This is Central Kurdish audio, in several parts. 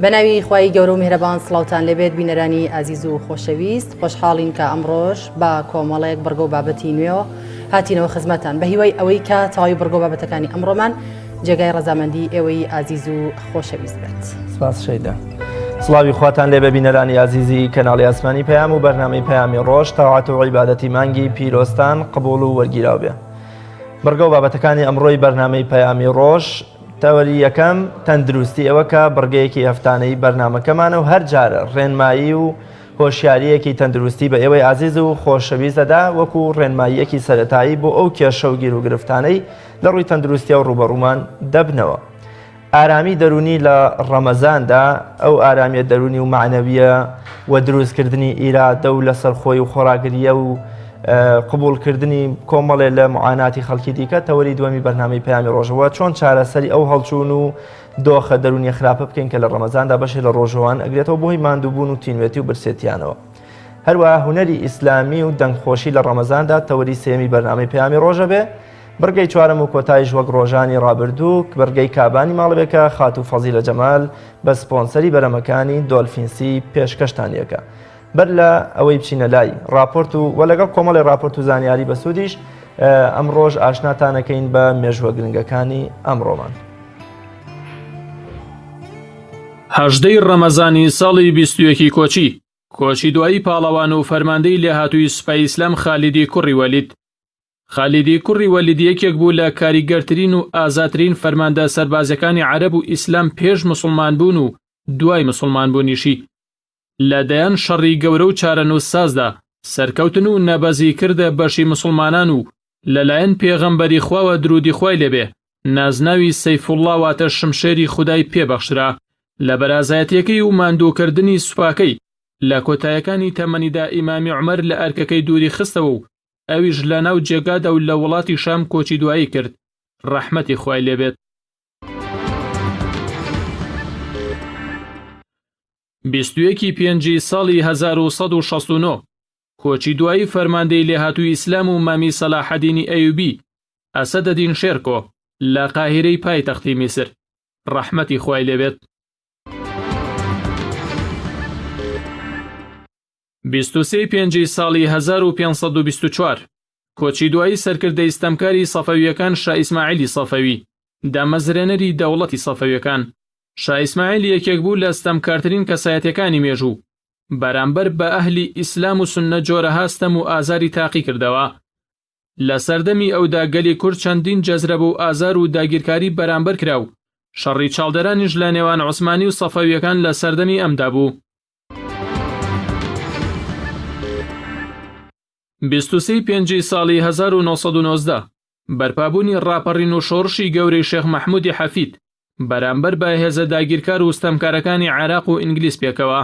بەناوی خوای گەورە و میهرەبان سڵاوتان لێبێت بینەرانی ئازیز و خۆشەویست خۆشحاڵین کە ئەمڕۆژ بە کۆمەڵێک بەرگە و بابەتی نوێ هاتینەوە خزمەتان بە هیوای ئەوەی کە تەواوی بەرگە و بابەتەکانی ئەمڕۆمان جێگای ڕەزامەندی ئێوەی ئازیز و خۆشەویست بێت. سپاس شەیدا. سڵاوی خواتان لێبێ بینەرانی ئازیزی کەناڵی ئاسمانی پەیام و بەرنامەی پەیامی ڕۆژ تاوات و عیبادەتی مانگی پیرۆستان قبول و وەرگیراو بێ. بەرگە و بابەتەکانی ئەمڕۆی بەرنامەی پەیامی ڕۆژ تەوەری یەکەم تەندروستی ئەوە کە بڕگەیەکی هەفتانەی بەرنامەکەمانە و هەر جارە ڕێنمایی و هۆشیاریەکی تەندروستی بە ئێوەی ئازیز و خۆشەویستەدا وەکو ڕێنماییەکی سەرەتایی بۆ ئەو کێشە و گیر و گرفتانەی لە ڕووی تەندروستی و ڕوبەڕوومان دەبنەوە. ئارامی دەرونی لە ڕەمەزاندا ئەو ئارامیە دەرونی و معنەویە و دروستکردنی ئیرادە و لەسەرخۆی و خۆراگریە و قبولکردنی کۆمەڵێ لە معاناتی خەڵکی دیکە تەوەری دووەمی بەرنامەی پەیامی ڕۆژەوە چۆن چارەسەری ئەو هەڵچوون و دۆخە دەرونی خراپە بکەین کە لە ڕەمەزاندا بەشی لە ڕۆژەوان ئەگرێتەوە بۆی ماندووبوون و تینوێتی و برسێتیانەوە. هەروەها هونەری ئیسلامی و دەنگخۆشی لە ڕەمەزاندا تەوەری سێمی بەرنامەی پەیامی ڕۆژە بێ. بەرگەی چوارەم و کۆتایش وەک ڕۆژانی ڕابردوو بەرگەی کابانی ماڵبێکە خات و فەزیلە جەمال بە سپۆنسەری بەرەمەکانی دۆلفینسی پێشکەشتانیەکە. بەر لە ئەوەی بچینە لای راپۆرت و لەگەڵ کۆمەڵی راپۆرت و زانیاری بە سوودیش ئەم ڕۆژ ئاشناتانەکەین بە مێژوە گرنگەکانی ئەمڕۆمان. هەژدەی ڕەمەزانی ساڵی 21 کۆچی دوایی پاڵەوان و فەرماندەی لێهاتووی سوپای ئیسلام خالیدی کوڕی وەلید. خالیدی کوڕی وەلید یەکێک بوو لە کاریگەرترین و ئازاترین فەرماندە سەربازەکانی عەرەب و ئیسلام پێش مسڵمان بوون و دوای مسڵمان بوونیشی. لەدەیان شەڕی گەورە و چارەنووس سازدا سەرکەوتن و نەبەزی کردە بەشی مسڵمانان و لەلایەن پێغەمبەری خواوە درودی خوای لێبێ نازناوی سەیفوڵڵا واتە شمشێری خودای پێبەخشرا لە بەرازایەتیەکەی و ماندووکردنی سوپاکەی لە کۆتایەکانی تەمەنیدا ئیمامی عومەر لە ئەرکەکەی دووری خستەوە و ئەویش لە ناو جێگادا و لە وڵاتی شام کۆچی دوایی کرد ڕەحمەتی خوای لێبێت. 21 پێنجی ساڵی 1969 کۆچی دوایی فەرماندەی لێهاتووی ئیسلام و مامی سەلاحەدینی ئەیوبی ئەسەدەدین شێرکۆ لە قاهیرەی پایتەختی میسر ڕەحمەتی خوای لێبێت. 23 پێنجی ساڵی 1524 کۆچی دوایی سەرکردەی ستەمکاری سەفەویەکان شا ئیسماعیلی سەفەوی دامەزرێنەری دەوڵەتی سەفەویەکان. شا ئیسماعیل یەکێک بوو لە ستەمکارترین کەسایەتیەکانی مێژوو بەرامبەر بە ئەهلی ئیسلام و سوننە جۆرە هاستەم و ئازاری تاقی کردەوە. لە سەردەمی ئەودا گەلی کورد چەندین جەزرە بە و ئازار و داگیرکاری بەرامبەر کرا و شەڕی چاڵدەرانیش لە نێوان عوسمانی و سەفەویەکان لە سەردەمی ئەمدا بوو. 23 پێنجی ساڵی 1990 بەرپابوونی ڕاپەڕین و شۆڕشی گەورەی شێخ مەحموودی حەفید بەرامبەر بە هێزە داگیرکار و ستەمکارەکانی عێراق و ئینگلیز پێکەوە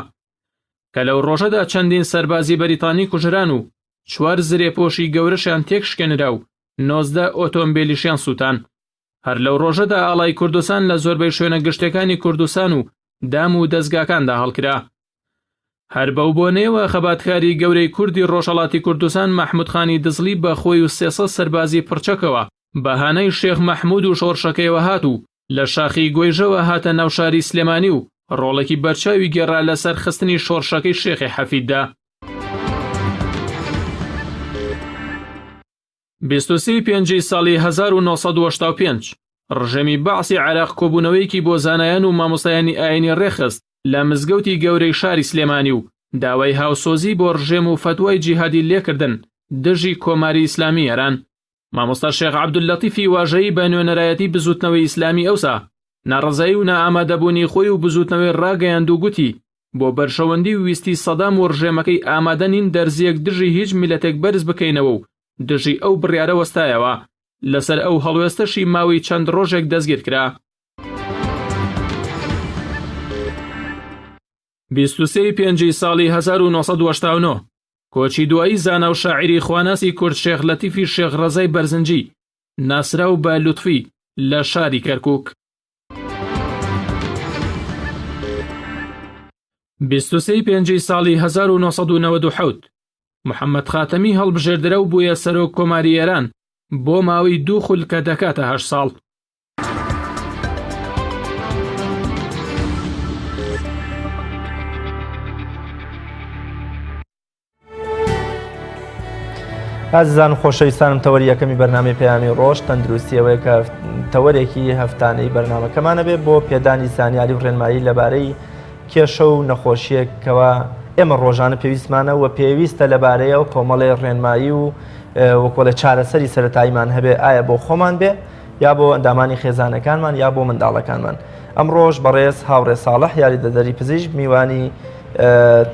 کە لەو ڕۆژەدا چەندین سەربازی بەریتانی کوژران و 4 زرێپۆشی گەورەشیان تێک شکێنرا و 19 ئۆتۆمبیلیشیان سووتان. هەر لەو ڕۆژەدا ئاڵای کوردستان لە زۆربەی شوێنە گشتەکانی کوردستان و دام و دەستگاکاندا هەڵکرا. هەر بەو بۆنەیەوە خەباتکاری گەورەی کوردی ڕۆژهەڵاتی کوردستان مەحموودخانی دزلی بە خۆی و 300 سەربازی پڕچەکەوە بەهانەی شێخ مەحموود و شۆڕشەکەیەوە هات و لە شاخی گۆیژەوە هاتە ناو شاری سلێمانی و ڕۆڵێکی بەرچاوی گێڕا لەسەر خستنی شۆڕشەکەی شێخی حەفیددا. 23 پێنجی ساڵی 1985 ڕژێمی بەعسی عێراق کۆبوونەوەیەکی بۆ زانایان و مامۆستایانی ئاینی ڕێخست لە مزگەوتی گەورەی شاری سلێمانی و داوای هاوسۆزی بۆ ڕژێم و فتوای جیهادی لێکردن دژی کۆماری ئیسلامی ئێران. مامۆستا شێخ عەبدوللەتیفی واژەیی بە نوێنەرایەتی بزوتنەوەی ئیسلامی ئەوسا ناڕەزایی و نائامادەبوونی خۆی و بزوتنەوەی ڕاگەیاند و گوتی بۆ بەرشەوەندی و ویستی سەدام و ڕژێمەکەی ئامادە نین دەرزیەک دژی هیچ میلەتێک بەرز بکەینەوە و دژی ئەو بڕیارە وەستایەوە. لەسەر ئەو هەڵوێستەشی ماوەی چەند ڕۆژێک دەستگیر کرا. 23 پێنجی ساڵی 1989 کۆچی دوایی زانا و شاعری خواناسی کورد شێخ لەتیفی شێخ ڕەزای بەرزنجی ناسرا و بە لوتفی لە شاری کەرکووک. 23 پێنجی ساڵی 1997 محەممەد خاتەمی هەڵبژێردرا و بوویە سەرۆک کۆماری ئێران بۆ ماوەی 2 خولکە دەکاتە 8 ساڵ. ئازیزان خۆشەویستانم تەوەری یەکەمی بەرنامەی پەیامی ڕۆژ تەندروستیەوەی کە تەوەرێکی هەفتانەی بەرنامەکەمانە بێت بۆ پێدانی زانیاری و ڕێنمایی لەبارەی کێشە و نەخۆشیەکەوە ئێمە ڕۆژانە پێویستمانە و پێویستە لەبارەیە و کۆمەڵی ڕێنمایی و وەکۆلە چارەسەری سەرەتاییمان هەبێ ئایا بۆ خۆمان بێ یا بۆ ئەندامانی خێزانەکانمان یا بۆ منداڵەکانمان. ئەمڕۆژ بەڕێز هاوڕێ ساڵح یاریدەدەری پزیشک میوانی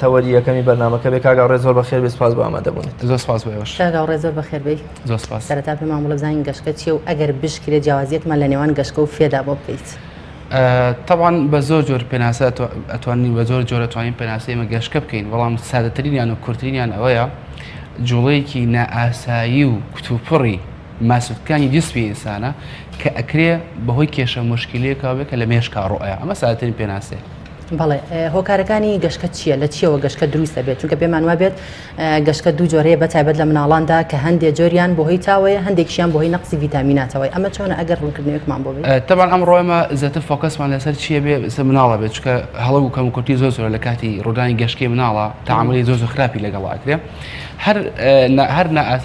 تەوەری یەکەمی بەرنامەکە بێ. کاگاوڕێ زۆر بەخێر بێ، سپاس بۆ ئامادەبوونیت. زۆر سپاس بۆیەوە. کاگاوڕێ زۆر بەخێر بێ. زۆر سپاس. سەرەتا پێمان بڵێ بزانین گەشتکە چییە و ئەگەر بشکرێت جیاوازیەکمان لە نێوان گەشتکە و فێدا بۆ بکەیت. طبعا بە زۆر جۆر پێناسە ئەتوانین بە زۆر جۆر ئەتوانین پێناسەی ئێمە گەشتکە بکەین، بەڵام سادەترینیان و کورتترینیان ئەوەیە جوڵەیەکی نائاسایی و کتوپڕی ماسوودەکانی جسمی ئینسانە کە ئەکرێ بەهۆی کێشە مشکلەیەکەوە بێت کە لە مێشکا ڕۆیە. ئەمە سادەترین پێناسێ. بەڵێ هۆکارەکانی گەشتکە چییە؟ لە چیەوە گەشتکە دروستە بێت؟ چونکە پێمان وا بێت گەشتکە دوو جۆرەیە بەتایبەت لە مناڵاندا کە هەندێک جۆریان بۆهۆی تاوەیە، هەندێکیان بۆهۆی نەقسی ڤیتامیناتەوەی. ئەمە چۆنە ئەگەر ڕوونکردنەوەیەکمان بۆ بێت؟ طبعا ئەمڕۆ ئێمە زیاتر فۆکەسمان لەسەر چیە بێ مناڵە بێت، چونکە هەڵە و کەمکورتی زۆر زۆر لە کاتی ڕوودانی گەشتکەی مناڵە تەعاملی زۆر زۆر خراپی لەگەڵا ئەکرێ.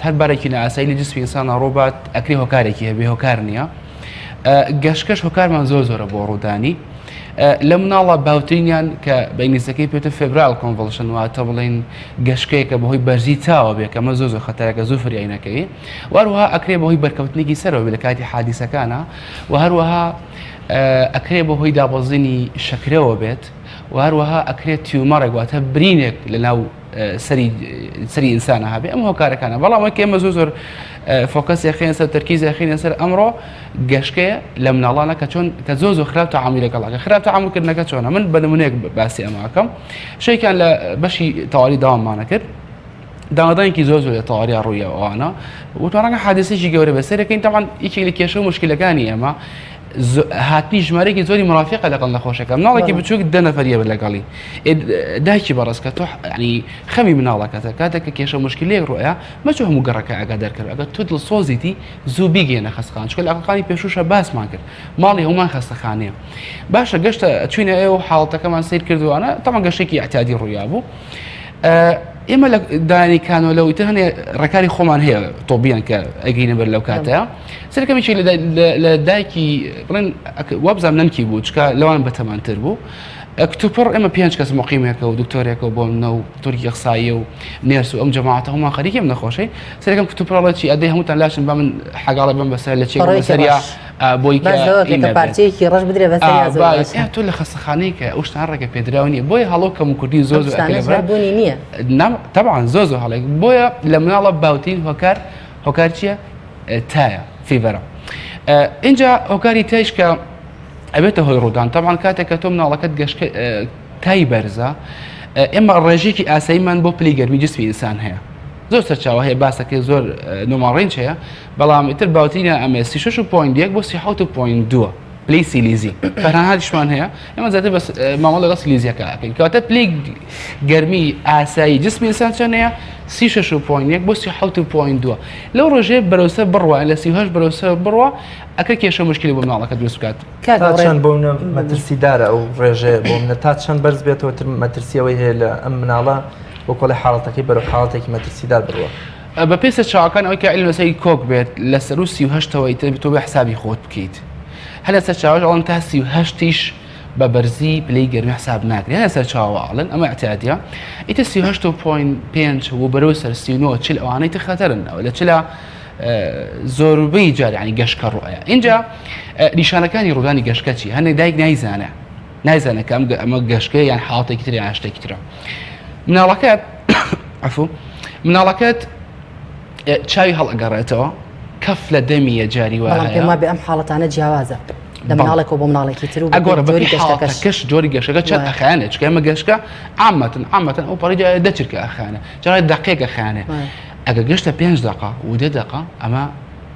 هەر بارێکی نائاسایی لە جسمی ئینسانە ڕۆبات ئەکرێ هۆکارێکی هەبێ، هۆکار نییە. گەشتکەش هۆکارمان زۆر زۆرە بۆ ڕوودانی. لە مناڵە باوترینیان کە بە ئینگلیزیەکەی پێوتە فێبرال کۆنڤڵشن، واتە بڵێن گەشتکەیەکە بەهۆی بەرزی تاوە بێت کە ئەمە زۆر زۆر خەتەرەکە زۆر فریاینەکەی، وهروەها ئەکرێ بەهۆی بەرکەوتنێکی سەرەوە لە کاتی حادیسەکانە، و هەروەها ئەکرێ بەهۆی دابەزینی شەکرەوە بێت، و هەروەها ئەکرێت تیومەڕێک واتە برینێک لە ناو سەری ئینسانە هەبێ. ئەم هۆکارەکانە بەڵام ئەوەی کە ئێمە زۆر زۆر فۆکەسی خێن سەر تەرکیزی خێنە سەر ئەمڕۆ گەشتکەیە لە مناڵانە کە چۆن کە زۆر زۆر خراپ تەعاملی لەگەڵاکە. خراپ تەعاملکردنەکە چۆنە؟ من بە نمونەیەک باسی ئەماکەم. شەیەکیان لە بەشی تەواوی داواممانە کرد، دامەدانێکی زۆر زۆر لە تەواوی ڕوویەوەوانە وتوانەکە حادثەیەکی گەورە بەسەرەکەین. تەمان یەکێک لە کێشە و مشکلەکانی ئێمە هاتنی ژمارەیەکی زۆری مرافقە لەگەڵ نەخۆشەکە. مناڵێکی بچووک 10 نەفەریە لەگەڵی دایکی بەڕێزکە تۆ ینی خەمی مناڵەکەتە کاتێک کە کێشە مشکلەیەک ڕۆیە مەچۆ هەموو گەڕەکە ئاگادار کرد. ئەگەر تۆ دڵسۆزیتی زوو بیگەێنە خەستەخانە، چونکە لە ئەقڵەکانی پێشوشە باسمان کرد ماڵی هەمومان خەستەخانەیە. باشە گەشتە چوینە ئێوە حاڵەتەکەمان سیر کردووانە، تەمان گەشتێکی ئەعتیادی ڕوویا بوو. ئێمە لە دانی کانۆلەوەیتر هەنێ ڕێکاری خۆمان هەیە تۆبیان کە ئەگەینە بەر لەو کاتەیە. سەرەکەمیشی لە دایکی بڵێن وابزانام نەنکی بوو، چکە لەوان بەتەمانتر بوو. کتوپڕ ئێمە 5 کەس مقیمێکە و دکتۆرێکە بۆ منە و دکتۆری یەخسایی و نێرس و ئەم جەماعەتە هەمومان خەریکیم نەخۆشەی. سەرەکەم کتوپڕەڵەتی ئەدەی هەمووتان لاشن با من حەگاڵە بم بەسەر لە چێک بەسەریا بۆی کە پارچەیەکی ڕەش بدرێ بەسەریا تۆ لە خەستەخانەی کە ئەو شتان ڕێگە پێدراوە نیە، بۆیە هەڵۆ کەمکوردی زۆر زۆر بوونی نییە. طبعا زۆر زۆر هەڵێک بۆیە لە مناڵە باوترین هۆکار چییە؟ تایە، فیڤەرە. اینجا هۆکاری تایش کە ئەبێتە هۆی ڕوودان. تەمان کاتێک کە تۆ مناڵەکەت گەشتکە تای بەرزە، ئێمە ڕێژێکی ئاساییمان بۆ پلی گەرمی جسمی ئینسان هەیە. زۆر سەرچاوە هەیە، باسەکەی زۆر نۆماڕێنج هەیە، بەڵام ئیتر باوترینە ئەمە 36.1 بۆ 36.2 پلی سیلیزی فەرهاناتیشمان هەیە. ئێمە زیاتر بەس مامەڵ لەگەڵ سیلیزیەکە ئەکەین. کەواتە پلی گەرمی ئاسایی جسمی ئینسان چەند هەیە؟ 36.1 بۆ 37.2. لەو ڕۆژێ بەرەوسە بڕوە لە 38 بەرەوسە بڕوە ئەکە کێشە مشکلی بۆ مناڵەکە دروست بکات. تا چەند بۆ منە مەترسیدارە ئەو ڕێژێ بۆ منە تا چەند بەرز بێتەوە تر مەترسیەوەی هەیە لە ئەم مناڵە بۆ کۆڵی حاڵەتەکەی بەرەو حاڵەتێکی مەترسیدار بڕوە. بە پێی سەرچاوەکان ئەوەی کە عیلم لەسەری کۆک بێت لە سەر و 38ەوەی تۆ بە حسابی خۆت بکەیت. هەر لە سەرچاوەش ئەڵەن تا 38ش بە بەرزی پلەی گەرمی حساب ناکرێت. هەر لە سەرچاوە ئاڵن ئەمە ئەعتیادیە. ئیتر 38.5 و بەرەو سەر 39 چل ئەوانەی تر خەتەرن لە چلا زۆربەی جار ینی گەشتکە ڕۆیە. اینجا نیشانەکانی ڕوودانی گەشتکە چی؟ هەندێک دایک نایزانە کە ئەمە گەشتکە یان حاڵەتێکی تر یان شتێکی ترە. مناڵەکەت مناڵەکەت چاوی هەڵئەگەڕێتەوە، کەف لە دەمیە جاری وایە. بەڵام پێم وابێ ئەم حاڵەتانە جیاوازە لە مناڵێکەوە بۆ مناڵێکی تر و جۆری گەشتەکەش جۆری گەشتەکە چەند ئەخانێت، چکە ئەمە گەشتکە عامەتەن ئەو پەڕی جارێ 10 چرکە ئەخانە، جارێ دەقێک ئەخانێ. ئەگە گەشتە 5 دقە و 10 دقە ئەمە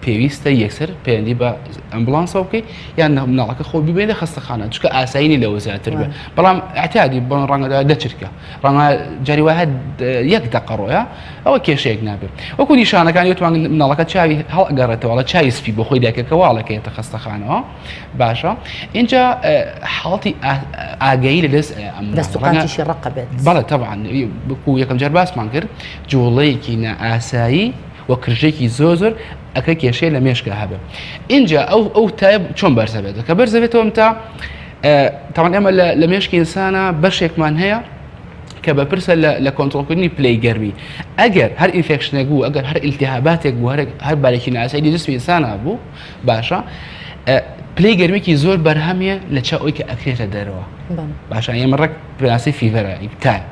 پێویستە یەکسەر پەیوەندی بە ئەمبولانسەوە بکەیت یان مناڵەکە خۆ ببێنە خەستەخانە، چکە ئاسایینی لەوە زیاتر بێ. بەڵام ئەعتیادی بۆ ڕەنگەدا 10 چرکە ڕەنگە جاری وایە 1 دقە ڕۆیە، ئەوە کێشەیەک نابێت. وەکو نیشانەکانی وتوان مناڵەکە چاوی هەڵئەگەڕێتەوە، چاوی سپی بۆ خۆی دایکەکە واڵەکەیەتە خەستەخانەوە. باشە اینجا حاڵەتی ئاگایی لە دەستوقانتیشی ڕق بێت. بەڵێ تەبعاً وەکو یەکەم جار باسمان کرد جوڵەیەکی نائاسایی وە کرژێکی زۆر ئەکە کێشەیە لە مێشکە هەبێ اینجا ئەو تایب چۆن بەرزەبێت کە بەرزەبێتەوە تا تاوان ئێمە لە مێشکی ئینسانە بەشێکمان هەیە کە بەپرسە لە کۆنتڕۆلکردنی پلەی گەرمی ئەگەر هەر ئینفێکشنێک بوو ئەگەر هەر ئیلتیهاباتێک بوو هەر بارێکی ناسایی جسمی ئینسانە بوو باشە پلەی گەرمێکی زۆر بەرهەمیە لە چاوی کە ئەکرێتە دەرەوە باشە ئێمە ڕێک پێناسی فیڤەرە تایە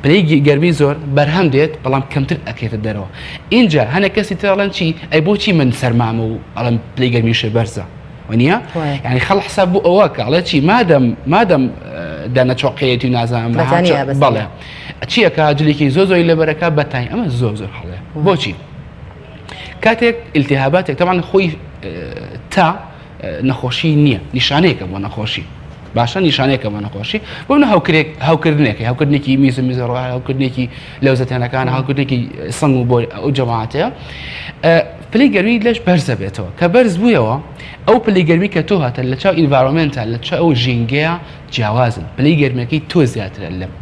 پلەی گەرمی زۆر بەرهەم دێت بەڵام کەمتر ئەکرێتە دەرەوە اینجا هەنێک کەسی تێڵەن چی ئەی بۆچی من سەرمامە و ئەڵم پلەی گەرمیشە بەرزە وەنیە یعنی خەڵ حساب بوو ئەوە کە ئەڵێ چی مادەم دانەچۆقەیەتی و نازانم بەڵێ چیەکە جلێکی زۆری لەبەرەکە بەتانی ئەمە زۆر هەڵێ بۆچی کاتێک ئیلتیهاباتێک تەمان خۆی تا نەخۆشی نییە نیشانەیەکە بۆ نەخۆشی باشە نیشانەیەکە بۆ نەخۆشی بۆ منە هاوکردنێکی میزڕ هاوکردنێکی لەوزەتێنەکان هاوکردێکی سنگ و بۆ ئەو جەماعەتەیە پلەی گەرمی لەش بەرزە بێتەوە کە بەرز بوویەوە ئەو پلەی گەرمی کە تۆ هاتە لە چاو ئینڤایرۆمنتە لە چاو ئەو ژینگەیە جیاوازن پلەی گەرمەکەی تۆ زیاترە لەم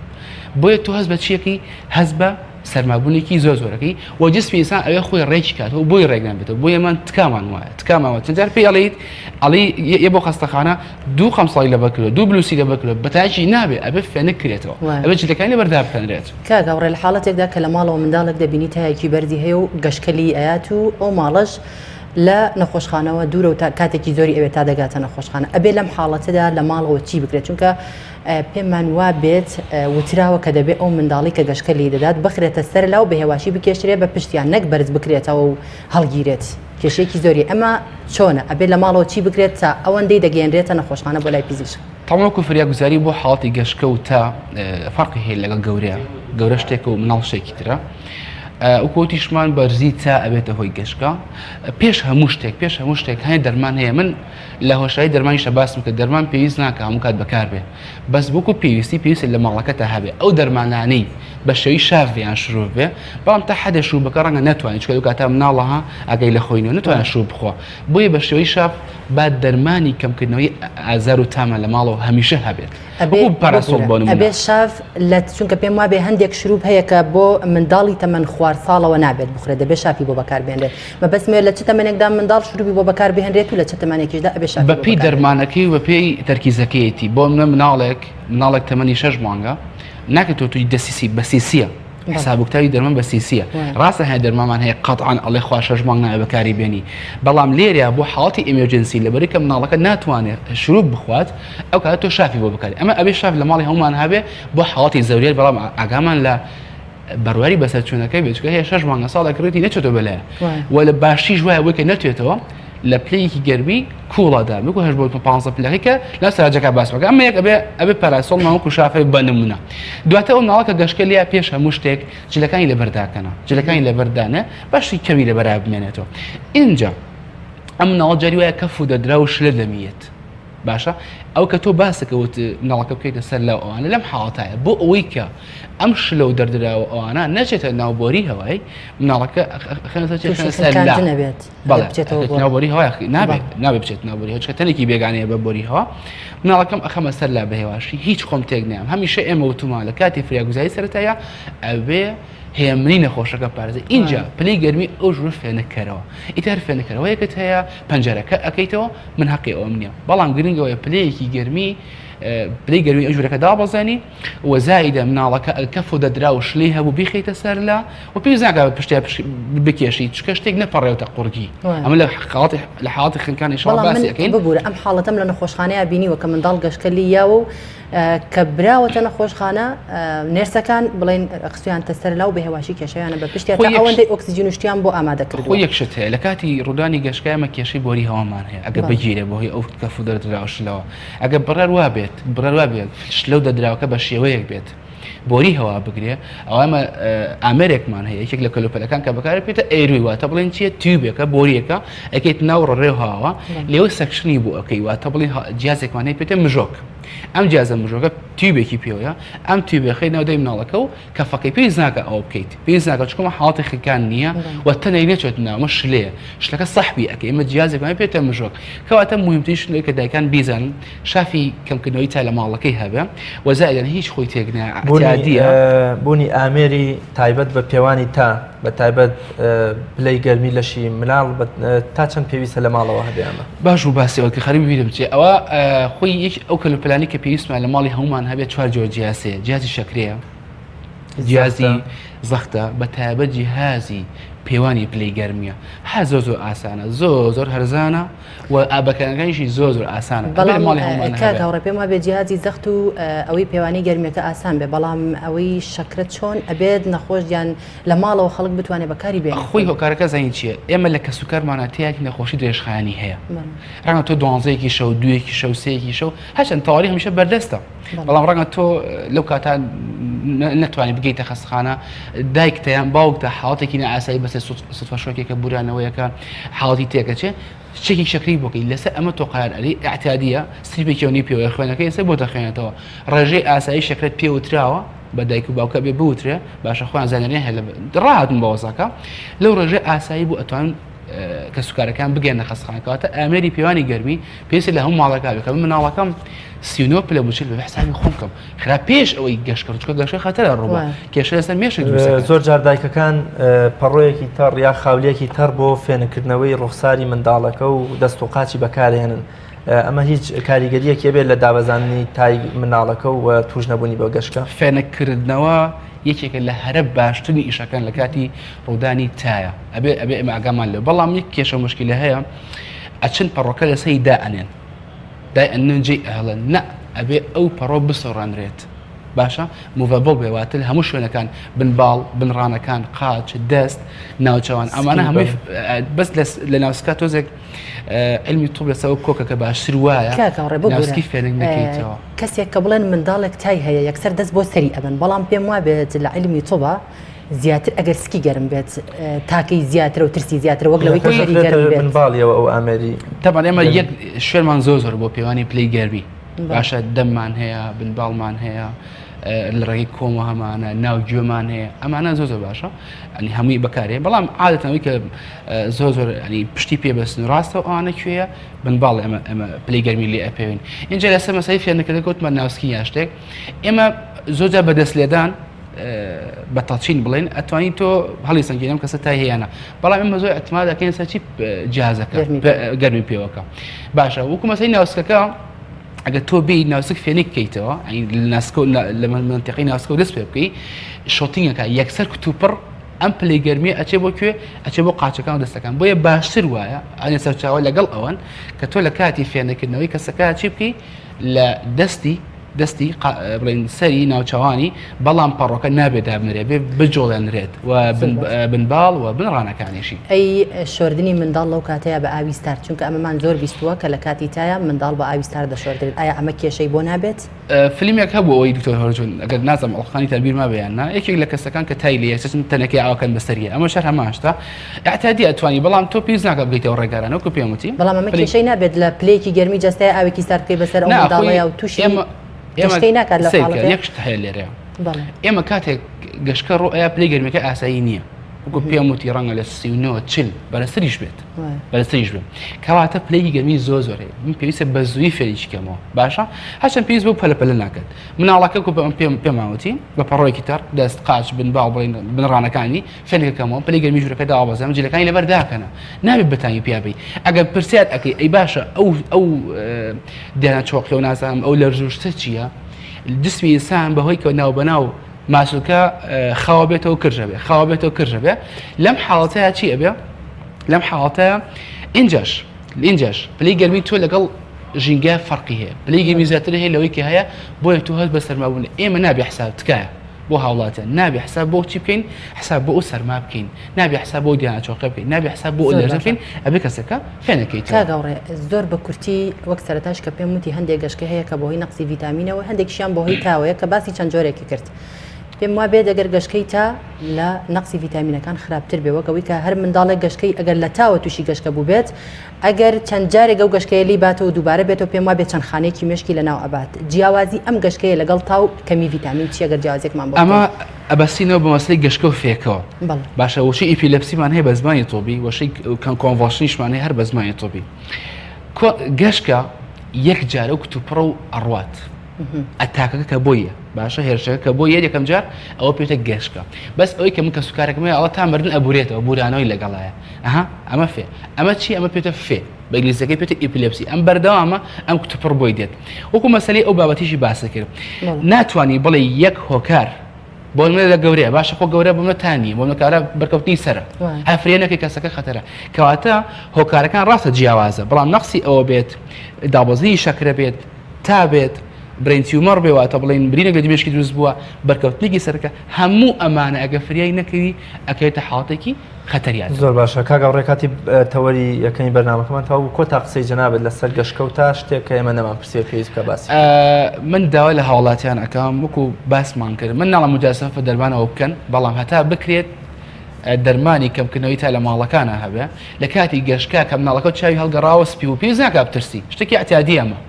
بۆیە تۆ هەست بە چیەکەی هەست بە سەرمابوونێکی زۆرەکەی وە جسمی ئینسان ئەوێ خۆی ڕێکی کاتەوە بۆی ڕێگان بێتەوە بۆ ئێمان تکامان وایە تکاماوە چەندجار پێی ئەڵێ یە بۆ خەستەخانە 2 خەمسڵی لە بەکرێت 2 بلوسی لە بەکرێت بەتاکی نابێت ئەبێ فێنک کرێتەوە ئەبێ جلەکانی بەردا بکەنرێت کاگەڕێ لە حاڵەتێکدا کە لە ماڵەوە منداڵێک دەبینی تایەکی بەردی هەیە و گەشکەلی ئەیات و ئەو ماڵەش لە نەخۆشخانەوە دوورە و کاتێکی زۆری ئەوێت تا دەگاتە نەخۆشخانە ئەبێ لەم حاڵەتەدا لە ماڵەوە چی بکرێت چونکە پێمان وا بێت وتراوە کە دەبێت ئەو منداڵی کە گەشکەلی دەدات بخرێتە سەر لاو بە هێواشی بکێشرێ بە پشتیان نەک بەرز بکرێتەوە و هەڵگیرێت کێشەیەکی زۆری ئەمە چۆنە ئەبێت لە ماڵەوە چی بکرێت تا ئەوەندەی دەگەێنرێتە نەخۆشخانە بۆ لای پزیشک تەواوکو فریاگوزاری بۆ حاڵەتی گەشکە و تا فەرقی هەیە لەگەڵ گەورە شتێک و مناڵ شتێکی ترە وکۆتیشمان بەرزی تا ئەبێتە هۆی گەشکە پێش هەموو شتێک هەیە دەرمان هەیە من لە هۆشایی دەرمانیشە باسم کە دەرمان پێویست ناکە هەموو کات بەکار بێ بەس بۆکو پێویستی لە ماڵەکەتە هەبێ ئەو دەرمانانەی بە شێوی شاڤیان شروع بێ بەڵام تا حەدە شروع بەکە ڕەنگە ناتوانێت چکە کاتە مناڵەها ئەگەی لە خۆینەوە نتوانێت شروع بخۆ بۆیە بە شێوەی شاف با دەرمانی کەمکردنەوەی ئازار و تامە لە ماڵەوە هەمیشە هەبێت ئەبێ شاف لە چونکە پێم وابێ هەندێک شروع هەیە کە بۆ منداڵی تەمەەن خوار ساڵەوە نابێت بخورێت دەبێت شافی بۆ بەکاربێنرێت مەبەستمێ لە چ تەمەێکدا منداڵ شروعی بۆ بەکاربێنرێت و لە چ تەمانێکیشدا ئەبێ شافی بەپی دەرمانەکەی و پێی تەرکیزەکەیەتی بۆ مناڵێک تەمەنی 6 مانگە ناکرێت تۆ توی دەسیسی بەسیسیە حسابوکتاری دەرمان بە سیسیە ڕاستە هەیە دەرمامان هەیە قەتعان ئەڵێ خوا 6 مانگ نایە بەکاری بێنی بەڵام لێرە بۆ حاڵەتی ئێمەرجەنسی لەبەری کە مناڵەکە ناتوانێت شروع بخوات ئەو کاتە تۆ شافی بۆ بکاری ئەمە ئەبێ شاف لە ماڵی هەمومان هەبێ بۆ حاڵەتی زەوریێت بەڵام ئاگامان لە بەڕواری بەسەرچوونەکەی بێت چکە هەیە 6 مانگە ساڵێک ڕێتی نەچێتەوە بەلایە و لە باشیش وایە وەی کە نەتوێتەوە لە پلەیەکی گەرمی کوڵەدا بکو 8 پلەکە لە سەراجەکە باس بکە ئەمە یەک ئەبێ پەراسۆڵ ماوەکو شافی بە نمونە دواتە ئەو ناڵەکە گەشکەلیا پێش هەموو شتێک جلەکانی لەبەرداکەنە جلەکانی لەبەردانە باشی کەوی لەبەرا بمێنێتەوە اینجا ئەم ناڵ جاری وایە کەف و دەدرا و شلە دەمیێت باشە ئەو کە تۆ باسەکەوت ناڵەکە بکەیتە سەر لەو ئەوانە لەم حاڵەتایە بۆ ئەوەی کە ئەم شلە و دەردراوە ئەوانە نەچێتە ناوبۆری هەوای مناڵەکە ناوبۆری هەوای نابێت بچێت ناوبۆری هەچکە تەنێکی بێگانەیە بە بۆری هەوا مناڵەکەم ئەخەمە سەر لا بەهێواشی هیچ خۆم تێک نیام هەمیشە ئێمە وتمان لە کاتی فریاگوزاری سەرەتایە ئەوێ هێمنی نەخۆشەکە پارێزە اینجا پلەی گەرمی ئەو ژوور فێنەکەرەوە ئیتر فێنەکەرەوە یەکت هەیە پەنجەرەکە ئەەکەیتەوە من حەقی ئەوم نییە بەڵام گرنگەوەی پلەیەکی گەرمی پلەی گەرمی ئەو ژوورەکە دابەزێنی و زائیدە مناڵەکە کەف و دەدرا و شلەی هەبوو بیخیتە سەر لا و پێویست ناکات پشتیا بکێشی چکە شتێک نەپەڕێتە قورگی ئەمە لە حاڵەتی خنکانی شەڵ باسی ئەەکەین ببوورە ئەم حاڵەتەم لە نەخۆشخانەیە بینیوە کە منداڵ گەشکەلی یا و کە براوەتە نەخۆشخانە نێرسەکان بڵێن قسویان تەسەر لاو بە هێواشی کێشەیانە بە پشتیان تا ئەوەندەی ئۆکسیجین وشتیان بۆ ئامادە کردووە خۆ یەکشت هەیە لە کاتی ڕوودانی گەشکایمە کێشەی بۆری هەوامان هەیە ئەگە بگیرێ بۆهی ئەو کەف و دەردراوشلەوە ئەگە بڕەر وا بێت شلەو دەدراوەکە بە شێوەیەک بێت بۆری هەوا بگرێ ئەو ئەمە ئامێرێکمان هەیە یەکێک لە کەلوپەلەکان کە بەکار پێێتە ئێروی واتە بڵێن چیە تیوبێکە بۆریەکە ئەکەیت ناو ڕێو هاوە لێوە سەکشنی بوو ئەەکەی واتە بڵێن جیازێکمان هەیە پێێتە مژۆک ئەم جیازە مژۆکە تیوبێکی پێوەیە ئەم تیوبێ خەینەوە دەی مناڵەکە و کەفەکەی پێویست ناکە ئەوە بکەیت پێویست ناکە چکۆمە حاڵاتی خەکان نییە و تەنەی نەچێت ناومە شلەیە شلەکە سەحبی ئەەکە ئێمە جیازێکمان پێێتە مژۆک کەواتە مهمترین شتێک کە دایکان بیزانن شافی کەمکردنەوەی تا لە ماڵەکەی هەبێ وەزایدەن هیچ خۆی تێکنایە بوونی ئامێری تایبەت بە پێوانی تا بە تایبەت پلەی گەرمی لەشی مناڵ تا چەند پێویستە لە ماڵەوە هەبێمە باش و باسیەوەکە خەریبی بیرم چێ ئەوە خۆی یەک ئەو کەلوپلانی کە پێویستمان لە ماڵی هەمومان هەبێت چوار جۆر جیاسەیە جیازی شەکرەیە جیازی زەختە بە تایبەت جیهازی پێوانی پلەی گەرمیە ها زۆر ئاسانە زۆر هەرزانە و ئابەکانەکانیشی زۆر ئاسانە کاکەڕێ پێم وابێ جیهازی زەخت و ئەوەی پێوانی گەرمیەکە ئاسان بێ بەڵام ئەوەی شەکرت چۆن ئەبێت نەخۆشیان لە ماڵەوە خەڵک بتوانێت بەکاری بێ خۆی هۆکارەکە زین چیە ئێمە لە کەسوکارمانە تیاکی نەخۆشی درێژخایانی هەیە ڕەنگە تۆ دوانزەیەکی شەو دوێکی شەو سەیەکی شەو هەچەند تەواوی هەمیشە بەردەستە بەڵام ڕەنگە تۆ لەو کاتان نتوانانی بگەیتە خەستخانە دایکتەیان باوکتە حاڵاتێکی نەئاسایی بەسەر سوتفە شۆکێکە بورانەوەیەکە حاڵاتی تێکەچێ شتێکی شەکری بۆکەی لەسەر ئەمە تۆ قایەری ئاعتیادیە سریپێکیەوەی پێوە خوێنەکەی ئێستا بۆ دەخوێنێتەوە ڕێژەی ئاسایی شەکرت پێوتراوە بە دایک و باوکە بێ بوترێ باشە خۆیان زانێنێ هەیە ڕاهاتون بە وەزاکە لەو ڕێژەی ئاسایی بوو ئەتوان کە سوکارەکان بگەێنە خەستخانەکەواتە ئامێری پێوانی گەرمی پێویستی لە هەموو ماڵەکە بکە مناڵەکەم 39 پلە بچیل بە حسابی خۆم بکەم خرا پێش ئەوەی گەشتکە چکە گەشە خەتەرە ڕووبە کێشە لەسەر مێشک زۆر جار دایکەکان پەڕۆیەکی تەڕ یا خاولێکی تەڕ بۆ فێنکردنەوەی ڕوخساری منداڵەکە و دەست و قاچی بەکارهێنن ئەمە هیچ کاریگەریەکێ بێت لە دابەزاننی تای مناڵەکە و توش نەبوونی بۆ گەشتکە فێنکردنەوە یەکێکە لە هەرە باشترین ئیشەکان لە کاتی ڕوودانی تایە ئەبێ ئەمە ئاگامان لێ بەڵام یەک کێشە مشکلە هەیە ئەچن پەڕۆکە لە سەری دائەنێن دائەنێن جێی ئەهڵن نە ئەبێ ئەو پەڕۆ بسۆڕانرێت باشە موڤەبڵ بێواتر هەموو شوێنەکان بنباڵ بنڕانەکان قاچ دەست ناوچەوان ئەمانە هەمووی بەس لە ناوسکا تۆزێک علمی توب لەسەوە کۆکەکە باشتر وایە ناوسکی فێنک نەکەیتەوە کەسێک کە بڵێن منداڵێک تای هەیە یەکسەر دەست بۆ سەری ئەبن بەڵام پێم وابێت لە علمی توبە زیاتر ئەگەر سکی گەرم بێت تاکەی زیاتر و ترسی زیاتر وەک لەوەی کەسەری گەرم بێت باڵیەوە ئەو ئامێری تەمان ئێمە یەک شوێنمان زۆر بۆ پێوانی پلەی گەرمی باشە دەممان هەیە بنباڵمان هەیە لە ڕێی کۆمە هەمانە ناو گوێمان هەیە ئەمانە زۆر باشە ئەنی هەمووی بەکارێ بەڵام عادەتەوەی کە زۆر ئەنی پشتی پێبەستن ڕاستە ئەوانە کوێیە بنباڵ ئەمە پلەی گەرمی لێ ئەپێوین اینجا لەسەر مەسەی فێنەکەدا گوتمان ناوسکی یا شتێک ئێمە زۆرجار بەدەست لێدان بە تاچین بڵێن ئەتوانین تۆ هەڵی سنگینەم کەسە تا هەیەە بەڵام ئێمە زۆر ئەتما دەکەین سەرچی جیازەکە گەرمی پێوەکە باشە وەکو مەسەی ناوسکەکە ئەگە تۆ بێ ناوسک فێنێک بکەیتەوە لە منتیقی ناوسکە و دەست پێ بکەی شۆتینگەکە یەکسەر کتوپڕ ئەم پلەی گەرمیە ئەچێ بۆ کوێ ئەچێ بۆ قاچەکان و دەستەکان بۆیە باشتر وایە ئەنێ سەرچاوە لەگەڵ ئەوەن کە تۆ لە کاتی فێنەکردنەوەی کەسەکە چی بکەی لە دەستی بڵێن سەری ناوچەوانی بەڵام پەڕۆکە نابێت دابنرێ بێ بجۆڵێنرێت و بنباڵ و بنڕانەکانیشی ئەی شۆردنی منداڵ لەو کاتەیە بە ئاویستار چونکە ئەمەمان زۆر بیستووە کە لە کاتی تایە منداڵ بە ئاویستار دەشۆردرێت ئایا ئەمە کێشەی بۆ نابێت فیلمێک هەبوو ئەوەی دکتۆر هەرجون ئەگەر نازم ئەڵخانی تەربیرما بەیاننا یەکێک لە کەسەکان کە تای لێ سەچن تەنەکەی ئاوەکەن بەسەریە ئەمە شەر هەماشتا ئاعتیادی ئەتوانی بەڵام تۆ پێویست ناکە بگەیتەوە ڕێگارانەوە کە پێم وتی بەڵام ئەمە کێشەی نابێت لە پلەیەکی گەرمی جەستای ئاوێکی سارد بکەی بەسەر ئەو منداڵەیە و تووشی یەکشت هەیە لێرەیە ئێمە کاتێک گەشتکە ڕۆیە پلەی گەرمیەکە ئاسایی نییە وەکو پێم وتی ڕەنگە لە 39 بەرەسەریش بێت بەرەسەریش بێت کەواتە پلەی گەرمی زۆر هەیە من پێویستە بە زووی فێریکەمەوە باشە هەچەند پێویست بۆ پەلەپەلە ناکات مناڵەکە پێماوەتی بە پەڕۆیەکی تەر دەست قاچ بنباڵ بڵێن بنڕانەکانی فێنەکەمەوە پلەی گەرمی ژوورەکە داوابەزەم جلەکانی لەبەر داکەنە نابێت بەتانی پیابی ئەگەر پرسیات ئەەکەی ئەی باشە ئەو دیانە چۆقی و نازانم ئەو لەرزوشتە چییە جسمی ئینسان بەهۆی کە ناو بەناو ماسوولکە خاوە بێتەوە کڕژە بێ لەم حاڵەتەیە چی ئەبێ لەم حاڵەتەیە ئینجاش پلەی گەرمی تۆ لەگەڵ ژینگە فەرقی هەیە پلەی گەرمی زیاتر هەیە لەوەی کە هەیە بۆیە تو هەست بە سەرمابوون ئێمە نابێ حساب تکایە بۆ هاوڵاتە نابێ حساب بۆ چی بکەین حساب بۆ ئەو سەرما بکەین نابێ حساب بۆ دیانە چۆقە بکەین نابێ حساب بۆ لەرزە بکەین ئەبێ کەسەکە فێنەکەیت کاگەڕێ زۆر بە کورتی وەک سەرەتاش کە پێم وتی هەندێک گەشتکە هەیە کە بۆ هۆی نەقسی ڤیتامینەوە هەندێکیشیان بۆ هۆی تاوەیە کە باسی چەند جۆرێکی کرد پێم وا بێت ئەگەر گەشتکەی تا لە نەقسی ڤیتامینەکان خراپتر بێ وەکەوەی کە هەر منداڵێک گەشتکەی ئەگەر لە تاوە تووشی گەشتکە بوو بێت ئەگەر چەند جارێک ئەو گەشتکەیە لی باتەوە دووبارە بێتەوە پێم وا بێت چەند خانەیەکی مشکی لە ناو ئەبات جیاوازی ئەم گەشتکەیە لەگەڵ تاو کەمی ڤیتامین چی ئەگەر جیاوازێکمان بۆ ئەمە ئەبەستینەوە بە مەسلەی گەشتکە و فێکەوە باشە وشی ئیپیلەپسیمان هەیە بە زمانی تۆبی وەشەی کۆنڤۆڵشنیشمان هەیە هەر بە زمانی تۆبی گەشتکە یەک جارە و کتوپڕە و ئەڕوات ئەتاکەکە کە بۆیە باشە هێرشەکە کە بۆ یەکەم جار ئەوە پێێتە گەشتکە بەس ئەوەی کە من کە سوکارێکمە ئەڵە تا مردن ئەبورێتەوە بورانەوەی لەگەڵایە ئەمە فێ ئەمە چی ئەمە پێێتە فێ بە ئینگلیزیەکەی پێێتە ئیپیلەپسی ئەم بەردەوامە ئەم کتوپڕ بۆی دێت وەکو مەسەلەی ئەو بابەتیشی باسە کرد ناتوانانی بڵێ یەک هۆکار بۆ منە لە گەورەیە باشە خۆ گەورە بۆ منەتانی بۆ منەکارە بەرکەوتنی سەرە هەفرێنەکەی کەسەکە خەتەرە کەواتە هۆکارەکان ڕاستە جیاوازە بەڵام نەقسی ئەوە بێت دابەزی شەکرە بێت تا بێت برینتیومەڕ بێواتە بڵین برینێک لە دمێشکی دروست بووە بەرکەوتنێکی سەرەکە هەموو ئەمانە ئەگە فریای نەکەوی ئەکەوێتە حاڵەتێکی خەتەریان زۆر باشە کاگە ڕێکاتی تەوەری یەکەمی بەرنامەکەمان تاو کۆتا قسەی جەنابێت لەسەر گەشتکەوتا شتێک کە ئێمە نەمان پرسیە پێویست بکە باسی من داوای لە هاوڵاتیان ئەەکەم وەکو باسمان کرد من ناڵە مجازەفە دەرمانەوە بکەن بەڵام هەتا بکرێت دەرمانی کەمکردنەوەی تا لە ماڵەکانە هەبێ لە کاتی گەشتکە کە مناڵەکە چاوی هەڵگەڕاوە سپی و پێویست ناکە بترسی شتێکی ئەتیادی ئەمە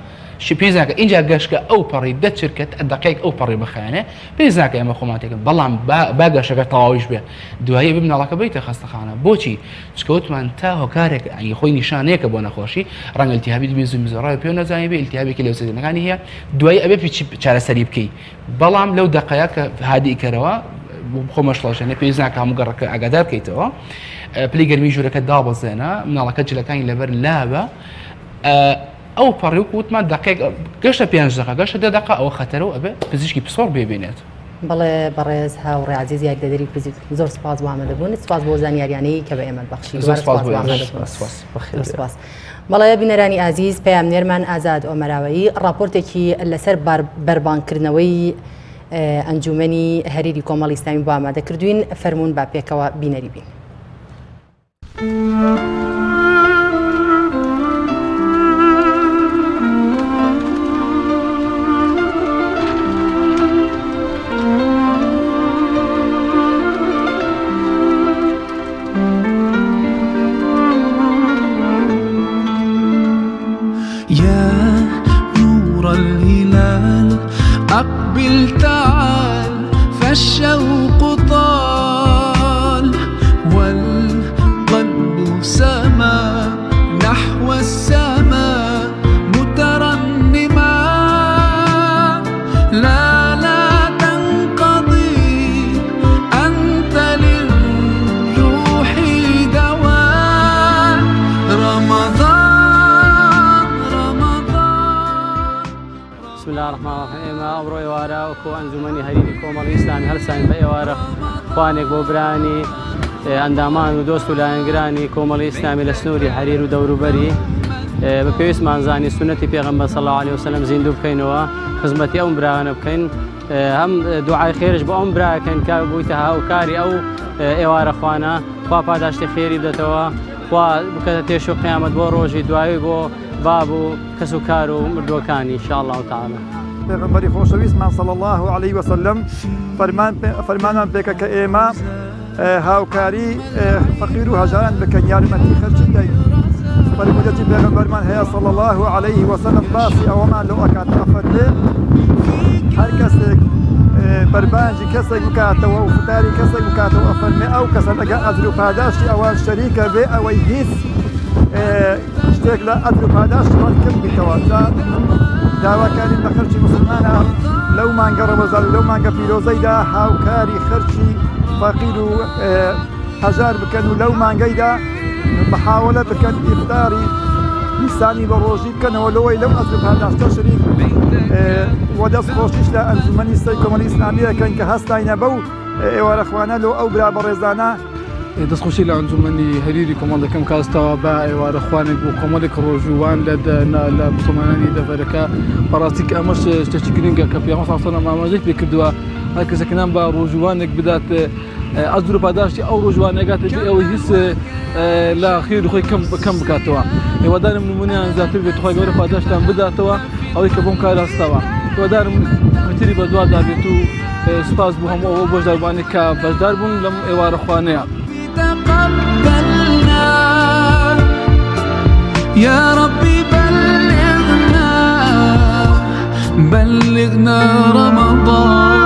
پێویست ناکە اینجا گەشتکە ئەو پەڕی دەچرکت دقیق ئەو پەڕی بخەنێ پێویست ناکە ئێمە خۆماتێکن بەڵام با گەشتەکە تەواویش بێ دوایی بێ مناڵەکە بێتە خەستەخانە بۆچی چکەوتمان تا هۆکارێک ئەنی خۆی نیشانەیەکە بۆ نەخۆشی ڕەنگە ئیلتیهابی دەبێت زوو میزۆڕای پێ نەزانی بێ ئیلتیهابێکی لەو سەردەکانی هەیە دوایی ئەبێ چارەسەری بکەی بەڵام لەو دقەیە کە هادی کەرەوە خۆ مەشڵەشێنێ پێویست ناکە هەموو گەڕەکە ئاگادار بکەیتەوە پلی گەرمی ژوورەکە دابەزێنە مناڵەکە جلەکانی لەبەر لابە ئەو پەڕی و کووتمان دقیق گەشتە 5 دقە گەشتە 10 دقە ئەوە خەتەرە و ئەبێ پزیشکی پسۆر بێبێنێت بەڵێ بەڕێز هاوڕێ عزیز یاکدەدەری پزیک زۆر سپاس بۆ ئامادەبوون سپاس بۆ زانیاریانەی کە بە ئێمە بەخشی سپاس بەڵێ بینەرانی ئازیز پەیامنێرمان ئازاد ئۆمەراوەیی ڕاپۆرتێکی لەسەر بەربانکردنەوەی ئەنجومەنی هەرێری کۆمەڵی ئیسلامی بۆ ئامادە کردوین فەرموون با پێکەوە بینەری بین. أقبل تعال فالشوق طال والقلب سما نحو السماء مترنما لا تنقضي أنت للروح دواء رمضان بسم الله الرحمن الرحيم ئەمڕۆ ئێوارە وەکو ئەنجومەنی هەرێمی کۆمەڵی ئیسلامی هەڵسان بە ئێوارە خوانێک بۆ برانی ئەندامان و دۆست و لایەنگرانی کۆمەڵی ئیسلامی لە سنووری هەریر و دەوروبەری بە پێویستمان زانی سونەتی پێغەمبەر صلی الله علیه وسلم زیندوو بکەینەوە خزمەتی ئەو برایانە بکەین هەم دوعای خێرش بۆ ئەم برایەکەین کە بوویتە هاوکاری ئەو ئێوارە خوانە خوا پاداشتی خێری بدەتەوە خوا بکەتە پێش و قیامەت بۆ ڕۆژی دوایی بۆ باب و کەس و کار و مردوەکانی ان شاء الله تعالی. پێغەمبەری خۆشەویستمان صلی الله علیه وسلم فەرمانمان پێکە کە ئێمە هاوکاری فەقیر و هەژاران بکەن یارمەتی خەرچی بدەین. فەرموودەتی پێغەمبەرمان هەیە صلی الله علیه وسلم باسی ئەوەمان لەو ئەکاتە فەرمێ هەر کەسێک بەربانجی کەسێک بکاتەوە و فتاری کەسێک بکاتەوە فەرمێ ئەو کەسە لەگە ئەجر و پاداشتی ئەوان شەریکە بێ ئەوەی هیچ شتێک لە ئەجر و پاداشتیان کەم بیتەوە. داواکاری لە خەرچی مسلمانە لەو مانگە ڕەمەزان و لەو مانگە پیرۆزەیدا هاوکاری خەرچی فەقیر و هەژار بکەن و لەو مانگەیدا بەحاوەلە بکەن ئیفتاری ئینسانی بە ڕۆژی بکەنەوە لەوەی لەو ئەجر و پاداشتە شەریک وە دەستخۆشیش لە ئەنجومەنی سەی کۆمەڵی ئیسلامی دەکەن کە هەستاینە بەو ئێوارەخوانە لەو ئەو برا بەڕێزانە دەستخۆشی لە ئەنجومەنی هەرێری کۆمەڵ دەکەم کاستەوە بە ئێوارەخوانێک بۆ کۆمەڵێک ڕۆژوان لە مسلمانانی دەڤەرەکە بەڕاستی کە ئەمەش شتێکی گرنگە کە پیامبەر صلی الله علیه و سلم ئاماژەی پێ کردووە هەر کەسێکیان بە ڕۆژوانێک بدات ئەجر و پاداشتی ئەو ڕۆژوانێگاتە بێ ئەوەی هیچ لە خێری خۆی کەم بکاتەوە. هیوادارم نمونەیان زیاتر بێت خۆی گەورە پاداشتان بداتەوە ئەوەی کە بۆم کار هەستەوە. هیوادارم مەتری بە دوا دابێت و سپاس بۆ هەموو ئەوە بەشداربووانی کە بەشدار بوون لەم ئێوارە خوانەیە. تقبلنا يا ربي بلغنا رمضان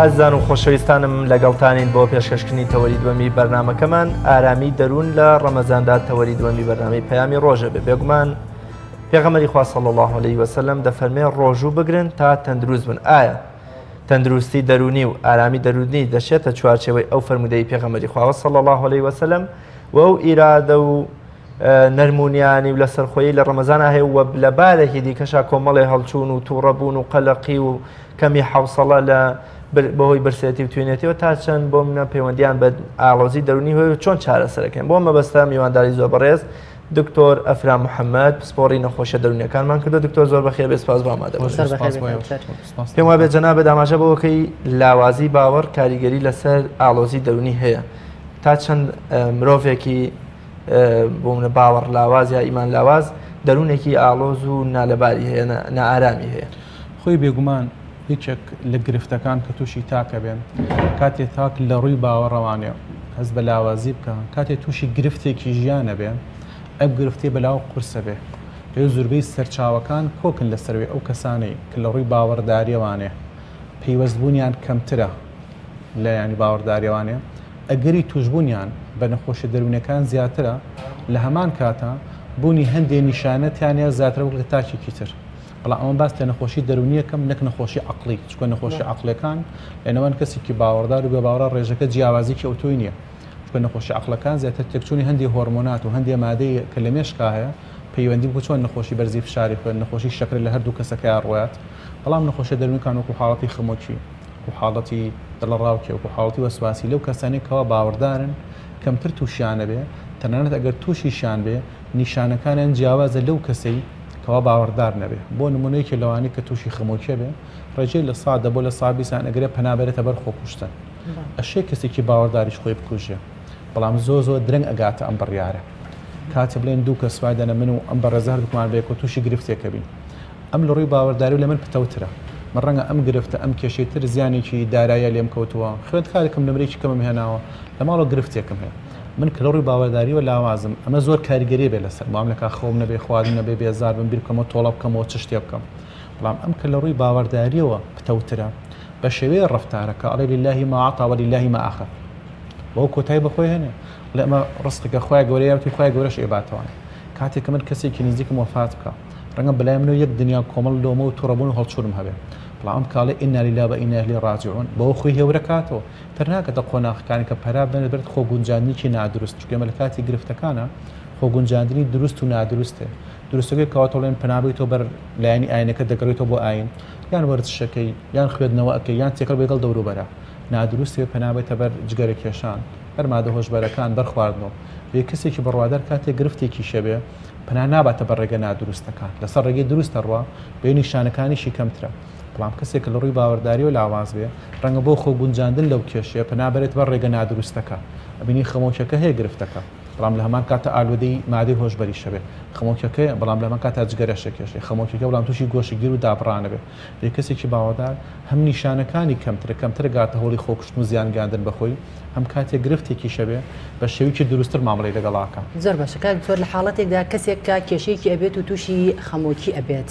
ئازان و خۆشەویستانم لەگەڵتانین بۆ پێشکەشکردنی تەوەری دووەمی بەرنامەکەمان ئارامی دەروون لە ڕەمەزاندا تەوەری دووەمی بەرنامەی پەیامی ڕۆژە بێ بێگومان پێغەمبەری خوا صلی الله علیه وسلم دەفەرمێ ڕۆژوو بگرن تا تەندروست بن. ئایا تەندروستی دەرونی و ئارامی دەرونی دەشێتە چوارچێوەی ئەو فەرمودەی پێغەمبەری خوا صلی الله علیه وسلم و ئەو ئیرادە و نەرمونیانی و لەسەرخۆیی لە ڕەمەزانە هەیە و لەبارێکی دیکەشا کۆمەڵی هەڵچوون و تووڕەبوون و قەلەقی و کەمی حەوسەڵە لە بەهۆی برسێتی و توێنێتەوە تا چەند بۆ منە پەیوەندیان بە ئاڵۆزی دەرونی هۆی و چۆن چارەسەرەکەن. بۆ مەبەستە میوانداری زۆر بەڕێز دکتۆر ئەفرام محەممەد پسپۆڕی نەخۆشە دەرونیەکانمان کردو. دکتۆر زۆر بەخێر بێ سپاس بۆ ئامادە پێم وابێت جەنابێت ئاماژە بەوەکەی لاوازی باوەڕ کاریگەری لەسەر ئاڵۆزی دەرونی هەیە تا چەند مرۆڤێکی بۆ منە باوەڕ لاواز یا ئیمان لاواز دەرونێکی ئاڵۆز و نالەباری هەیە نائارامی هەیە. خۆی بێگومان هیچێک لە گرفتەکان کە تووشی تاکە بێن کاتێ تاک لە ڕووی باوەڕەوانێ هەز بە لاوازی بکەن کاتێ تووشی گرفتێکی ژیانە بێن ئەم گرفتی بەلاو قورسە بێ پێ زوربەی سەرچاوەکان کۆکن لەسەروێ ئەو کەسانەی کە لە ڕووی باوەڕداریەوانێ پەیوەستبوونیان کەمترە لە ینی باوەڕداریەوانێ ئەگەری توشبوونیان بە نەخۆشی دەرونەکان زیاترە لە هەمان کاتە بوونی هەندێ نیشانەتیانە زیاترە وەک لە تاکێکی تر. بەڵام ئەمە باس لە نەخۆشی دەرونیەکەم نەک نەخۆشی عەقڵی چکە نەخۆشی عەقڵەکان لەنەوەن کەسێکی باوەڕدار و بێ باوەڕە ڕێژەکە جیاوازیی ئۆتۆی نییە چکە نەخۆشی عەقڵەکان زیاتر تێکچوونی هەندی هۆرمۆنات و هەندێ مادەی کە لە مێشکا هەیە پەیوەندی بکە چۆن نەخۆشی بەرزی فشاری خوێن نەخۆشی شەکر لە هەردوو کەسەکەیان ڕوات. بەڵام نەخۆشی دەرونیەکان وەکو حاڵەتی خمۆکی و حاڵەتی دڵڕاوکێ وەکو حاڵەتی وەسواسی لەو کەسانی کەوا باوەڕدارن کەمتر تووشیانە بێ تەنانەت ئەگەر تووشیشان بێ نیشانەکانیان جیاوازە لەو کەسەی کەوا باوەڕدار نەبێ. بۆ نمونەیەکی لەوانی کە تووشی خمۆکیە بێ ڕێژەی لە سادە بۆ لە سابیسان ئەگەرێ پەنابێتە بەر خۆکوشتن ئەشەی کەسێکی باوەڕداریش خۆی بکوژێ. بەڵام زۆر درەنگ ئەگاتە ئەم بڕیارە کاتە بڵێن دوو کەس وای دەنە من و ئەم بەڕێزە هەردووکمان بێ کە تووشی گرفتێکە بین ئەم لە ڕووی باوەڕداری و لە من پتەوترە من ڕەنگە ئەم گرفتە ئەم کێشەیتر زیانێکی دارایە لێم کەوتووە خوێندکارێکم نمرێکی کەمم هێناوە لە ماڵەوە گرفتێکم هەیە من کە لە ڕووی باوەڕداریوە لاوازم ئەمە زۆر کاریگەری بێ لەسەر ماملەکە خۆم نەبێ خواردن نەبێ بێزار بم بیر بکەمەوە تۆڵە بکەمەوە چ شتێ بکەم. بەڵام ئەم کە لە ڕووی باوەڕداریەوە پتەوترە بە شێوەیە ڕەفتارەکە ئەڵێ لله ما أعطى ولله ما أخذ بەو کۆتایی بەخۆی هێنێ لە ئەمە ڕستەکە خۆی گەورەیە وتی خۆی گەورەش ئێباتەوەی کاتێک من کەسێکی نزیکم وفات بکە ڕەنگە بەلای منەوە یەک دنیا کۆمەڵ لۆمە و تووڕەبوون و هەڵچوورم هەبێ بەڵام کاڵێ ئینا لله و ئینا إلیه راجعون بەوە خۆی هێورە کاتەوە تر ناکەتە قۆناغەکانی کە پەرا بنێت بێت خۆگونجاندنێکی نادروست چونکە ئێمە لە کاتی گرفتەکانە خۆگونجاندنی دروست و نادروستێ دروستەکەی کەواتەڵێن پەنابێتەوە بەر لایەنی ئاینەکە دەگەڕێتەوە بۆ ئاین یان وەرزشەکەی یان خوێندنەوەکەی یان تێکەڵ بێگەڵ دەوروبەرە نادروستێ پەنابێتە بەر جگەرە کێشان بەر مادە هۆشبەرەکان بەرخواردنەوە بێ کەسێکی بڕوادار کاتێک گرفتێکی شەبێ پەنا ناباتە بەر ڕێگە نادروستەکان لەسەر ڕێگەی دروستە ڕوا بێ نیشانەکانیشی کەمترە. بەڵام کەسێک لە ڕووی باوەڕداری و لاواز بێ ڕەنگە بۆ خۆ گونجاندن لەو کێشەیە پەنابێت بەر ڕێگە نادروستەکە ئەبینی خەمۆکیەکە هەیە گرفتەکە بەڵام لە هەمان کاتە ئالودەی مادەی هۆشبەری شەبێ خەمۆکیەکەی بەڵام لە هەمان کاتە جگەرەشە کێشێ خەمۆکیەکە بەڵام تووشی گۆشتگیر و دابڕانە بێ بێ کەسێکی باوەدار هەم نیشانەکانی کەمتر گاتە هەوڵی خۆکوشتن و زیانگاندن بەخۆی هەم کاتێک گرفتێکی شەبێ بە شێوکی دروستتر مامەڵەی لەگەڵاکە. زۆر باشە کاک زۆر لە حاڵەتێکدا کەسێک کە کێشەیەکی ئەبێت و تووشی خەمۆکی ئەبێت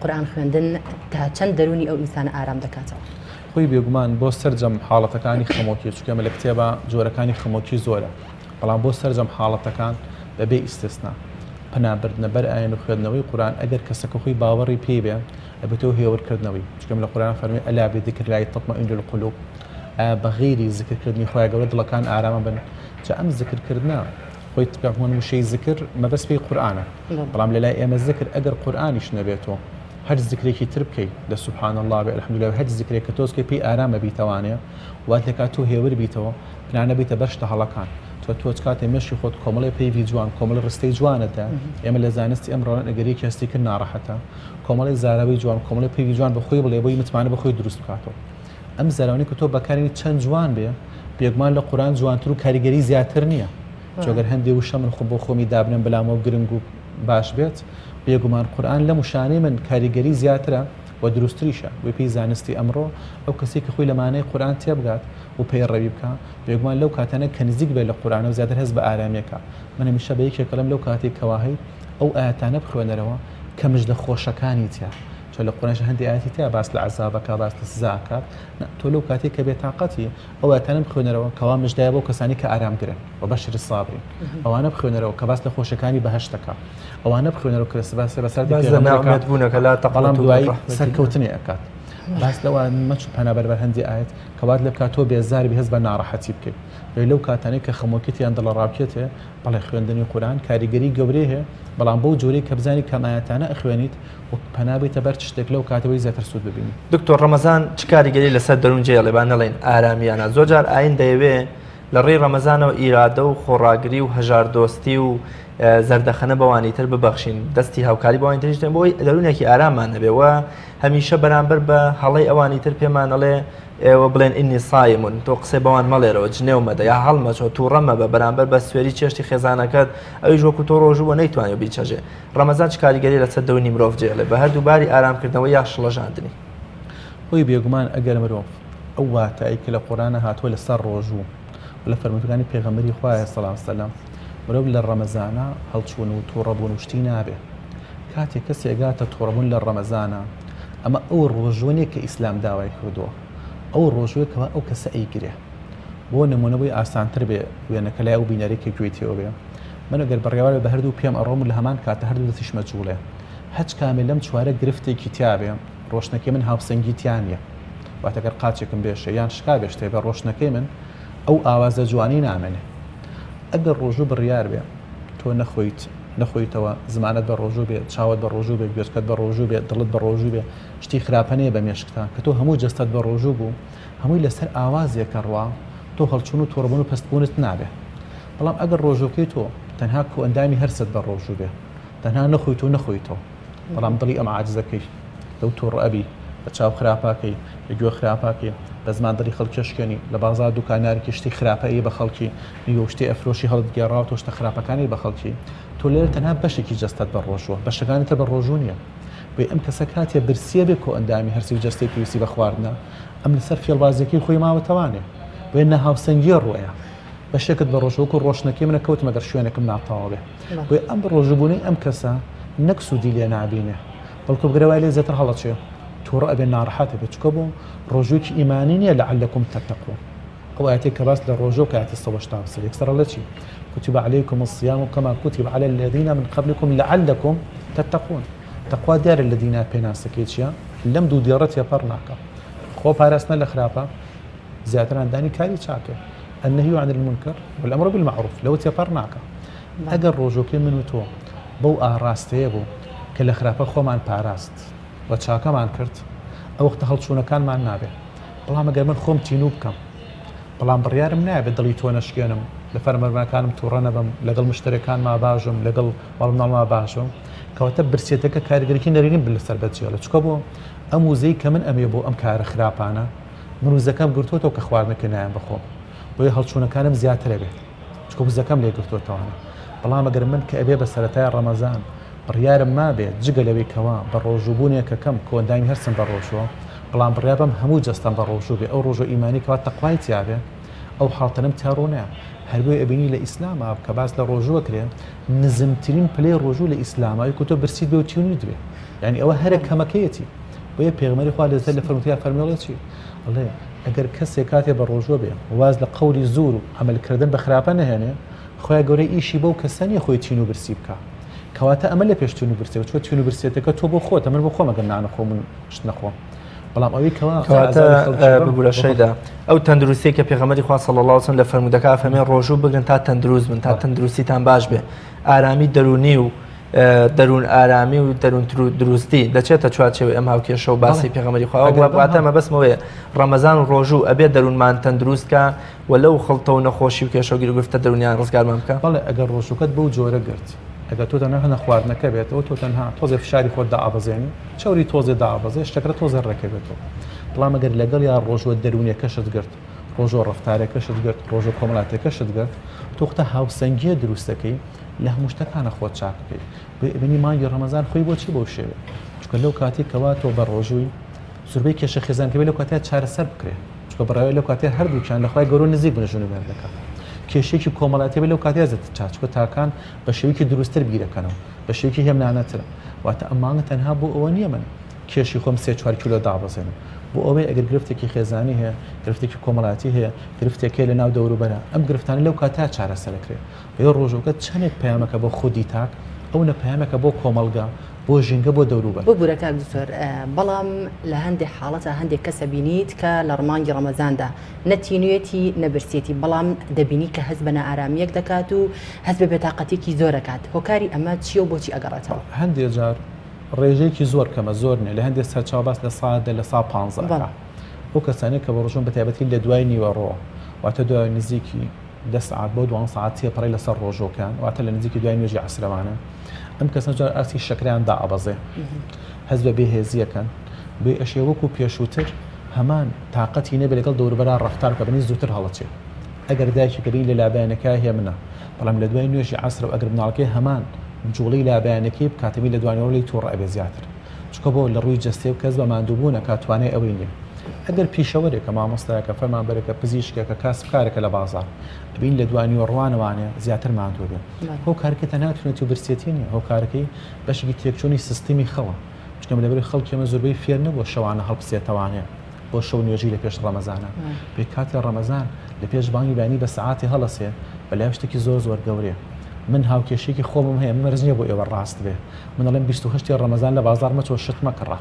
قورآن خوێندن تا چەند دەرونی ئەو ئینسانە ئارام دەکاتەوە. خۆی بێگومان بۆ سەرجەم حاڵەتەکانی خەمۆکی چونکە ئێمە لە کتێبە جۆرەکانی خەمۆکی زۆرە بەڵام بۆ سەرجەم حاڵەتەکان بەبێ ئیستثنا پەنابردنە بەر ئاین و خوێندنەوەی قورآن ئەگەر کەسەکە خۆی باوەڕی پێی بێ ئەبێتەوە هێورکردنەوەی چونکە لە قورآن فەرمێ ئەلا بذکر الله تطمئن القلوب بە غیری زیکردنی خۆی گەورە دڵەکان ئارامە بن جا ئەم زیکردکردنە خۆی پێغەمبەر وشەی زیکر مەبەست پێی قورآنە بەڵام لەلای ئێمە زیکر ئەگەر قورآنیش نەبێتەوە هەر زیکرێکی تر بکەیت لە سوبحان الله بێ الحەمدولله هەر زیکرێک کە تۆزکە پێی ئارامە بیتەوانێ وات لێکات تۆ هێور بیتەوە پلانە بیتە بەشتە هەڵەکان تۆ کاتێ مێشی خۆت کۆمەڵی پێیوی جوان کۆمەڵی ڕستەی جوانەتە ئێمە لە زانستی ئەمڕۆ ئەگەری کەستی کرد ناڕەحەتە کۆمەڵی زاراوی جوان کۆمەڵی پێیوی جوان بەخۆی بڵێ بۆی متمانە بەخۆی دروست بکاتەوە ئەم زارانی کە تۆ بەکارێنی چەند جوان بێ بێگومان لە قورآن جوانتر و کاریگەری زیاتر نییە جۆگەر هەندێ وشە من خۆ بۆ خۆمی دابنم بەلامە و گرنگ و باش بێت بێگومان قورآن لە موشانەی من کاریگەری زیاترە و دروستریشە بۆی پێی زانستی ئەمڕۆ ئەو کەسی کە خۆی لە مانەی قورآن تێبگات و پەیڕەوی بکە بێگومان لەو کاتانە کە نزیک بێت لە قورآن و زیاتر هەست بە ئارامیەکە من هەمیشە بە یەکێکەڵم لەو کاتێک کەواهەی ئەو ئاەتانە بخوێنەرەوە کە مژدە خۆشەکانی تیا چۆن لە قورآنش هەندی ئاەتی تیا باس لە عەزابەکە باس لە سزاکات تۆ لەو کاتێک کە بێتاقەتی ئەو ئاەتانە بخوێنەرەوە کەوا مژدایە بۆ کەسانی کە ئارامگرن و بەشر الصابرین ئەوانە بخوێنەرەوە کە باس لە خۆشەکانی بەهەشتەکە ئەوانە بخوێنەرەوە کە سباس بەسەر بوونەکە لا بەڵام دوایی سەرکەوتنی ئەکات باس لەوە مەچ پەنابەربەر هەندی ئاەت کەوات لە بکات تۆ بێزاری بهێز بە ناڕەحەتی بکەیت لەو کاتانەی کە خەمۆکیتیان دڵە ڕابکێتێ بەڵێ خوێندنی قورآن کاریگەری گەورەی هەیە بەڵام بەو جۆرەی کە بزانی کەمایەتانە ئەخوێنیت و پەنابێتە بەر شتێک لەو کاتەوەی زیاتر سوود ببینی دکتۆر ڕەمەزان چ کاریگەری لەسەر دەروون جێڵێ با نەڵێن ئارامیانە زۆر جار ئاین دەیەوێ لە ڕێی ڕەمەزانەوە ئیرادە و خۆڕاگری و هەژار دۆستی و زەردەخەنە بەوانی تر ببەخشین دەستی هاوکاری بەوانی تریشتن بۆی دەروونێکی ئارامان نەبێەوە هەمیشە بەرامبەر بە هەڵەی ئەوانی تر پێمانەڵێ ئێوە بڵێن ئینی سایمون تۆ قسەی بەوان مەڵێرەوە جنێو مەدە یا هەڵمەچۆ تووڕەمە بە بەرامبەر بە سوێری چێشتی خێزانەکەت ئەوی ژۆکو تۆ ڕۆژوە نەیتوانێت بیچەژێ ڕەمەزان چ کاریگەری لەسەر دەرونی مرۆڤ جێڵێ بە هەردووباری ئارامکردنەوە یا شڵەژاندنی خۆی بێگومان ئەگەر مرۆڤ ئەو واتایی کە لە قورآنە هاتووە لەسەر ڕۆژوو لە فەرموودەکانی پێغەمبەری خوایە سەڵام سەلام مرۆڤ لە ڕەمەزانە هەڵچوون و تووڕەبوون و شتی نابێ کاتێک کەسێک ئەگاتە تووڕەبوون لە ڕەمەزانە ئەمە ئەو ڕۆژوونێک کە ئیسلام داوای کردووە ئەو ڕۆژوەکەوە ئەو کەسە ئەیگرێ بۆ نمونەوەی ئاسانتر بێ وێنەکە لای ئەو بینەرێکی گوێیتەوە بێ من ئەگەر بڕیاوارە بە هەردوو پێم ئەڕۆم لە هەمان کاتە هەردوو دەستیش مەجوولێ هەچ کامل لەم چوارە گرفتێکی تیابێ ڕۆشنەکەی من هاوسەنگی تیانە واتەگەر قاچێکم بێشە یان شکا بێشتێ بە ڕۆشنەکەی من ئەو ئاوازە جوانی نامێنێ ئەگەر ڕۆژوو بڕیار بێ تۆ نەخۆیتەوە زمانت بە ڕۆژوو بێ چاوت بە ڕۆژوو بێ گوێچکەت بە ڕۆژوو بێ دڵت بە ڕۆژوو بێ شتی خراپەنەیە بە مێشکتان کە تۆ هەموو جەستت بە ڕۆژوو بوو هەمووی لەسەر ئاوازێکە ڕوا تۆ هەڵچوون و تۆڕبوون و پەستبوونت نابێ بەڵام ئەگەر ڕۆژۆکەی تۆ تەنها کۆ ئەندامی هەرست بە ڕۆژوو بێ تەنها نەخۆیت و نەخۆیتەوە بەڵام دڵی ئەم عاجزەکەی لەو تۆڕئەبی بە چاو خراپاکەی لە گوێ خراپاکەی بە زمان دڵی خەڵکیشکێنی لە بازار دوکانارێکی شتی خراپەیە بە خەڵکی میوە شتی ئەفرۆشی هەڵت گێڕاوە تۆ شتە خراپەکانی بە خەڵکی تۆ لێرە تەنها بەشێکی جەستت بە ڕۆژوە بەشەکانتە بە ڕۆژوو نییە بۆ ئەم کەسە کاتێ برسیە بێ کۆ ئەندامی هەرسی و جەستەی پێویستی بە خواردنە ئەم لەسەر فێڵبازیەکەی خۆی ماوەتەوانێ بۆ نە هاوسەنگی ڕۆیە بەشێکت بە ڕۆژوەکو ڕۆشنەکەی منە کەوت مەگەر شوێنێکم ناتاوە بێ بۆ ئەم ڕۆژبوونی ئەم کەسە نەک سوودی لێ نابینێ بەڵکو بگرەوای لێ زیاتر هەڵەچێ تووڕە ئەبێ ناڕەحەتە بێت چکە بوو ڕۆژووکی ئیمانی نییە لەعلەکم تەتەقون ئەو ئاەتێک کە باس لە ڕۆژۆ کە ئاەتی 180 یەکسەر لە چی كتب عليكم الصيام كما كتب على الذين من قبلكم لعلكم تتقون تقوى دار الذين بيناسكيتشيا لم دو ديارت يا برناكا خو بارسنا الخرافه زيادة داني كاري تشاكه النهي عن المنكر والامر بالمعروف لو تيبرناكا اگر روجوكي من تو بو اراستي بو كل خرافه خو مان باراست وتشاكا مان كرت او وقت هلشونه كان مان نابه والله ما قال من خوم تينوب كم بەڵام بڕیارم نایە بە دڵی تۆ نەشکێنم لە فەرمانەکانم تووڕە نەبم لەگەڵ مشتەرەکان ما باشم لەگەڵ وەڵمناڵما باشم کەواتە برسێتەکە کاریگەریکی نەرینیم لەسەر بەجێڵە چکە بۆ ئەم وزەی کە من ئەمێ بۆ ئەم کارە خراپانە من وزەکەم گرتوۆتەوە کە خواردنەکە نایەن بخۆم بۆیە هەڵچوونەکانم زیاترە بێت چکە وزەکەم لێ گرتوۆتەوانە بەڵام ئەگەر من کە ئەبێ بە سەرەتای ڕەمەزان بڕیارم ما بێت جگە لەوەی کەوا بە ڕۆژوبوونێکەکەم کۆندامی هەرسم بە ڕۆژوە بەڵام بڕیابم هەموو جەستم بە ڕۆژوو بێ ئەو ڕۆژۆ ئیمانی کەوا تەقوای تیاابێ ئەو حاڵتەنم تاڕۆنەیە هەروێ ئەبینی لە ئیسلامە کە باس لە ڕۆژوە کرێ نزمترین پلەی ڕۆژوو لە ئیسلامایی کە تۆ برسیت بێ و تیونی دوێ یعنی ئەوە هەرە کەمەکەیەتی بۆیە پێغمبەری خوا لەسەر لە فەرمووتیا فەرمێڵێتی ئەڵێ ئەگەر کەسێک کاتێ بە ڕۆژوە بێ واز لە قەولی زوور و عەمەلکردن بە خراپە نەهێنێ خۆی گەورەی ئیشی بەو کەسە نیە خۆی تین و برسی بکە کەواتە ئەمە لە پێش تین و برسێ چۆ تین و برسێتەکە تۆ بۆ خۆتە من بۆ خۆم ئەگەر نانەخۆ من شت نەخۆم بەڵام ئەوەی کەواتە بگورە شەیدا ئەو تەندروستی کە پێغەمبەری خوا صلی الله علیه و سلم لە فەرموودەکە فەرمێ ڕۆژوو بگرن تا تەندروست بن تا تەندروستیتان باش بێ ئارامی دەرونی و دەروون ئارامی و دەروون دروستی دەچێتە چوارچێوەی ئەم هاوکێشە و باسی پێغەمبەری خوا واتە مەبەستمەوەیە ڕەمەزان و ڕۆژوو ئەبێ دەروونمان تەندروستکە و لەو خەڵتە و نەخۆشی و کێشە و گرفتە دەرونیان ڕزگارمان بکە. بەڵێ ئەگەر ڕۆژووکەت بەو جۆرە گرت ئەگەر تۆ تەنها خواردنەکە بێتەوە تۆ تەنها تۆزێ فشاری خۆت دائابەزێنی چاوری تۆزێ دائابەزێ شتەکە تۆزە ڕێکەوێتەوە. بەڵام ئەگەر لەگەڵ یا ڕۆژوە دەرونیەکەشت گرت ڕۆژۆ ڕەفتارێکەشت گرت ڕۆژۆ کۆمەڵاتێکەشت گرت تۆختە هاوسەنگیە دروستەکەی لە هەموو شتەکانە خۆت چاک بکەیت. ببینی مانگی ڕەمەزان خۆی بۆچی بەو شێوێ چکە لەو کاتی کەوا تۆ بە ڕۆژووی زۆربەی کێشە خێزانکەوێت لەو کاتێ چارەسەر بکرێت چکە بەڕاوی لەو کاتێ هەردووچیان لە خوای گەورە نزیک بنژونی بەردەکە کێشێکی کۆمەڵاتی لەو کاتێ زت چاچکە تاکان بە شێوەیەکی دروستتر بیرەکەنەوە بە شێوەیەکی هێمنانەترە واتە ئەمانگە تەنها بۆ ئەوە نییە من کێشی خۆم 3-4 کیلۆ دابەزێنم بۆ ئەوەی ئەگەر گرفتێکی خێزانی هەیە گرفتێکی کۆمەڵاتی هەیە گرفتێکی لە ناو دەوروبەرە ئەم گرفتانە لەو کاتە چارەسەرەکرێت بە ڕۆژۆکە چەندێک پەیامەکە بۆ خودی تاک ئەو نە پەیامەکە بۆ کۆمەلگا بۆ ژینگە بۆ دەوروبەر بۆ بورەکە دکتۆر بەڵام لە هەندێک حاڵەتە هەندێک کەسە بینیت کە لە ڕمانگی ڕەمەزاندا نەتینوێتی نەبرسێتی بەڵام دەبینی کە هەست بە نائارامیەک دەکات و هەست بە بێتاقەتێکی زۆرەکات هۆکاری ئەمە چیە و بۆچی ئەگەڕێتەوە هەندێک جار ڕێژەیەکی زۆر کەمە زۆر نیە لە هەندێک سەرچاوباس لە سادە لە 115 ئەو کەسانێک کە بە ڕۆژۆن بە تایبەتی لە دوای نیوەڕۆ واتە دوای نزیکی 10 ساعت بۆ 2 ساعت پڕی لەسەر ڕۆژۆکان واتە لە نزیکی دوای نوێژی عەسرەوانە ئەم کەسە جار ئاسی شەکریان دائەبەزێ هەست بە بێهێزیەکەن بێ ئەشێ وەکو پێشووتر هەمان تااقەتی نەبێ لەگەڵ دەوروبەرا ڕەفتار کە بەنی زووتر هەڵەچێت ئەگەر دایکی کەبین لە لابیانەکە هێ منە بەڵام لە دوای نوێژی عەسر و ئەگەر مناڵەکەی هەمان جوڵی لابیانەکەی بکاتەبی لە دوانەوەی تووڕە ئەبێ زیاتر چکە بۆ لە ڕووی جەستێ و کەس بە ماندووبوونە کاتوانێ ئەوەی نییە ئەگەر پیشەوەرێکە مامۆستایەکە فەرمانبەرێکە پزیشکێکە کاسبکارێکە لە بازار ببین لە دوانی ڕوانەوانێ زیاتر ماندوو بێت هەو کارکە ناتوانێت و برسێتی نیە هەو کارەکەی بەشێکی تێکچوونی سیستمی خەوە چکەم لەبەر خەڵکی ئەمە زۆربەی فێر نەبووە شەوانە هەڵبسێتەوانێ بۆ شەو نوێژی لە پێش ڕەمەزانە بێ کاتی ڕەمەزان لە پێش بانگی بانی بە سەعاتی هەڵەسێ بەلای شتێکی زۆر گەورەیە من هاوکێشێکی خۆمم هەیە مەرج نییە بۆ ئێوە ڕاست بێ من دەڵێم 28 ڕەمەزان لە بازار مەچۆ شت مەکڕە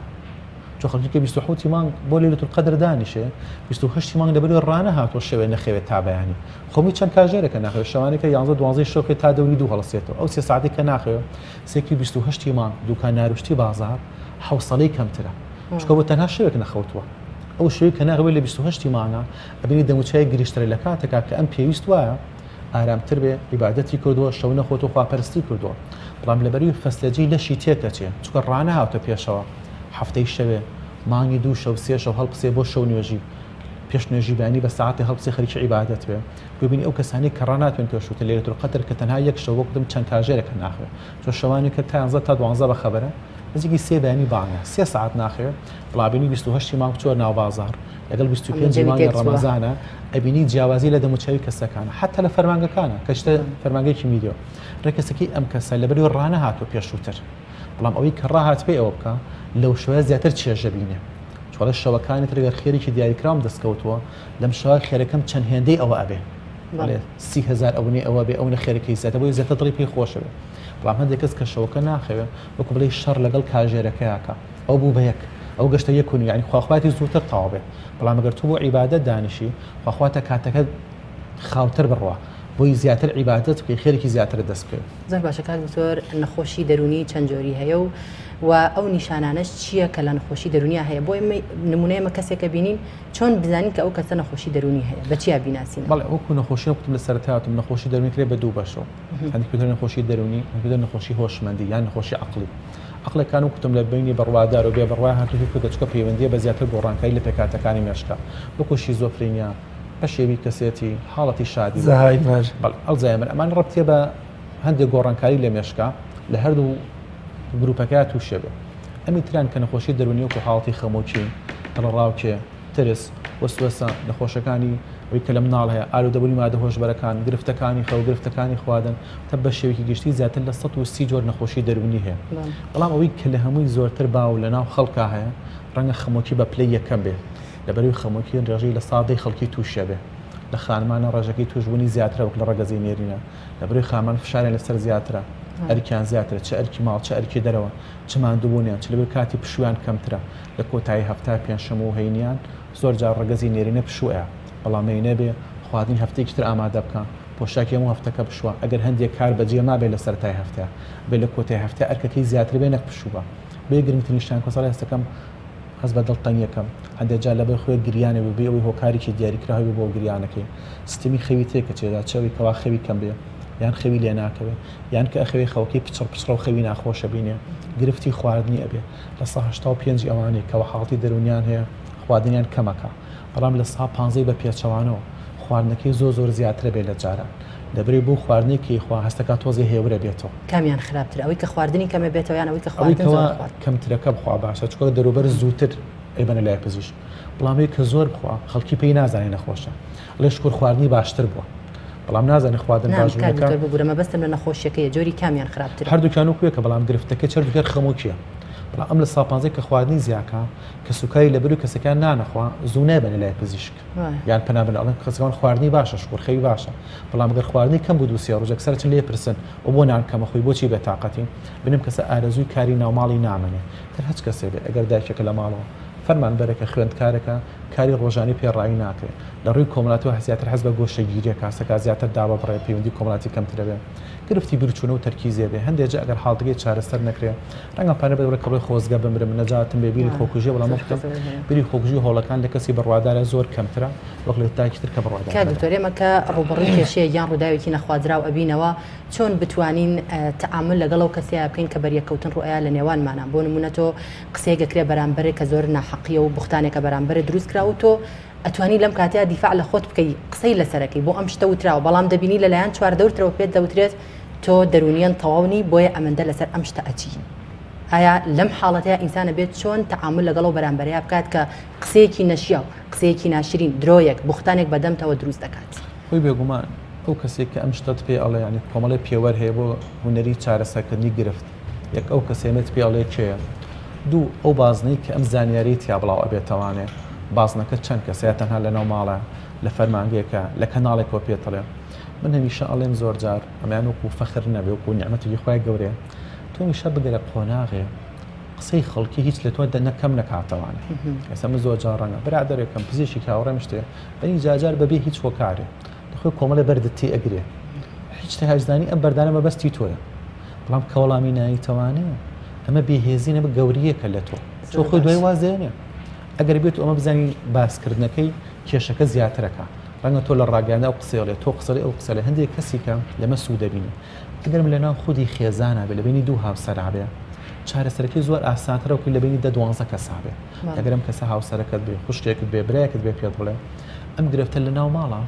چۆ خەڵکیکە 27 مانگ بۆ لەیلەتول قەدر دانیشێ 28 مانگ لەبەر ڕانە هاتۆ شەوێ نەخەوێت تا بەیانی خۆمی چەند کاژێرەکە ناخەوێت شەوانێکە 11 شەوکە تا دەوری دوو هەڵەسێتەوە ئەو 3 ساعتی کە ناخەوێت سێکی 28 مانگ دوکان ناروشتی بازار حوسڵەی کەمترە چکە بۆ تەنها شەوێک نەخەوتووە ئەو شەوەی کە ناخەوێت لە 28 مانگە ئەبینی دەموچای گریشترە لە کاتێکا کە ئەم پێویست وایە ئارامتر بێ عیبادەتی کردووە شەو نەخۆت و خواپەرستی کردووە بەڵام لەبەری فەسلەجی لەشی تێکەچێ چکە ڕانە هاتە پێشەوە هەفتەی شەوێ مانگی 2 شەو 3 شەو هەڵبسێ بۆ شەو نوێژی پێش نوێژی بانی بە ساعتی هەڵبسێ خەریکی عیبادەت بێ ببینی ئەو کەسانی کە ڕناتوێن پێشوتە لەیلەتول قەدر کە تەنها یەک شەو وەکتم چەند کاژێرەکە ناخوێ چۆ شەوانی کە تا 11 تا 12 بە خەبەرە نزیکی 3 بەیانی بانگە 3 ساعت ناخوێ بڵابینی 28 مانگ چۆر ناو بازار لەگەڵ 25 مانگی ڕەمەزانە ئەبینی جیاوازی لە دەموچاوی کەسەکانە حتا لە فەرمانگەکانە کە شتە فەرمانگەیەکی میدیۆ ڕێکەسەکەی ئەم کەسە لەبەری ڕانە هاتووە پێشووتر بەڵام ئەوەی کە ڕاهات پێی ئەوە بکە لەو شوێ زیاتر چێژە بینێ چۆڵە شەوەکانی ترگەر خێرێکی دیاریکرام دەستکەوتووە لەم شەوە خێرەکەم چەند هێندەی ئەوە ئەبێ 30,000 ئەوەی ئەوە بێ ئەو خێرەکەی زیاتر بۆی زیاتر دڵی پێی خۆشە بێ بەڵام هەندێک کەس کە شەوەکە ناخەوێ وەکو بڵێ شەڕ لەگەڵ کاژێرەکەیەکە ئەو بوو بە یەک ئەو گەشتە یەکونی یعنی خواخواتی زووتر تاوا بێ بەڵام ئەگەر تۆ بۆ عیبادەت دانیشی خواخواتە کاتەکە خاوتر بڕوە بۆی زیاتر عیبادەت بکەی خێرێکی زیاتر دەست بکەوێت زۆر باشە کاک دکتۆر نەخۆشی دەرونی چەند جۆری هەیە و ئەو نیشانانەش چییە کە لە نەخۆشی دەرونیا هەیە بۆ نمونەیەمە کەسێکە بینین چۆن بزانین کە ئەو کەسە نەخۆشی دەرونی هەیە بە چیا بیناسین بەڵێ وەکو نەخۆشی وەکتم لە سەرەتایەوە نەخۆشی دەرونی کرێ بە دوو بەشەوە هەندێک پێدرێن نەخۆشی دەرونی هەندێک نەخۆشی هۆشمەندی یان نەخۆشی عەقڵی عەقلەکان وەکتم لە بینی بڕوادار و بێ بڕوای هاتووی کە دەچکە پەیوەندیە بە زیاتر گۆڕانکاری لە پێکاتەکانی مێشکە وەکو شیزۆفرینیا بەشێوی کەسێتی حاڵەتی شادی زەهایمەر ئەلزایمەر ئەمان ڕەبتێ بە هەندێک گۆڕانکاری لە مێشکە لە هەردوو گروپەکە تووشێ بێ ئەمی تران کە نەخۆشی دەرونی وەکو حاڵەتی خەمۆکی ڕاوچێ ترس وەسوەسە نەخۆشەکانی ئەوی کە لە مناڵ هەیە ئالوودەبوونی مادە هۆشبەرەکان گرفتەکانی خەو گرفتەکانی خواردن تا بە شێوەیەکی گشتی زیاتر لە 130 جۆر نەخۆشی دەرونی هەیە بەڵام ئەوەی کە لە هەمووی زۆرتر باو لە ناو خەڵکا هەیە ڕەنگە خەمۆکی بە پلەی یەکەم بێ لەبەروی خەمۆکی ڕێژەی لە سادەی خەڵکی تووشە بێ لە خانمانە ڕێژەکەی توشبوونی زیاترە وەک لە ڕەگەزی نێرینە لەبەروی خامان فشاریان لەسەر زیاترە ئەرکیان زیاترە چه ئەرکی ماڵ چه ئەرکی دەرەوە چ ماندووبوونیان چ لەبەر کاتی پشویان کەمترە لە کۆتایی هەفتا پێنجشەمە و هەینیان زۆر جار ڕەگەزی نێرینە پشووەیە بەڵام نەبێ خواردنی هەفتەیەکی تر ئامادە بکەن پۆشاکی هەموو هەفتەکە بشوە ئەگەر هەندێک کار بەجێ مابێت لە سەرەتای هەفتە بێ لە کۆتای هەفتە ئەرکەکەی زیاتر بێ نەک بشوبە بێ گرنگترینشتان کۆسەڵی هەستەکەم هەست بە دڵتەنگیەکەم هەندێک جار لەبەر خۆی گریانە بێ ئەوەی هۆکارێکی دیاریکراوی بۆ گریانەکەی سیستمی خەوی تێکە چێدا چاوی کەوا خەوی کەم بێ یان خەوی لێ ناکەوێت یان کە ئەخەوێ خەوەکەی پچڕ و خەوی ناخۆشە بینێ گرفتی خواردنی ئەبێ لە 1970 ئەوانەی کەەوە حاڵەتی دەرونیان هەیە خواردنیان کەمەکە بەڵام لە 15 بە پێچەوانەوە خواردنەکەی زۆر زیاترە بێت لە جاران دەبرێت بۆ خواردنێکی خوا هەستەکە تۆزی هێورە بێتەوە کامیان خراپتر ئەوەی کە خواردنی کەمە بێتەوە یان ئەوەی کە خواردن کەمترەکە بخوا باشە چکۆ دەروبەر زووتر ئەیبەنە لای پزیشک بەڵامی کە زۆر بخوا خەڵکی پێی نازانێ نەخۆشە لێ شکر خواردنی باشتر بووە بەڵام نازانێ خواردن باشەکە ببوورە مەبەستم لە نەخۆشیەکەی جۆری کامیان خراپتر هەردووکیان وکوێ کە بەڵام گرفتەکە چرکەر خەموکیە بەڵام ئەم لە ساپانزەی کە خواردنی زیاکە کە سوکاری لەبەر و کەسەکان نانەخوا زوو نابێنە لای پزیشک یان پەنابن ئەڵێن کەسەکان خواردنی باشە شکۆرخەوی باشە بەڵام گەر خواردنی کەم بوو دووسێ ڕۆژێک سەرچن لێ پرسن و بۆ نان کەمە خۆی بۆچی بێتاقەتی بنم کەسە ئارەزووی کاری ناوماڵی نامەنێ تر هەچ کەسێ بێ ئەگەر دایکێکە لە ماڵەوە فەرمانبەرێکە خوێندکارێکە کاری ڕۆژانی پێڕایی ناکرێت لە ڕووی کۆمەڵاتەوە زیاتر حەز بە گۆشەگیریە کاسەکە زیاتر دابە بڕێ پەیوەندی کۆمەڵاتی کەمترە بێ گرفتی بیرچوونە و تەرکیزێ بێ هەندێک جا ئەگەر حاڵتەکەی چارەسەر نەکرێت ڕەنگە پارە بەدەورە کەڵی خۆزگە بمرم نەجاتم بێ بیری خۆکوژی وەڵام وەختم بیری خۆکوژی هۆڵەکان لە کەسی بڕوادارە زۆر کەمترە وەک لە تاکیتر کە بڕوادارە کە دکتۆرێمە کە ڕوبەڕووی کێشەیە یان ڕووداوێکی نەخوازراو ئەبینەوە چۆن بتوانین تەعامل لەگەڵ کەسەیە بکەین کە بەریەکەوتن ڕوئیا لە نێوانمانە بۆ نمونە تۆ قسەیەک گەکرێ بەرامبەرێک کە زۆر ناحەقیە و بوختانێکە بەرامبەر دروست کراوە تۆ ئەتوانی لەم کاتەیە دیفاع لە خۆت بکەی قسەی لەسەرەکەی بۆ ئەم شتە وتراوە بەڵام دەبینی لەلایەن چواردەورترەوە پێت دەوترێت تۆ دەرونیان تەواونی بۆیە ئەمەندە لەسەر ئەم شتە ئەچین ئایا لەم حاڵەتەیە ئینسانە بێت چۆن تەعامل لەگەڵ بەرامبەرەیە بکات کە قسەیەکی نەشیاو قسەیەکی ناشرین درۆیەک بوختانێک بەدەمتەوە دروست دەکات خۆی بێگومان ئەو کەسێک کە ئەم شتت پێ ئەڵێ ینی کۆمەڵی پێوەەر هەیە بۆ هوەری چارەسەرکردنی گرفت یەک ئەو کەسێمێت پێ ئەڵێ کێیە دوو ئەو بازنەی کە ئەم زانیاری تیا بڵاو ئەبێتەوانێ بازنەکە چەند کەسەیە تەنها لە ناو ماڵە لە فەرمانگەیەکە لە کەناڵێکەوە پێتەڵێ من هەمیشە ئەڵێم زۆر جار ئەمیان وەکو فەخر نەبێ وەکو نیعمەتی خۆی گەورەیە تۆ میشە بگەرە قۆناغێ قسەی خەڵکی هیچ لە تۆ نەکەم نەکاتەوانێ ئێستا من زۆر جار ڕەنگە برادێکم پزیشکی کاوەڕێم شتێ بەنی جاجار بەبێ هیچ هۆکارێ دەخۆی کۆمەڵێ بەردتی ئەگرێ هیچ هەژدانی ئەم بەردانە مەبەستی تۆیە بەڵام کە وەڵامی نایتەوانەیە ئەمە بێهێزینە بە گەوریەکە لە تۆ خۆی دوای وازێنێ ئەگەر بێت ئەمە بزانی باسکردنەکەی کێشەکە زیاترەکە ڕەنگە تۆ لە ڕاگەیاندا ئەو قسەڵێ تۆ قسەڵی ئەو قسە لە هەندێک کەسی کە لەمە سوود دەبینی ئەگەرم لە ناو خودی خێزانە بێ لە بینی دوو هاوسەرابێ چارەسەرەکەی زۆر ئاسانترەوەکوی لە بینی 12 کەسابێ ئەگەرم کەسە هاوسەرەکەت بێ خوشتێکت بێ برایەکت بێ پێت بڵێ ئەم گرفتە لە ناو ماڵە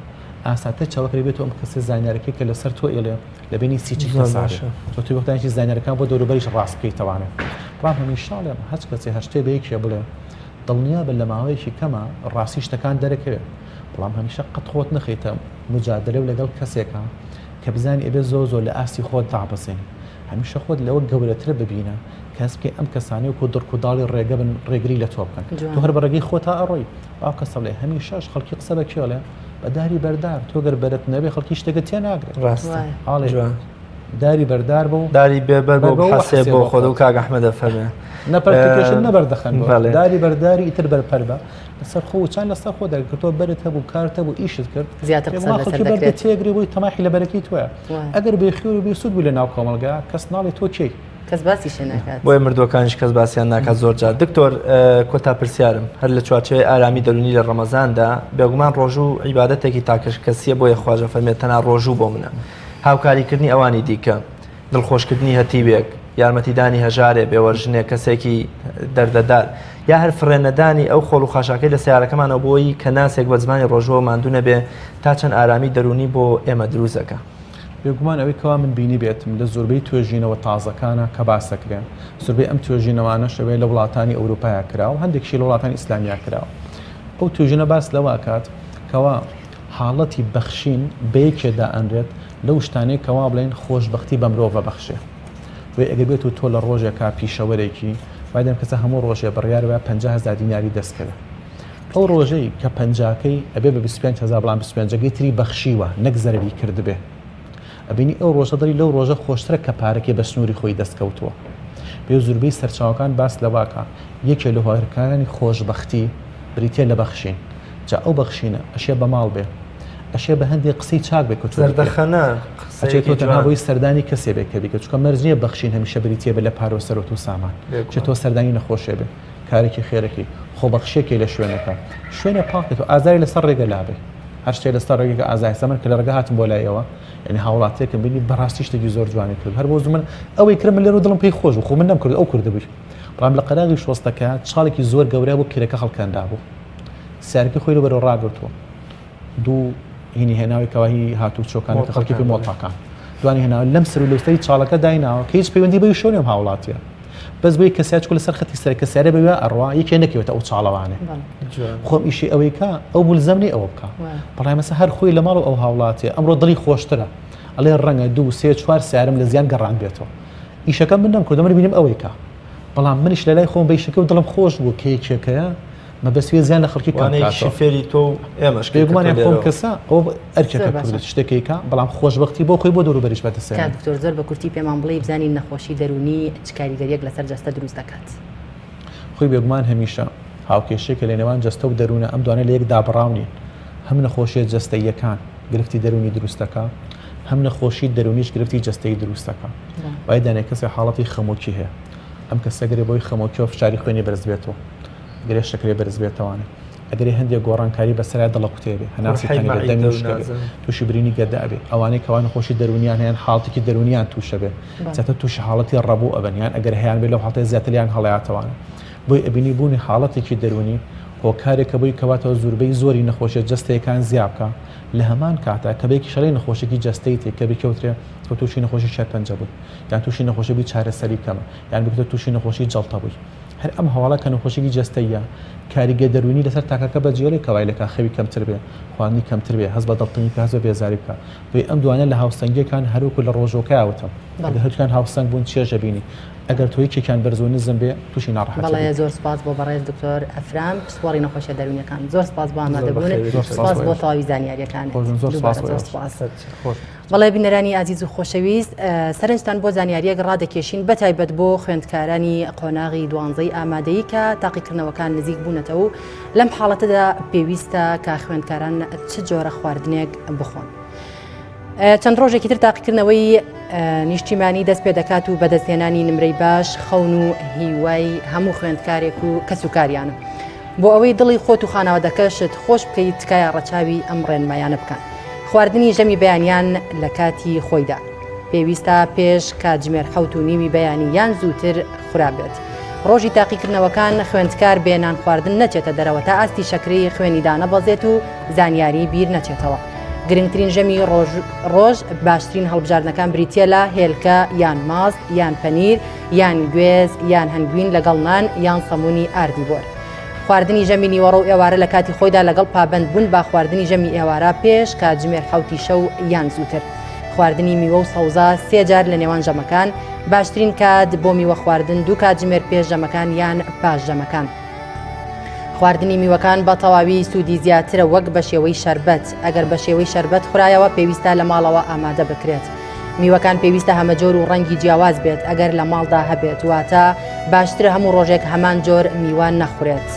ئاساتە چاوەکەی بێت ئەم کەسە زانیارەکەی کە لەسەر تۆ ئێڵێ لە بینی سیچی کەسابێ تۆ توی وەختانێکی زانیارەکان بۆ دەوروبەریش ڕاست بکەیتەوانێ بەڵام هەمیشاڵێم هەچ کەسێ هەشتێ بەیەکێ بڵێ دڵنیا بە لە ماوەیەکی کەمە ڕاستی شتەکان دەرەکەوێت بەڵام هەمیشە قەت خۆت نەخیتە مجادلە و لەگەڵ کەسێکە کە بزانانی ئەبێ زۆر لە ئاستی خۆت دابەزێنی هەمیشە خۆت لەوە گەورەترە ببینە کەس بکەی ئەم کەسانی وەکو دڕکوداڵی ڕێگە بن ڕێگری لە تۆ بکەن تۆ هەر بە ڕێگەی خۆتا ئەڕۆی باو کەسە بڵێ هەمیشەش خەڵکی قسە بە کێڵێ بەداری بەردار تۆ گەر بەرت نەبێ خەڵکی شتێکت تێ ناگرێت ڕاستە داری بەردار بۆ داری بێبەر بۆ حەسێ بۆ خۆت و کاک ئەحمەدە فەرمێ نەپەرتکێشن نەبەردەخەن داری بەرداری ئیتر بەرپەر بە لەسەر خۆ چند لەسەر خۆ دەرکردەوە بەرت هەبوو کارت هەبوو ئیشت کرد زیاتر بەردە تێگری بووی تەماحی لە بەرەکەی توە ئەگەر بێخێر و بێسوود بوو لە ناو کۆمەڵگا کەس ناڵی تۆ چی کەس باسی شناکات بۆیە مردوەکانیش کەس باسییان ناکات زۆر جار دکتۆر کۆتا پرسیارم هەر لە چوارچەوەی ئارامی دەرونی لە ڕەمەزاندا بێگومان ڕۆژوو عیبادەتێکی تاکەش کەسیە بۆیە خواجە فەرمێت تەنها ڕۆژوو بۆ منە هاوکاریکردنی ئەوانی دیکە دڵخۆشکردنی هەتیبێک یارمەتیدانی هەژارێ بێوەژنێ کەسێکی دەردەدار یا هەر فرێنەدانی ئەو خۆڵ و خاشاکەی لە سیارەکەمانەوە بۆی کە ناسێک بە زمانی ڕۆژەوە ماندوو نەبێ تا چەند ئارامی دەرونی بۆ ئێمە دروستەکە بێگومان ئەوەی کەوا من بینی بێتم لە زۆربەی توێژینەوە تازەکانە کە باسەکرێن زۆربەی ئەم توێژینەوانە شەوەیە لە وڵاتانی ئەوروپایا کراوە هەندێکشی لە وڵاتانی ئیسلامیا کراوە ئەو توێژینە باس لەوە کات کەوا حاڵەتی بەخشین بەیەکێدا ئەنرێت لەو شتانەی کەوا بڵێن خۆشبەختی بە مرۆڤە بەخشێ وێ ئەگەر بێت و تۆ لە ڕۆژێکا پیشەوەرێکی وایدەم کەسە هەموو ڕۆژێ بڕیارەوە 50,000 دیناری دەستکەوێت ئەو ڕۆژەی کە پەنجاکەی ئەبێ بە 25,000 بڵام 25 تری بەخشیوە نەک زەربی کردبێ ئەبینی ئەو ڕۆژە دەری لەو ڕۆژە خۆشترە کە پارەکەی بە سنووری خۆی دەستکەوتووە بێ زوربەی سەرچاوەکان باس لەواکە یەکێ لە هۆیەکانی خۆشبەختی بریتێ لە بەخشین جا ئەو بەخشینە ئەشێ بە ماڵ بێ ئەشێ بە هەندێک قسەی چاک بێ کە زەردەخەنە ئەچێت تۆ تەنها بۆی سەردانی کەسێ بێ کە بیکە چکە مەرجە بەخشین هەمیشە بریتە بە لە پارۆ سەرۆت و سامان چێت تۆ سەردانی نەخۆشێ بێ کارێکی خێرەکەی خۆبەخشێکی لە شوێنەکە شوێنە پاکێت و ئازاری لەسەر ڕێگە لابێ هەر شتێ لەسەر ڕێگەکە ئازای سەمن کە لە ڕێگە هاتم بۆ لایەوە یعنی هاوڵاتێکم بینی بەڕاستی شتێکی زۆر جوانی کرد هەر بۆ من ئەوەی کرد من لێرە دڵم پێی خۆش و خۆ من نەمکرد ئەو کردبووی بەڵام لە قەراغی شۆستەکە چاڵێکی زۆر گەورە بۆ کێرەکە خەڵکەندا بوو سیارەکەی خۆی لەبەرەوە ڕاگرتووە دوو هینی هێناوی کەواهی هاتوو چۆکانی کە خەڵکی پێ مۆڵتاکان دوانی هێناوە لەم سەر و لەوسەری چاڵەکە دایناوە کە هیچ پەیوەندی بەوی شۆنێم هاوڵاتیە بەس بۆی کەسیاچ لەسەر خەتی سەر کە سیارە بەوێ ئەڕوا یەکێ نەکەوێتە ئەو چاڵەوانێ خۆم ئیشی ئەوەی کە ئەو مولزەمنی ئەوە بکە بەڵام مەسە هەر خۆی لە ماڵ و ئەو هاوڵاتیە ئەمڕۆ دڵی خۆشترە ئەڵێ ڕەنگە 2 3 4 سیارم لە زیان گەڕان بێتەوە ئیشەکە من نەمکردم من بینم ئەوەی کە بەڵام منیش لە لای خۆم بەیشەکە و دڵم خۆش بوو کێکێکەیە مەبەستوێ زیان لە خەڵکی شفێری تۆ ئێمەش پێگومانیان خۆم کەسە ئەو ئەرکێکە کردێت شتێکیکە بەڵام خۆشبەختی بۆ خۆی بۆ دەوروبەریش بەتە سەر دکتۆر زۆر بە کورتی پێمان بڵێ بزانین نەخۆشی دەرونی چ کاریگەریەک لەسەر جەستە دروست دەکات خۆی بێگومان هەمیشە هاوکێشێکە لە نێوان جەستە و دەروونە ئەم دوانە لە یەک دابڕاونین هەم نەخۆشیە جەستەیەکان گرفتی دەرونی دروستەکە هەم نەخۆشی دەرونیش گرفتی جەستەی دروستەکە وای دانێ کەسێ حاڵەتی خەمۆکی هەیە ئەم کەسەگرێ بۆی خەمۆکیەوە فشاری خوێنی بەرز بێتەوە گرێ شەکرێ بەرز بێتەوانێ ئەگەری هەندێک گۆڕانکاری بەسەرای دڵە قوتێبێ هەناسی دەمی تووشی برینی گەدابێ ئەوانەی کەوان خۆشی دەرونیان هەیەن حاڵتێکی دەرونیان تووشە بێ چاتە تووشی حاڵەتی ڕەبوو ئەبنیان ئەگەر هەیەیان بێ لەو حڵتەی زیاتریان هەڵەیاتەوانە بۆی ئەبینی بوونی حاڵەتێکی دەرونی هۆکارێکە بۆی کەواتەوە زۆربەی زۆری نەخۆشیە جەستەیەکان زیابکە لە هەمان کاتە کە بێکی شەڵی نەخۆشێکی جەستەی تێ کە بکەوترێ کە تووشی نەخۆشی شەرپەنجە بووی یان تووشی نەخۆشی بووی چارەسەری کەمە یان بکتە تووشی نەخۆشی جەڵتە بووی هەر ئەم هەواڵە کە نەخۆشیی جەستەیە کاریگە دەرونی لەسەر تاکەکە بە جیۆلی کەوایلەکە خەوی کەمتر بێ خواردنی کەمتر بێ هەست بە دڵتنی کە هەز بە بێزاری بکە بۆی ئەم دوانە لە هاوسەنگیەکان هەروکو لە ڕۆژۆکەیاوتم ئەگەر هەرکان هاوسەنگ بوون چێژە بینی ئەگەر تۆ یەکێکیان بەرز و نزم بێ تووشی ناڕەحەت بەڵێ زۆر سپاس بۆ بەڕێز دکتۆر ئەفرام پسپۆڕی نەخۆشیە دەرونیەکان زۆر سپاس بۆ ئامادەبوونت سپاس بۆ تەواوی زانیاریەکان بەڵێ بینەرانی ئازیز و خۆشەویست سەرنجتان بۆ زانیاریەک ڕادەکێشین بەتایبەت بۆ خوێندکارانی قۆناغی دوانزەی ئامادەیی کە تاقیکردنەوەکان نزیک بوونەتەوە و لەم حاڵەتەدا پێویستە کە خوێندکاران چ جۆرە خواردنێک بخۆن چەند ڕۆژێکی تر تاقیکردنەوەی نیشتیمانی دەست پێ دەکات و بەدەستێنانی نمرەی باش خەون و هیوای هەموو خوێندکارێک و کەس و کاریانە بۆ ئەوەی دڵی خۆت و خانەوادەکەشت خۆش بکەیت تکایە ڕەچاوی ئەم ڕێنمایانە بکەن خواردنی ژەمی بەیانیان لە کاتی خۆیدا پێویستە پێش کاتژمێر 7:30 بەیانی یان زووتر خورابێت ڕۆژی تاقیکردنەوەکان خوێندکار بێنان خواردن نەچێتە دەرەوە تا ئاستی شەکری خوێنیدا نەبەزێت و زانیاری بیر نەچێتەوە گرنگترین ژەمی ڕۆژ باشترین هەڵبژاردنەکان بریتە لە هێلکە یان ماست یان پەنیر یان گوێز یان هەنگوین لەگەڵ نان یان سەمونی ئاردی بۆر خواردنی ژەمی نیوەڕۆ و ئێوارە لە کاتی خۆیدا لەگەڵ پابند بوون با خواردنی ژەمی ئێوارە پێش کاتژمێر 7 شەو یان زووتر خواردنی میوە و سەوزا 3 جار لە نێوان ژەمەکان باشترین کات بۆ میوە خواردن 2 کاتژمێر پێش ژەمەکان یان پاش ژەمەکان خواردنی میوەکان بە تەواوی سوودی زیاترە وەک بە شێوەی شەربەت ئەگەر بە شێوەی شەربەت خورایەوە پێویستە لە ماڵەوە ئامادە بکرێت میوەکان پێویستە هەمە جۆر و ڕەنگی جیاواز بێت ئەگەر لە ماڵدا هەبێت واتە باشترە هەموو ڕۆژێک هەمان جۆر میوان نەخورێت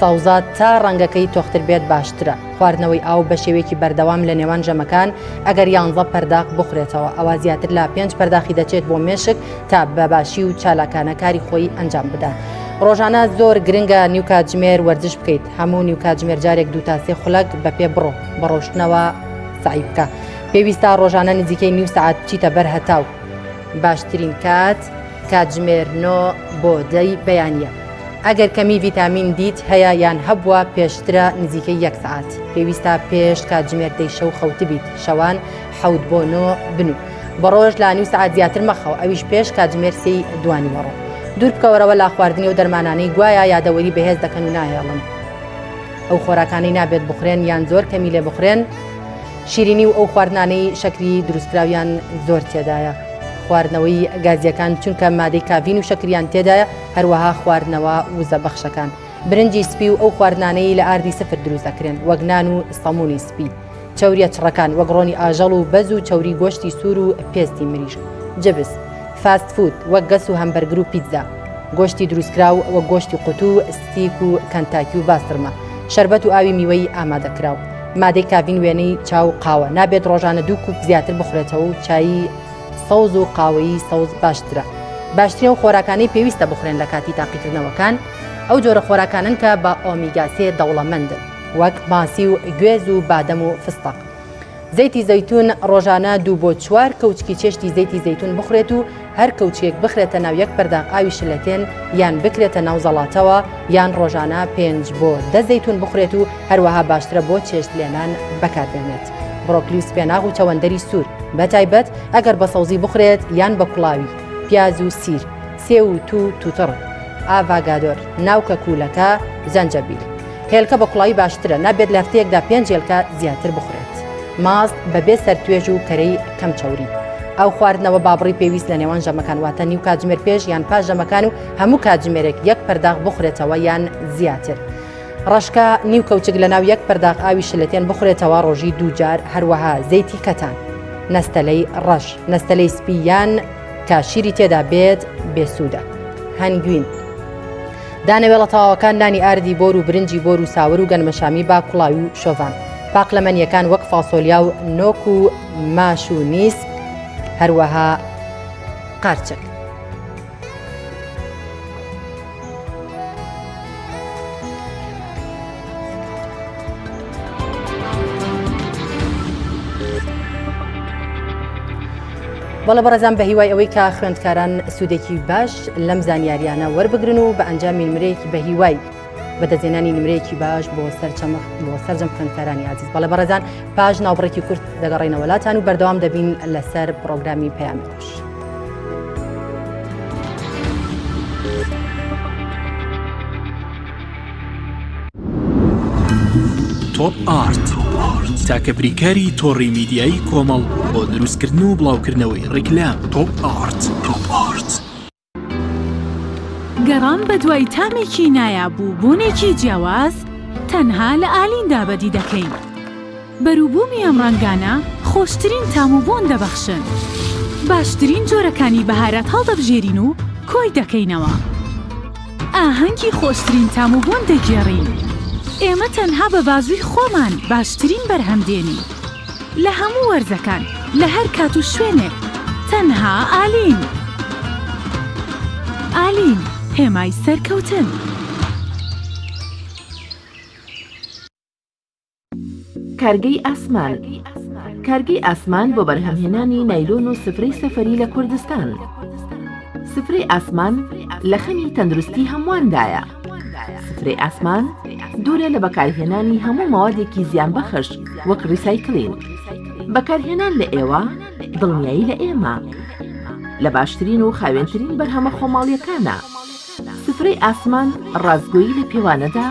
سەوزات تا ڕەنگەکەی تۆختر بێت باشترە خواردنەوەی ئاو بە شێوەیەکی بەردەوام لە نێوان ژەمەکان ئەگەر 11 پەرداخ بخورێتەوە ئەوە زیاتر لە 5 پەرداخی دەچێت بۆ مێشک تا بەباشی و چالاکانە کاری خۆی ئەنجام بدات ڕۆژانە زۆر گرنگە نیو کاتژمێر وەرزش بکەیت هەموو نیو کاتژمێر جارێک 2 تا 3 خولەک بە پێ بڕۆ بە ڕۆشتنەوە سعی بکە پێویستە ڕۆژانە نزیکەی نیو سەعات بچیتە بەر هەتاو باشترین کاتژمێر 9 بۆ 10 بەیانیە ئەگەر کەمی ڤیتامین دیت هەیە یان هەبووە پێشترە نزیکەی 1 سەعات پێویستە پێش کاتژمێر 10 شەو خەوت بیت شەوان 7 بۆ 9 بنوو بە ڕۆژ لە نیو سەعات زیاتر مەخەوە ئەویش پێش کاتژمێر 3 دوانی وەڕۆ دوور بکەوەرەوە لا خواردنی و دەرمانانەی گوایە یادەوەری بەهێز دەکەن و ناهێڵن ئەو خۆراکانەی نابێت بخورێن یان زۆر کەمی لێ بخورێن شیرینی و ئەو خواردنانەی شەکری دروستکراویان زۆر تێدایە خواردنەوەی گازیەکان چونکە مادەی کافین و شەکریان تێدایە هەروەها خواردنەوە وزە بەخشەکان برنجی سپی و ئەو خواردنانەی لە ئاردی سفر دروست دەکرێن وەک نان و سەمونی سپی چەوریە چڕەکان وەک ڕۆنی ئاژەڵ و بەز و چەوری گۆشتی سوور و پێستی مریشک جبس فاست فود وەک گەس و هەمبەرگر و پیتزا گۆشتی دروستکراو وەک گۆشتی قوتو ستیک و کەنتاکی و باسترمە شەربەت و ئاوی میوەی ئامادەکراو مادەی کافین وێنەی چاو قاوە نابێت ڕۆژانە 2 کوب زیاتر بخورێتەوە و چایی سەوز و قاوەیی سەوز باشترە. باشترین خۆراکانەی پێویستە بخورێن لە کاتی تاقیکردنەوەکان ئەو جۆرە خۆراکانن کە بە ئۆمیگا-3 دەوڵەمەندن وەک ماسی و گوێز و بادەم و فستق. زەیتی زەیتون ڕۆژانە 2 بۆ 4 کەوچکی چێشتی زەیتی زەیتون بخورێت و هەر کەوچێک بخرێتە ناو 1 پەرداق ئاوی شلەتێن یان بکرێتە ناو زەڵاتەوە یان ڕۆژانە 5 بۆ 10 زەیتون بخورێت و هەروەها باشترە بۆ چێشت لێنان بەکاربێنێت. بڕۆکلی و سپێناغ و چەوەندەری سوور بەتایبەت ئەگەر بە سەوزی بخورێت یان بە کوڵاوی، پیاز و سیر، سێ و تووتڕ، ئاڤاگادۆر، ناوکە کوولەکە، زەنجەبیل. هێلکە بە کوڵاوی باشترە نابێت لە هەفتەیەکدا 5 هێلکە زیاتر بخورێت. ماست بەبێ سەرتوێژ و کەرەی کەم چاوری. ئەو خواردنەوە بابڕی پێویست لە نێوان ژەمەکان واتە نیو کاتژمێر پێش یان پاش ژەمەکان و هەموو کاتژمێرێک 1 پەرداق بخورێتەوە یان زیاتر. ڕەشکە نیو کەوچک لە ناو 1 پەرداق ئاوی شلەتێن بخورێتەوە ڕۆژی 2 جار. هەروەها زەیتی کەتان، نەستەلەی ڕەش، نەستەلەی سپی یان کاشیری تێدا بێت بێسوودە. هەنگوین دانەوێڵە تاواکان دانی ئاردی بۆر و برنجی بۆر و ساور و گەنمەشامی با کوڵاوی و شۆڤان. پاقلەمەنیەکان وەک فاسۆلیا و نۆک و ماش و نیس، هەروەها قارچک. بەڵە بەڕێزان بە هیوای ئەوەی کە خوێندکاران سوودێکی باش لەم زانیاریانە وەربگرن و بە ئەنجامی نمرەیەکی بە هیوای بەدەزێنانی نمرەیەکی باش بۆ سەرجەم خوێندکارانی عزیز. بەڵێ بەڕێزان پاش ناوبڕێکی کورت دەگەڕێنەوە لاتان و بەردەوام دەبین لەسەر پرۆگرامی پەیامی ڕۆژ. تۆپ ئارت تاکە بریکاری تۆڕی میدیایی کۆمەڵ بۆ دروستکردن و بڵاوکردنەوەی ڕیکلام. تۆپ ئارت. گەڕان بە دوای تامێکی نایابوو بوونێکی جیاواز تەنها لە ئالیندا بەدی دەکەین. بەرووبوومی ئەم ڕەنگانە خۆشترین تام و بۆن دەبەخشن. باشترین جۆرەکانی بەهارەت هەڵدەبژێرین و کۆی دەکەینەوە. ئاهەنگی خۆشترین تام و بۆن دەگێڕین. ئێمە تەنها بە بازووی خۆمان باشترین بەرهەمدێنین. لە هەموو وەرزەکان لە هەر کات و شوێنێک تەنها ئالین. ئالین هێمای سەرکەوتن. کارگەی ئاسمان. کارگەی ئاسمان بۆ بەرهەمهێنانی نایلۆن و سفرەی سەفەری لە کوردستان. سفرەی ئاسمان لە خەمی تەندروستی هەمواندایە. سفرەی ئاسمان دوورە لە بەکارهێنانی هەموو ماوادێکی زیانبەخش وەک ڕیسایکلین. بەکارهێنان لە ئێوە دڵنیایی لە ئێمە لە باشترین و خاوێنترین بەرهەمە خۆماڵیەکانە. سفرەی ئاسمان ڕازگۆیی لە پێوانەدا،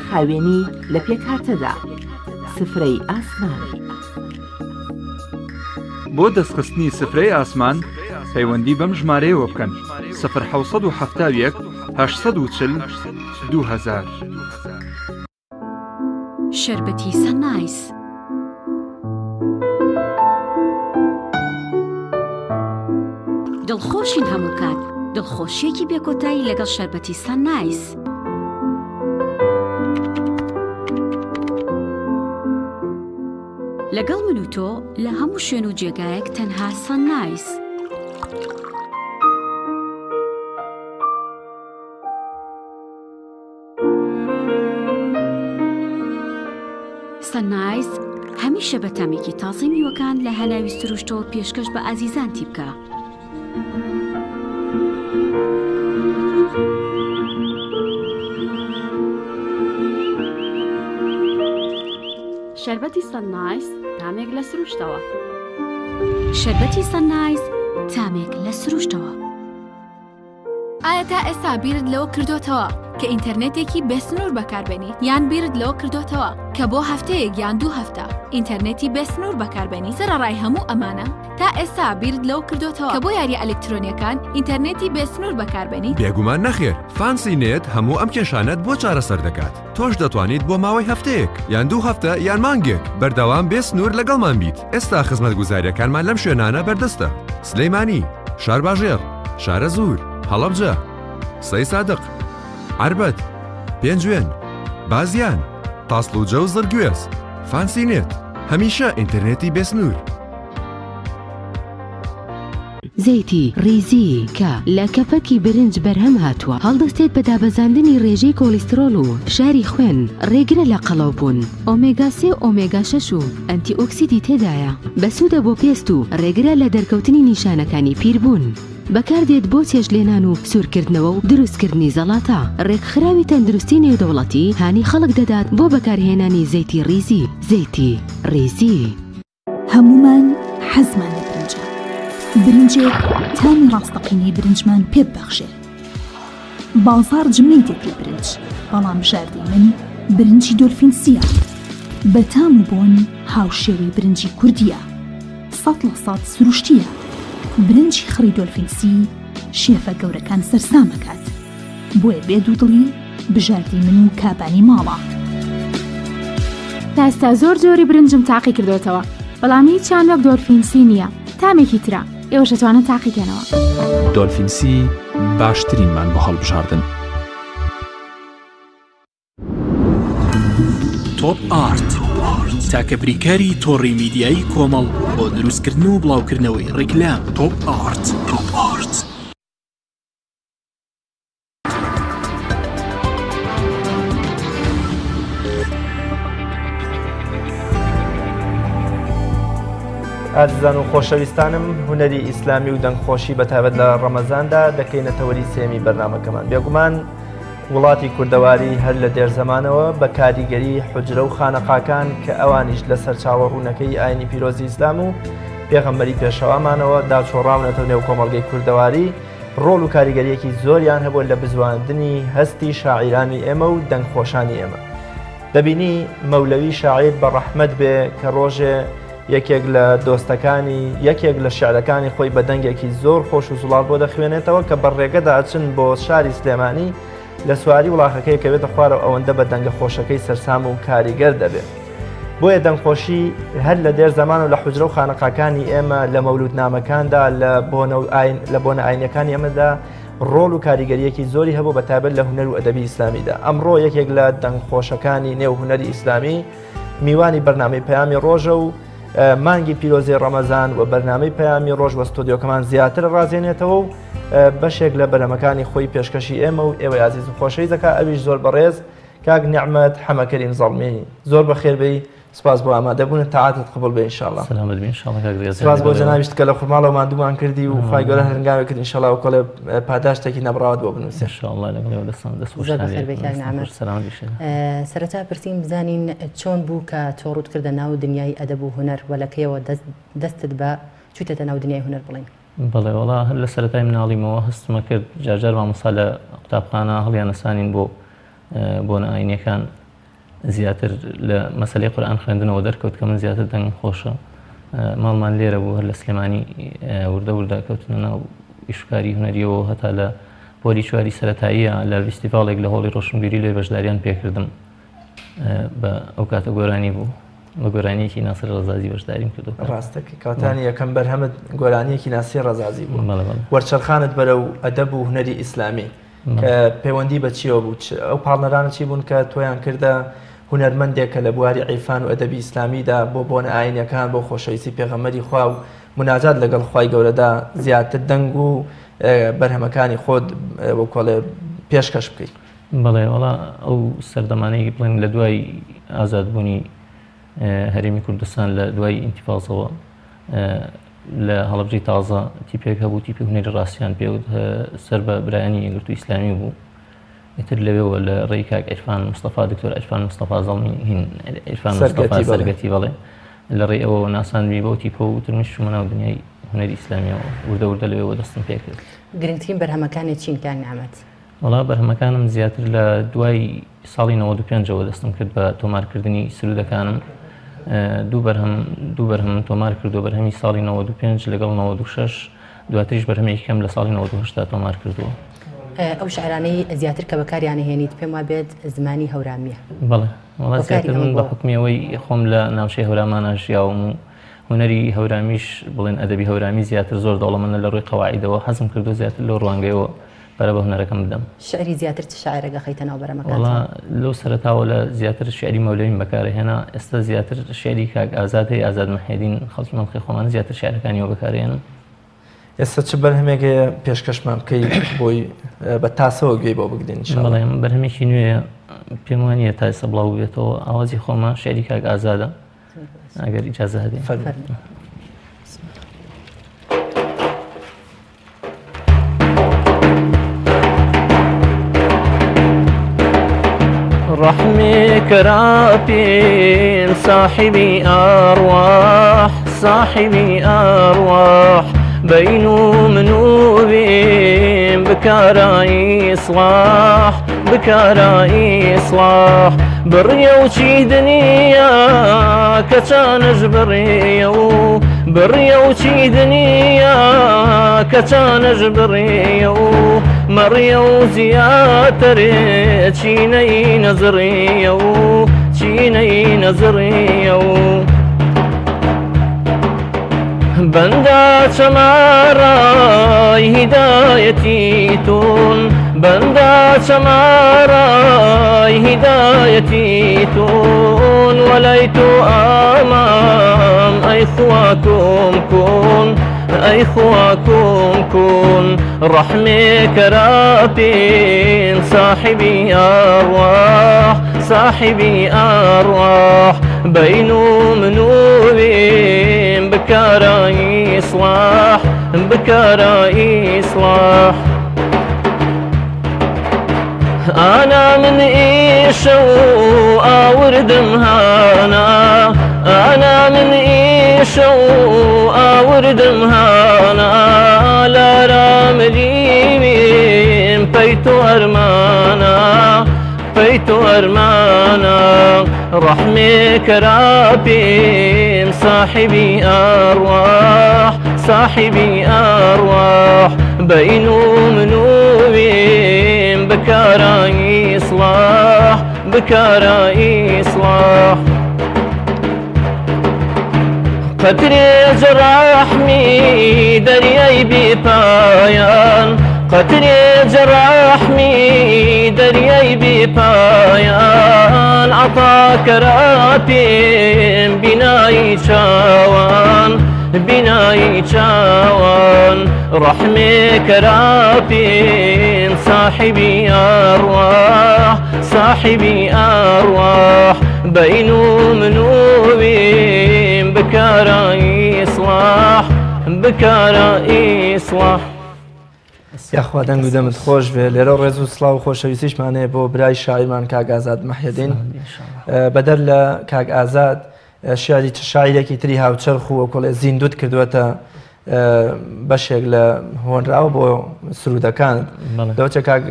خاوێنی لە پێکهاتەدا. سفرەی ئاسمان. بۆ دەستخستنی سفرەی ئاسمان پەیوەندی بەم ژمارەیەوە بکەن 0771 840 2000. شەربەتی سەنایس. دڵخۆشین هەموو کات. دڵخۆشیێکی بێکۆتایی لەگەڵ شەربەتی سەنایس. لەگەڵ من و تۆ لە هەموو شوێن و جێگایەک تەنها سەنایس. سەنایس هەمیشە بە تامێکی تازەی میوەکان لە هەناوی سروشتەوە پێشکەش بە ئازیزانتی بکە. شەربەتی سەنایس تامێک لە سروشتەوە. شەربەتی سەنایس تامێک لە سروشتەوە. ئایا تا ئێستا بیرت لەوە کردوتەوە کە ئینتەرنێتێکی بێسنوور بەکاربێنیت یان بیرت لەوە کردوتەوە کە بۆ هەفتەیەک یان 2 هەفتە ئینتەرنێتی بێسنوور بەکاربێنی؟ سەرەڕای هەموو ئەمانە تا ئێستا بیرت لەوە کردوتەوە کە بۆ یاریە ئەلکترۆنیەکان ئینتەرنێتی بێسنوور بەکاربێنی؟ بێگومان نەخێر. فانسی نێت هەموو ئەم کێشانەت بۆ چارەسەر دەکات. تۆش دەتوانیت بۆ ماوەی هەفتەیەک یان 2 هەفتە یان مانگێک بەردەوام بێسنوور لەگەڵمان بیت. ئێستا خزمەتگوزاریەکانمان لەم شوێنانە بەردەستە: سلەیمانی، شارباژێر، شارە زوور، هەڵەبجە، سەی سادق، عەربەت، پێنجوێن، بازیان، تاسڵوجە و زرگوێز. فانسی نێت هەمیشە ئینتەرنێتی بێسنوور. زەیتی ریزی کە لە کەپەکی برنج بەرهەم هاتووە هەڵدەستێت بە دابەزاندنی ڕێژەی کۆلیسترۆل و شاری خوێن ڕێگرە لە قەڵەوبوون ئۆمێگا 3 و ئۆمێگا 6 و ئەنتی ئۆکسیدی تێدایە بەسوودە بۆ پێست و ڕێگرە لە دەرکەوتنی نیشانەکانی پیربوون بەکاردێت بۆ چێژلێنان و سوورکردنەوە و دروستکردنی زەڵاتە ڕێکخراوی تەندروستی نێودەوڵەتی هانی خەڵک دەدات بۆ بەکارهێنانی زەیتی ریزی زەیتی ریزی هەمومان حەزمان لە برنجە برنجێک تامی ڕاستەقینەی برنجمان پێ ببەخشێ بازار جملەی تێک لە برنج بەڵام بژاردەی من برنجی دۆلفینسیە بە تام و بۆن هاوشێوەی برنجی کوردیە 100% سروشتیە برنجی خڕی دۆلفینسی شێفە گەورەکان سەرسامەکات بۆیە بێدوودڵی بژاردەی من و کابانی ماڵە تا ئێستا زۆر جۆری برنجم تاقی کردوتەوە بەڵام هیچیان وەک دۆلفینسی نییە تامێکی ترە ئێوەش دەتوانن تاقیکەنەوە دۆلفینسی باشترینمان بۆ هەڵبژاردن. تۆپ ئارت تاکە بریکاری تۆڕی میدیایی کۆمەڵ بۆ دروستکردن و بڵاوکردنەوەی ڕیکلام. تۆپ ئارت. ئازیزان و خۆشەویستانم هونەری ئیسلامی و دەنگخۆشی بەتابەت لە ڕەمەزاندا دەکەینەتەوەری سێمی بەرنامەکەمان بێگومان وڵاتی کوردەواری هەر لە دێرزەمانەوە بە کاریگەری حوجرە و خانەقاکان کە ئەوانیش لە سەرچاوە ڕوونەکەی ئاینی پیرۆزی ئیسلام و پێغەمبەری پێشەوامانەوە داچۆڕاونەتەوە نێو کۆمەڵگەی کوردەواری ڕۆڵ و کاریگەریەکی زۆریان هەبوو لە بزواندنی هەستی شاعیرانی ئێمە و دەنگخۆشانی ئێمە. دەبینی مەولەوی شاعیر بە ڕەحمەت بێ کە ڕۆژێ یەکێک لە دۆستەکانی یەکێک لە شعرەکانی خۆی بە دەنگێکی زۆر خۆش و زوڵات بۆ دەخوێنێتەوە کە بەڕێگەدا ئەچن بۆ شاری سلێمانی لە سواری وڵاخەکەی کەوێتە خوارە ئەوەندە بە دەنگە خۆشەکەی سەرسام و کاریگەر دەبێت. بۆیە دەنگخۆشی هەر لە دێر زەمان و لە حوجرە و خانەقاکانی ئێمە لە مەولودنامەکاندا لە بۆنە ئاینەکانی ئێمەدا ڕۆڵ و کاریگەریەکی زۆری هەبوو بەتابەت لە هونەر و ئەدەبی ئیسلامیدا. ئەمڕۆ یەکێک لە دەنگخۆشەکانی نێو هونەری ئیسلامی میوانی بەرنامەی پەیامی ڕۆژە و مانگی پیرۆزی ڕەمەزان و بەرنامەی پەیامی ڕۆژ وە ستۆدیۆکەمان زیاتر ڕازێنێتەوە و بەشێک لە بەرنامەکانی خۆی پێشکەشی ئێمە و ئێوەی عزیز و خۆشەویست دەکا ئەویش زۆر بەڕێز کاک نیعمەت حەمەکەریم زەڵمێنی زۆر بەخێربەی سپاس بۆ ئامادەبوون تاعاتت قبول بێ ئینشاءالله. سلامت بێ ئینشاءالله کاک ڕێز. سپاس بۆ جەنابیشت کە لە خورماڵەوە ماندوومان کردی و خوای گەورە هەنگاوێک کرد ئینشاءالله و کۆڵێ پاداشتێکی نەبڕاوت بۆ بنووسێ. ئینشاءالله لەگەڵ دەست زۆر بەخێر بێ کاک نیعمەت. سلامت بیشە. سەرەتا پرسیم بزانین چۆن بوو کە تۆ ڕوودکردە ناو دنیای ئەدەب و هونەر و لەکەیەوە دەستت بە چوویتەتە ناو دنیای هونەر بڵێن. بەڵێ وەڵا هەر لە سەرەتای مناڵیمەوە هەستمە کرد جارجار مامۆستا لە قوتابخانە هەڵیان نەسانین بۆ ئاینیەکان زیاتر لە مەسەلەی قورئان خوێندنەوە دەرکەوت کە من زیاتر دەنگم خۆشە ماڵمان لێرە بوو هەر لە سلێمانی وردە کەوتنە ناو ئیشکاری هونەریەوە هەتا لە پۆلی چواری سەرەتاییە لە فیستیڤاڵێک لە هۆڵی ڕۆشنبیری لێ بەشداریان پێکردم بە ئەو کاتە گۆرانی بوو بە گۆرانیەکی ناسر ڕەزازی بەشداریم کردو. ڕاستەکە کاتانی یەکەم بەرهەمت گۆرانیەکی ناسی ڕەزازی بوو وەرچەرخانت بەرە و ئەدەب و هونەری ئیسلامی کە پەیوەندی بە چیەوە بوو ئەو پاڵنەرانە چی بوون کە تۆیان کردە هونەرمەندێکە لە بواری عیرفان و ئەدەبی ئیسلامیدا بۆ بۆنە ئاینەکان بۆ خۆشەویستی پێغەمبەری خوا و مناجات لەگەڵ خوای گەورەدا زیاتر دەنگ و بەرهەمەکانی خۆت بۆ کۆڵێ پێشکەش بکەیت. بەڵێ وەڵا ئەو سەردەمانەی بڵێن لە دوای ئازادبوونی هەرێمی کوردستان لە دوای ئینتیفاڵزەوە لە هەڵەبجەی تازە تیپێک هەبوو تیپی هونەری ڕاستیان پێوت سەر بە برایانی یەکگرتووی ئیسلامی بوو ئیتر لەوێەوە لە ڕێی کاک عیرفان مستەفا دکتۆر عیرفان مستەفا زەڵمی هین عیرفان مستەفا سەرگەتی بەڵێ لە ڕێی ئەوە ناساندوی بەو تیپە و ترمش چوومە ناو دنیای هونەری ئیسلامیەوە وردە لەوێەوە دەستم پێ کرد. گرنگترین بەرهەمەکانی چین کاک نیعمەت؟ وەڵا بەرهەمەکانم زیاتر لە دوای ساڵی 95ەوە دەستم کرد بە تۆمارکردنی سرودەکانم دوو بەرهەم تۆمار کردو بەرهەمی ساڵی 95 لەگەڵ 96 دواتریش بەرهەمێکی کەم لە ساڵی 98 تۆمار کردووە. ئەو شاعرانەی زیاتر کە بەکاریانە هێنیت پێم وا بێت زمانی هەورامیە. بەڵێ وەڵا زیاتر من بە حکمیەوەی خۆم لە ناوچەی هەورامانە ژیاوم و هونەری هەورامیش بڵێن ئەدەبی هەورامی زیاتر زۆر دەوڵەمەندە لە ڕووی قەواعیدەوە حەزم کردو زیاتر لەو ڕوانگەیەوە بەرە بە هونەرەکەم بدەم. شعری زیاتر چ شاعرێکە خەیتە ناو بەرەمەکان؟ وڵا لەو سەرەتاوە لە زیاتر شعری مەولەویم بەکارهێنا، ئێستا زیاتر شعری کاک ئازاد هەیە، ئازاد مەحمێدین خەڵکی مەڵخی خۆمان زیاتر شعرەکانیەوە بەکارهێنن. ئێستا چ بەرهەمێکەیە پێشکەشمان بکەی بۆی بە تاسەوە گوێی بۆ بگرین؟ بەڵێ بەرهەمێکی نوێیە پێم وانە تا ئێستا بڵاو بێتەوە، ئاوازی خۆمە شعری کاک ئازادە ئەگەر ئیجازە هەبێ. رحمي كرابين صاحبي أرواح صاحبي أرواح بينو منوبين بكاراي إصلاح بكاراي إصلاح بريو شي دنيا كتانج بريو بريو شي دنيا كتانج بريو مريو زياتري چيني نظريو چيني نظريو بندا سماراي هدايتي تون بندا سماراي هدايتي تون وليت أمام أيخواكم كون أيخواكم كون رحمي كرابين صاحبي أرواح صاحبي أرواح بينو منوبين بكاراي إصلاح بكاراي إصلاح أنا من إيشو أوردم هانا أنا من إيشو أوردم هانا لا راملي من بيتو أرمانا بيتو أرمانا رحمي كرابين صاحبي أرواح صاحبي أرواح بينو منوبين بكاراي إصلاح بكاراي إصلاح قدري جرحمي درياي ببايان قدري جرحمي درياي ببايان عطاك راتين بناي شاوان بناي شاوان رحمي كرابين صاحبي أرواح صاحبي أرواح بينو منوبين بكاراي إصلاح بكاراي إصلاح. یاخوا دەنگ و دەمت خۆش بێ. لێرە ڕێز و سڵاو و خۆشەویستیشمانەیە بۆ برای شاعیرمان کاک ئازاد مەحمێدین. بەدەر لە کاک ئازاد شعری چ شاعیرێکی تری هاوچەرخ و وەکوڵێ زیندوت کردووەتە بەشێک لە هۆنراوە بۆ سرودەکان. دەوچە کاک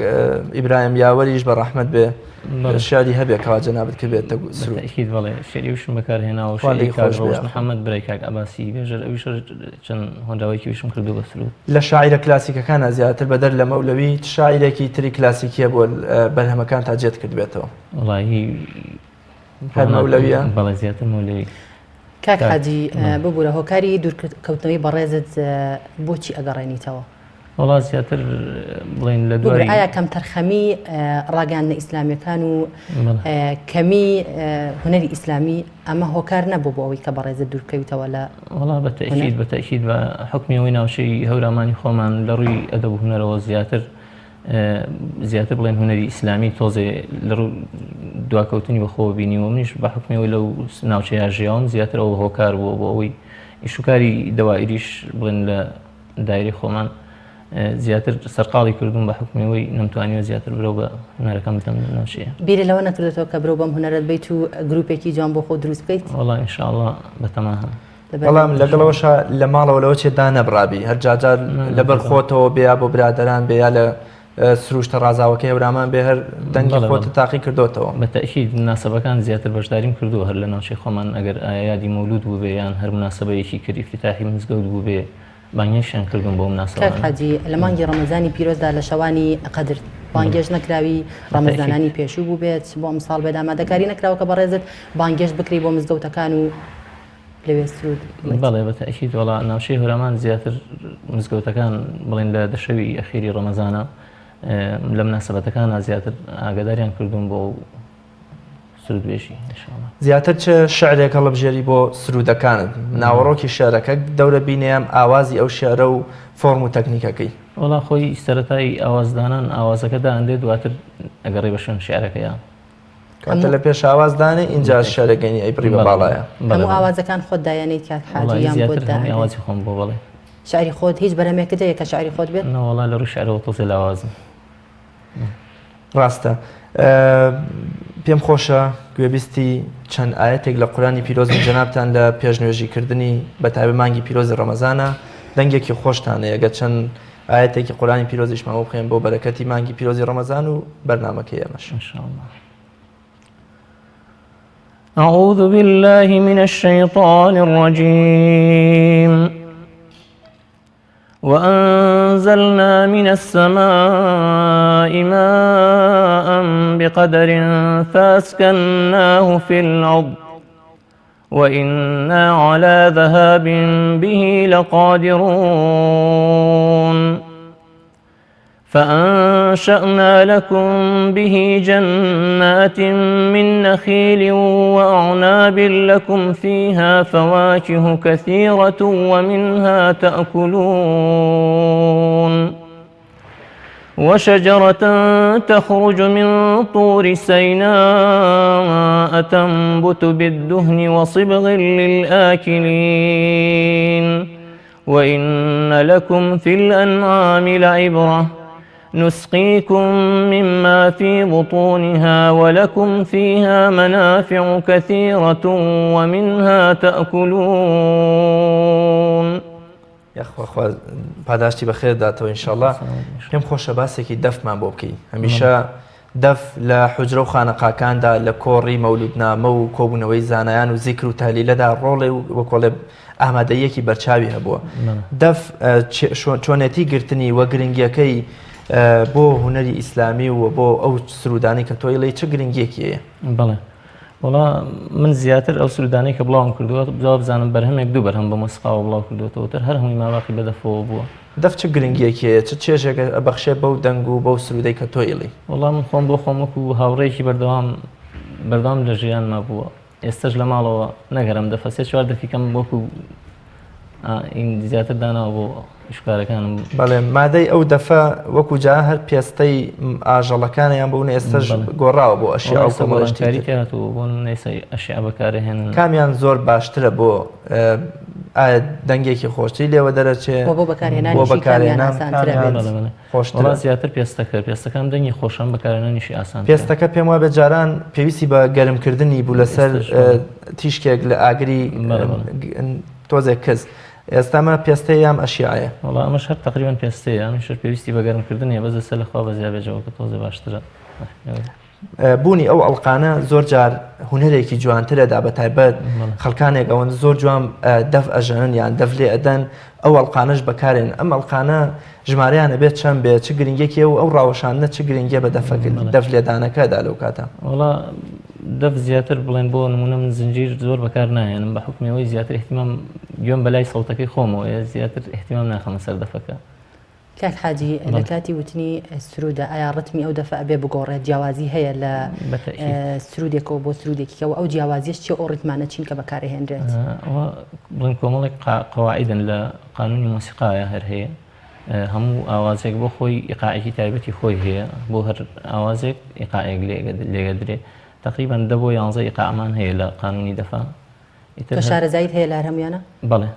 ئیبراهیم یاوەریش بە ڕەحمەت بێ شعری هەبێ کەوا جەنابەت کردبێتە سرود. ئەکید بەڵێ شعری وشم بەکارهێناوە شعری کاک ڕۆژ محەممەد برای کاک ئەباسی بێژەر ئەویش چەند هۆنراوەیەکی وشم کردو بە سرود. لە شاعیرە کلاسیکەکانە زیاتر بەدەر لە مەولەوی شاعیرێکی تری کلاسیکیە بۆ بەرهەمەکان تا جێت کردبێتەوە؟ وڵی هەر مەولەویە؟ بەڵێ زیاتر مەولەوی. کاک حاجی ببوورە هۆکاری دوورکەوتنەوەی بەڕێزت بۆچی ئەگەڕێنیتەوە؟ وڵا زیاتر بڵێن لە دوای ئایا کەم تەرخەمی ڕاگەاندنە ئیسلامیەکان و کەمی هونەری ئیسلامی ئەمە هۆکار نەبوو بۆ ئەوەی کە بەڕێزت دوورکەویتەوە لە وڵا بەتەئکید بەتەئکید بە حکمیەوەی ناوچەی هەورامانی خۆمان لە ڕووی ئەدەب و هونەرەوە زیاتر بڵێن هونەری ئیسلامی تۆزێ لە ڕوو دواکەوتنی بەخۆوە بینیوە. منیش بە حکمیەوەی لەو ناوچەیە ژیاوم زیاتر ئەوە هۆکار بووە بۆ ئەوەی ئیشوکاری دەوائریش بڵێن لە دایری خۆمان زیاتر سەرقاڵی کردوم بە حکمیەوەی نەمتوانیوە زیاتر برەو بە هونەرەکەم بتەم ناوچەیە. بیرە لەوە نەکردێتەوە کە برەو بەم هونەرت بیت و گروپێکی جوان بۆ خۆ دروست بکەیت؟ وەڵا ئینشاءڵڵا بەتەماها. بەڵام لەگەڵەوەشە لە ماڵەوە لەوە چێدا نەبڕابی هەر جاجار لەبەر خۆتەوە بێیا بۆ برادەران بێیا لە سروشتە ڕازاوەکەی هەورامان بێ هەر دەنگی خۆتە تاقی کردوتەوە. بەتەئکید مناسبەکان زیاتر بەشداریم کردووە هەر لە ناوچەی خۆمان ئەگەر یادی مەولود بوو بێ یان هەر مناسبەیەکی کرد ئیفتتاحی مزگەوت بوو بێ بانگێشیان کردوم بۆ مناسبە. کاک حاجی لە مانگی ڕەمەزانی پیرۆزدا لە شەوانی قەدر بانگێش نەکراوی ڕەمەزانانی پێشوو بوو بێت بۆ ئەمساڵ بێت ئامادەکاری نەکراوە کە بەڕێزت بانگێش بکری بۆ مزگەوتەکان و لەوێ سرود؟ بەڵێ بەتەئکید وەڵا ناوچەی هەورامان زیاتر مزگەوتەکان بڵێن لە دەشەوی ئەخیری ڕەمەزانە لە مناسبەتەکانە زیاتر ئاگاداریان کردوون بۆ سرودبێژی زیاتر چه شعرێکە لە بژێری بۆ سرودەکانت ناوەڕۆکی شعرەکە دەورە بینێم ئاوازی ئەو شعرە و فۆرم و تەکنیکەکەی وڵا خۆی سەرەتایی ئاوازدانان ئاوازەکەدا ئەندێ دواتر ئەگەڕێ بە شوێن شعرەکەیان کاتە لە پێش ئاوازدانێ اینجا شعرەکەنی ئەیبڕی بە باڵایە هەموو ئاوازەکان خۆت دایانیت کات حاجیان بۆ ئاوازی خۆم بۆ بڵێ شعری خۆت هیچ بەرەمێکت هەیە کە شعری خۆت بێت نەوەڵا لە ڕووی شعرەوە تۆزێ لاوازم ڕاستە پێم خۆشە گوێبیستی چەند ئاەتێک لە قورآنی پیرۆزی جەنابتان لە پێشنوێژیکردنی بە تایبەت مانگی پیرۆزی ڕەمەزانە دەنگێکی خۆشتانە ئەگە چەند ئاەتێکی قورآنی پیرۆزیشمان بۆ بخوێن بۆ بەرەکەتی مانگی پیرۆزی ڕەمەزان و بەرنامەکەی ئێمەش انشاءالله. أعوذ بالله من الشيطان الرجيم وأنزلنا من السماء ماء بقدر فأسكناه في الأرض وإنا على ذهاب به لقادرون فأنشأنا لكم به جنات من نخيل وأعناب لكم فيها فواكه كثيرة ومنها تأكلون وشجرة تخرج من طور سيناء تنبت بالدهن وصبغ للآكلين وإن لكم في الأنعام لعبرة نسقيكم مما في بطونها ولكم فيها منافع كثيرة ومنها تأكلون یاخوا پاداشتی بەخێر داتەوە ئینشاءالله پێم خۆشە باسێکی دەفمان بۆ بکەی هەمیشە دەف لە حوجرە و خانەقاکاندا لە کۆڕی مەولودنامە و کۆبوونەوەی زانایان و زیکر و تالیلەدا ڕۆڵێ و وەکۆڵێ ئامادەیەکی بەرچاوی هەبووە دەف چۆنێتی گرتنی وە گرنگیەکەی بۆ هونەری ئیسلامی و بۆ ئەو سرودانی کە تۆی لێی چه گرنگیەکیەیە بەڵێ وڵا من زیاتر ئەو سرودانەی کە بڵاوم کردووە بزانم بەرهەمێک دوو بەرهەم بە مۆسیقاوە بڵاو کردوێتەوەتر هەر هەمووی ماواقی بەدەفەوە بووە دەف چه گرنگیەکیەیە چه چێژێک بەخشێ بەو دەنگ و بەو سرودەی کە تۆی لێی وڵا من خۆم بۆ خۆم وەکو هاوڕێکی بەردەوام لە ژیانما بووە ئێستش لە ماڵەوە نەگەرم دەفەسێ چوار دەفیکەم وەکو ئین زیاتر داناوە بۆ شکارەکانم بەڵێ مادەی ئەو دەفە وەکو جا هەر پێستەی ئاژەڵەکانیان بوون ئێستش گۆڕاوە بۆ ئەشیا و کۆمەڵشتاری کات و بۆ نەیسای ئەشیا بەکارهێنن کامیان زۆر باشترە بۆ دەنگێکی خۆشتی لێوە دەرەچێت بۆ بەکارهێنان خۆشتر زیاتر پێستەکەم دەنگی خۆشم بەکارهێنانیشی ئاسان پێستەکە پێم وایە بەجاران پێویستی بە گەرمکردنی بوو لەسەر تیشکێک لە ئاگری تۆزێک کەس ئێستامە پێستەی یام ئەشیایە وڵا ئەمەش هەر تقریبان پێستەیە ئەمیشش پێویستی بە گەرمکردنیە بەزە سەر لەخوا بە زیابێجەوە کە تۆزێ باشترە بوونی ئەو ئەڵقانە زۆر جار هونەرێکی جوانترەدا بە تایبەت خەڵکانێک ئەوەن زۆر جوان دەف ئەژەنن یان دەف لێ ئەدەن ئەو ئەڵقانەش بەکارێن ئەم ئەڵقانە ژمارەیانە بێت چەند بێت چ گرنگێکی و ئەو ڕاوەشانە چ گرنگێ بە دەف لێدانەکەدا لەو کاتە وڵا دەف زیاتر بڵێن بۆ نمونە من زنجیر زۆر بەکار نایێنم بە حکمەوەی زیاتر احتیمام گوێم بەلای سەڵتەکەی خۆمەوە زیاتر احتیمام ناخەمە سەر دەفەکە کاک حاجی لە کاتی وتنی سرودە ئایا ڕتمی ئەو دەفە ئەبێ بگۆڕێت جیاوازی هەیە لە سرودێکەوە بۆ سرودێکیەوە ئەو جیاوازیش چی ئەو ڕتمانە چین کە بەکارهێنرێت بڵێن کۆمەڵێک قەواعیدن لە قانونی مۆسیقایە هەر هەیە هەموو ئاوازێک بۆ خۆی ئیقاعێکی تایبەتی خۆی هەیە بۆ هەر ئاوازێک ئیقاعێک لێگەدرێ تقریبا 10 بۆ 11 ئیقاعمان هەیە لە قانونی دەفا کە شارەزایت هەیە لە هەمویانە بەڵێ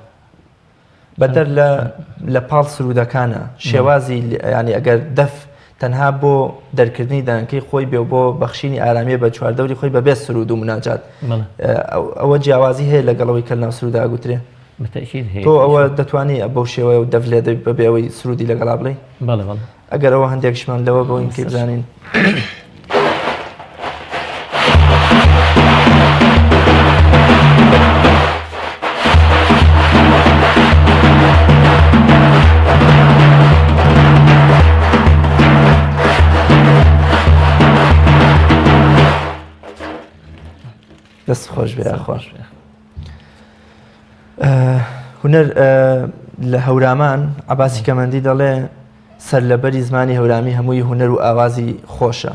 بەدەر لە پاڵ سرودەکانە شێوازی ینی ئەگەر دەف تەنها بۆ دەرکردنی دەنگەکەی خۆی بێ بۆ بەخشینی ئارامیە بە چواردەوری خۆی بەبێ سرود و مناجات ئەوە جیاوازی هەیە لەگەڵەوەی کە ناو سرودا گوترێ تۆ ئەوە دەتوانانی بەو شێوەیە و دەف لێ بەبێەوەی سرودی لەگەڵا بڵێ ئەگەر ئەوە هەندێکشمان لەوە بۆ ئینکە بزانین دەست خۆش بێ خۆش هونەر لە هەورامان عەباسی کەمەندی دەڵێ سەرلەبەری زمانی هەورامی هەمووی هونەر و ئاوازی خۆشە.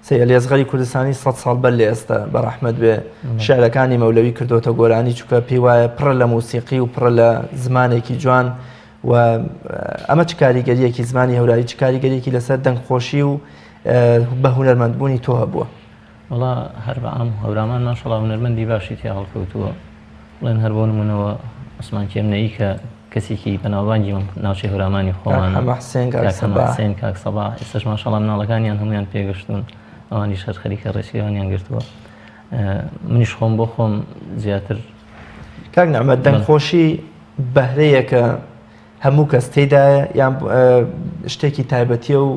سەیەد لێزغەری کوردستانی 100 ساڵ بەر لێ ئێستا بەڕەحمەت بێ شێعرەکانی مەولەوی کردوتە گۆرانی چووکە پێی وایە پڕە لە موسیقی و پڕە لە زمانێکی جوان و ئەمە چ کاریگەریەکی زمانی هەورایی چ کاریگەریەکی لەسەر دەنگخۆشی و بە هونەرمەندبوونی تۆ هەبووە. وڵا هەر بە ئام هەورامان ماشەڵا هونەرمەندی باشی تیا هەڵکەوتووە بڵێن هەر بۆ نمونەوە عوسمان کێمنەیی کە کەسێکی بەناوبانگی ناوچەی هەورامانی خۆمانە حسێن کاک سەباح ئێستاش ماشەڵا مناڵەکانیان هەمویان پێگەشتون ئەوانی شەر خەریکە ڕێسییانیان گرتووە منیش خۆم بۆ خۆم زیاتر کاک نەحمەد دەنگخۆشی بەهرەیەکە هەموو کەس تێدایە یان شتێکی تایبەتیە و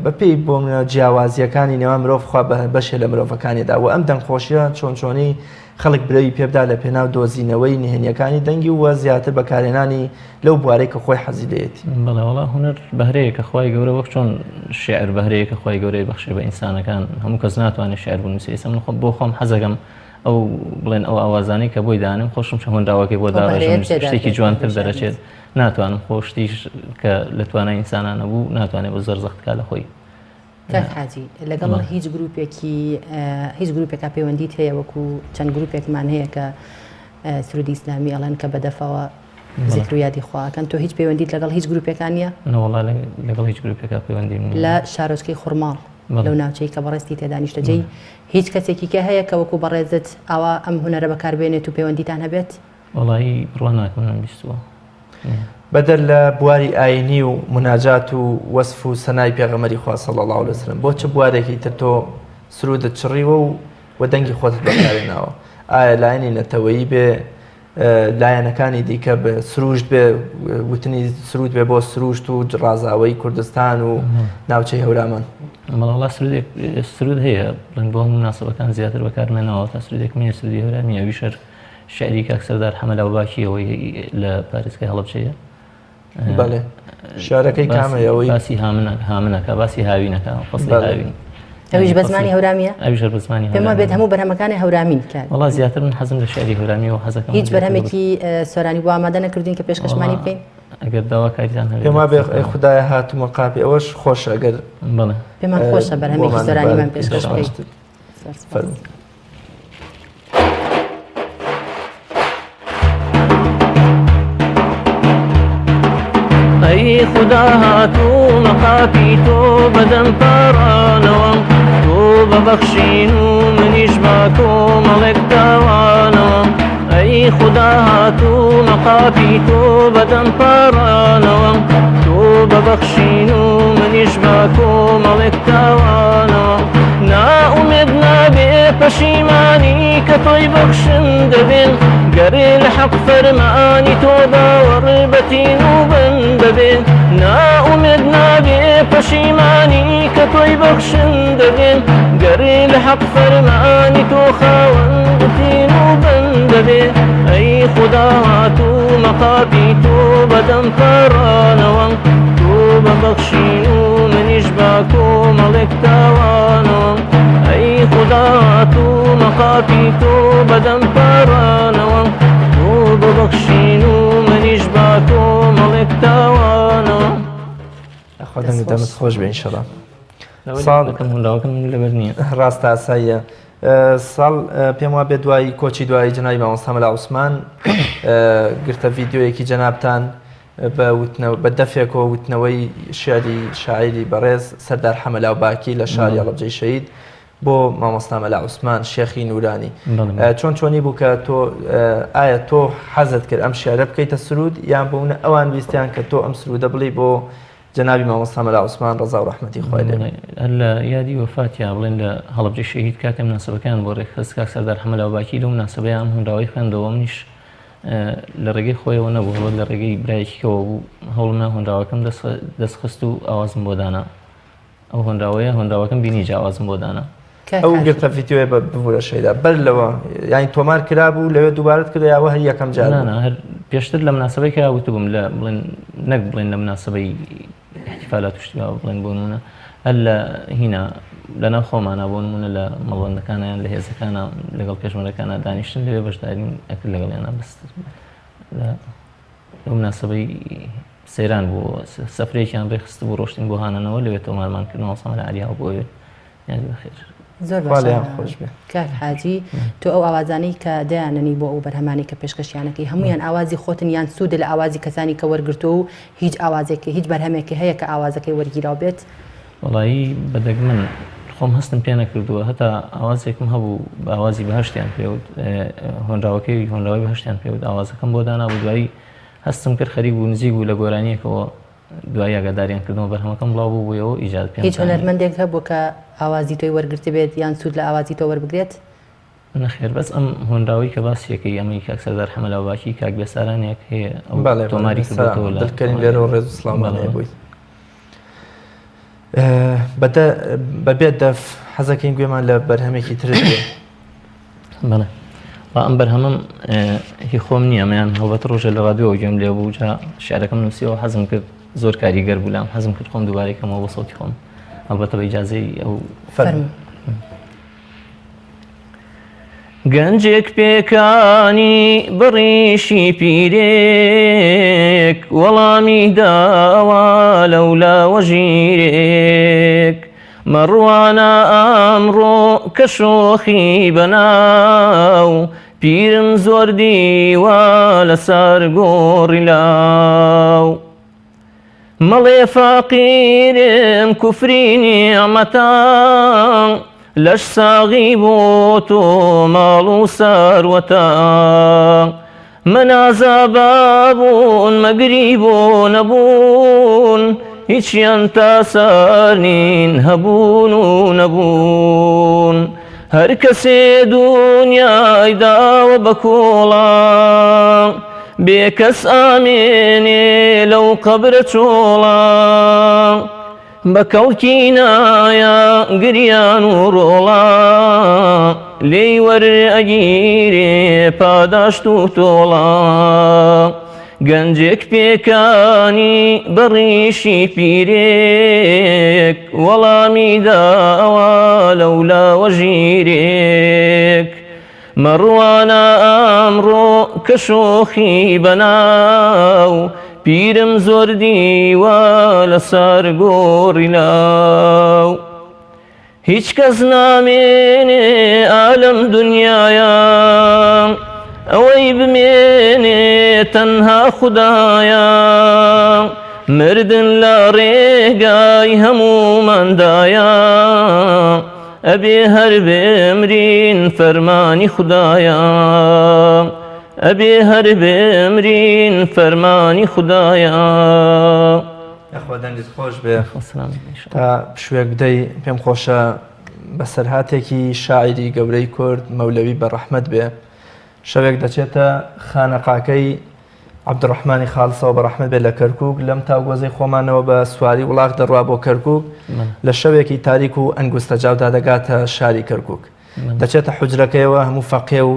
بەپێی بۆ جیاوازیەکانی نێوان مرۆڤ خوا بەشێ لە مرۆڤەکانیدا و ئەم دەنگخۆشیە چۆنچۆنی خەڵک برەوی پێبدا لە پێناو دۆزینەوەی نهێنیەکانی دەنگی وە زیاتر بەکارهێنانی لەو بوارەی کە خۆی حەزی لێتی. بەڵێ وڵا هونەر بەهرەیە کە خوای گەورە وەک چۆن شێعر بەهرەیە کە خوای گەورەی بەخشێ بە ئینسانەکان هەموو کەس ناتوانێت شێعر بنووسێت من بۆ خۆم حەزەکەم ئەو بڵێن ئەو ئاوازانەی کە بۆی دانم خۆشم هەنداوەکەی بۆ داڕێژم شتێکی جوانتر دەرەچێت ناتوانم خۆشتیش کە لە توانای ئینسانانە بوو ناتوانێت بە زەرزەختکا لە خۆی. کاک حاجی لەگەڵ هیچ گروپێکا پەیوەندیت هەیە وەکو چەند گروپێکمان هەیە کە سرودی ئیسلامی ئەڵێن کە بەدەفەوە ذکر و یادی خواکەن تۆ هیچ پەیوەندیت لەگەڵ هیچ گروپێکان نییە؟ نەوەڵا لەگەڵ هیچ گروپێکا پەیوەندیم لە شارۆچکەی خوڕماڵ لەو ناوچەی کە بەڕێستی تێدانیشتە جێی هیچ کەسێکی کە هەیە کە وەکو بەڕێزت ئاوا ئەم هونەرە بەکاربێنێت و پەیوەندیتان هەبێت؟ وەڵایی بڕوا ناکەم بیستووە. بەدەر لە بواری ئاینی و مناجات و وەسف و سەنای پێغەمبەری خوا صلی الله علیه وسلم بۆ چه بوارێکی تر تۆ سرودت چڕیوە و دەنگی خۆتت بەکارهێناوە؟ ئایا لایەنی نەتەوەیی بێ لایەنەکانی دیکە بە سروشت بێ وتنی سرود بێ بۆ سروشت و ڕازاوەی کوردستان و ناوچەی هەورامان؟ مەڵڵا سرود هەیە بڵێن بۆ هەموو مناسبەکان زیاتر بەکارمێناوە تا سرودێک مێ سرودی هەورامی ئەویشەر شعری کاک سەردار حەمەد ئەوباکیەوەی لە پارێزگای هەڵەبجەیە. بەڵێ شارەکەی کامەیەوەی باسی هامنەکە باسی هاوینەکە فەسڵی هاوین ئەویش بە زمانی هەورامیە؟ ئەویشە بە زمانی پێم وایە بێت هەموو بەرهەمەکانی هەورامین کات. وەڵا زیاتر من حەزم لە شعری هەورامی و حەزەکەم هیچ بەرهەمێکی سۆرانی بۆ ئامادە نەکردین کە پێشکەشمانی بکەین؟ ئەگەر داواکاریتان هەبێت پێم وایە خوددایە هاتوومە قاپی ئەوەش خۆشە ئەگەر بەڵێ پێمان خۆشە بەرهەمێکی سۆرانیمان پێشکەش بکەیت. ای خدا هاتو مقاپی تو بدن پارانوام تو ببخشین و منیش با کۆمەڵێک داوانەوەم ای خدا هاتو مقاپی تو بدن پارانوام تو ببخشین و منیش با کۆمەڵێک داوانەوەم ناومێد نابێ پەشیمانی کە تۆی بەخشن دەبێن گەرێ لە حەق فەرمانی تۆ باوەڕ بەتین و بند دەبێن ناومێد نابێ پەشیمانی کە تۆی بەخشن دەبێن گەرێ لە حەق فەرمانی تۆ خاوەن بەتین و بند دەبێن ئەی خدا هاتو مەقاپی تۆ بەدەم پەڕانەوە تۆ بەبەخشین و منیش با کۆمەڵێک داوانەوە ای خدا تو مقاپی تو بدم پارانوە تو ببخشین و منیش با کۆمەڵێک داوانەوە. خۆدەنگ دەمت خۆش بێ ئینشەڵا. هەنداوەکەم لەبەر نییە ڕاستە ئاساییە. ساڵ پێم وا بێ دوای کۆچی دوای جەنابی مامۆستا مەلا عوسمان گرتە ڤیدیۆیەکی جەنابتان بە دەفێکەوە وتنەوەی شعری شاعری بەڕێز سەردار حەمەد ئەوباکی لە شاری هەڵەبجەی شەهید بۆ مامۆستا مەلا عوسمان شێخی نورانی. چۆنی بوو کە تۆ ئایا تۆ حەزت کرد ئەم شێعرە بکەیتە سرود یان بۆ ئەوان ویستیان کە تۆ ئەم سرودە بڵێ بۆ جەنابی مامۆستا مەلا عوسمان ڕەزا و ڕەحمەتی خوای لێبێ؟ هەر لە یادی وەفاتیا بڵێن لە هەڵەبجەی شەهید کاتێ مناسبەکان بۆ ڕێکخست کاک سەردار حەمەد ئەوباکی لەو مناسبەیە ئەم هەنداوەی خوێندەوە منیش لە ڕێگەی خۆیەوە نەبوو هەڵوت لە ڕێگەی برایەکیەوە بوو هەوڵمە هۆنداوەکەم دەستخست و ئاوازم بۆ دانا ئەو هۆنداوەکەم بینی جا ئاوازم بۆ دانا ئەو گرتە ڤیدیۆیە ببوورە شەیدا بەر لەوە یانی تۆمار کرابوو لەوێ دووبارەت کرد یاوە هەر یەکەم جار هەر پێشتر لە مناسبەی کە وتبووم لە بڵێن نەک بڵێن لە مناسبەی احتیفالات توشتی بڵێن بۆ نمونە هەر لە هینا لەناو خۆمانە بۆ نمونە لە مەڵبەندەکانە یان لە هێزەکانە لەگەڵ پێشمەرەکانە دانیشتن لەوێ بەشدارین ئەکرد لەگەڵیانە بەست لە مناسبەی سەیران بوو سەفرێکیان ڕێخست بوو ڕۆشتین بۆ هانەوە لەوێت تۆمارمانکردنەوە ساڵ عالیاوە بۆ یان بەخێر زۆر خۆش بێ کاک حاجی تۆ ئەو ئاوازانەی کە دەیاننی بۆ ئەو بەرهەمانی کە پێشکەشیانەکەی هەمویان ئاوازی خۆتن یان سوودە لە ئاوازی کەسانی کە وەرگرتو و هیچ ئاوازێکی هیچ بەرهەمێکی هەیە کە ئاوازەکەی وەرگیراو بێت وڵایی بەدەگ من خۆم هەستم پێ نەکردووە هەتا ئاوازێکم هەبوو بە ئاوازی بەهشتیان پێوت هۆنراوەکەی هۆنراوی بەهشتیان پێوت ئاوازەکەم بۆ دانابوو دوایی هەستم کرد خەریک بوو نزیک بوو لە گۆرانیەکەوە دوای ئاگاداریان کردنەوە بەرهەمەکەم بڵاو بوو بوویەوە ئیجاد پێ هیچ هۆنەرمەندێک هەبوو کە ئاوازی تۆی وەرگرتە بێت یان سوود لە ئاوازی تۆ وەربگرێت نەخێر بەس ئەم هۆنراوی کە باسیەکەی ئەمەی کاک سەردار حەمەلاوباکی کاک بێسارانێک هەیە ئەو تۆماری کردێتەوە لە دڵکەریم لێرەوە ڕێز و سڵامان بوویت بەبێت دەف حەزەکەین گوێمان لە بەرهەمێکی ترت بێ بەڵێ ئەم بەرهەمەم هی خۆم نییە ئەمەیان هەڵبەت ڕۆژە لە ڕادیۆ گوێم لێ بوو جا شعرەکەم نووسیەوە حەزم کرد زۆر کاریگەر بوو لام حەزم کرد خۆم دووبارێکەمەوە بە سەوتی خۆم ئەلبەتە بە ئیجازەی ئەو گەنجێک پێکانی بڕیشی پیرێک وەڵامی داوا لەولاوە ژیرێک مەڕوانە ئەمڕۆ کە شۆخی بەناو پیرم زۆر دیوە لەسەر گۆڕی لاو مەڵێ فەقیرم کوفری نیعمەتان لەش ساغی بۆ تۆ ماڵ و سەروەتە مەنازەبە بوون مەگری بۆ نەبوون هیچیان تا سەر نین هەبوون و نەبوون هەر کەسێ دونیای داوە بە کۆڵە بێکەس ئامێنێ لەو قەبرە چۆڵە بە کەڵکی نایە گریان و ڕۆڵە لێی وەرئەگیرێ پاداشت و تۆڵە گەنجێک پێکانی بەڕیشی پیرێک وەڵامی داوە لەولاوە ژیرێک مەڕوانە ئەمڕۆ کە شۆخی بەناو پیرم زۆر دیوە لەسەر گۆڕی لاو هیچ کەس نامێنێ ئالەم دونیایە ئەوەی بمێنێ تەنها خودایە مردن لە ڕێگای هەمووماندایە ئەبێ هەر بمرین فەرمانی خودایە ئەبێ هەر بمرین فەرمانی خودایە یاخوا دەنگت خۆش بێ تا شوێک بدەی پێم خۆشە بەسەرهاتێکی شاعیری گەورەی کورد مەولەوی بەڕەحمەت بێ شەوێک دەچێتە خانەقاکەی عەبدوڕەحمانی خاڵسەوە بەڕەحمەت بێ لە کەرکووک لەم تاوگۆزەی خۆمانەوە بە سواری وڵاق دەڕوا بۆ کەرکووک لە شەوێکی تاریک و ئەنگوستەجاودا دەگاتە شاری کەرکووک دەچێتە حوجرەکەیەوە هەموو فەقێ و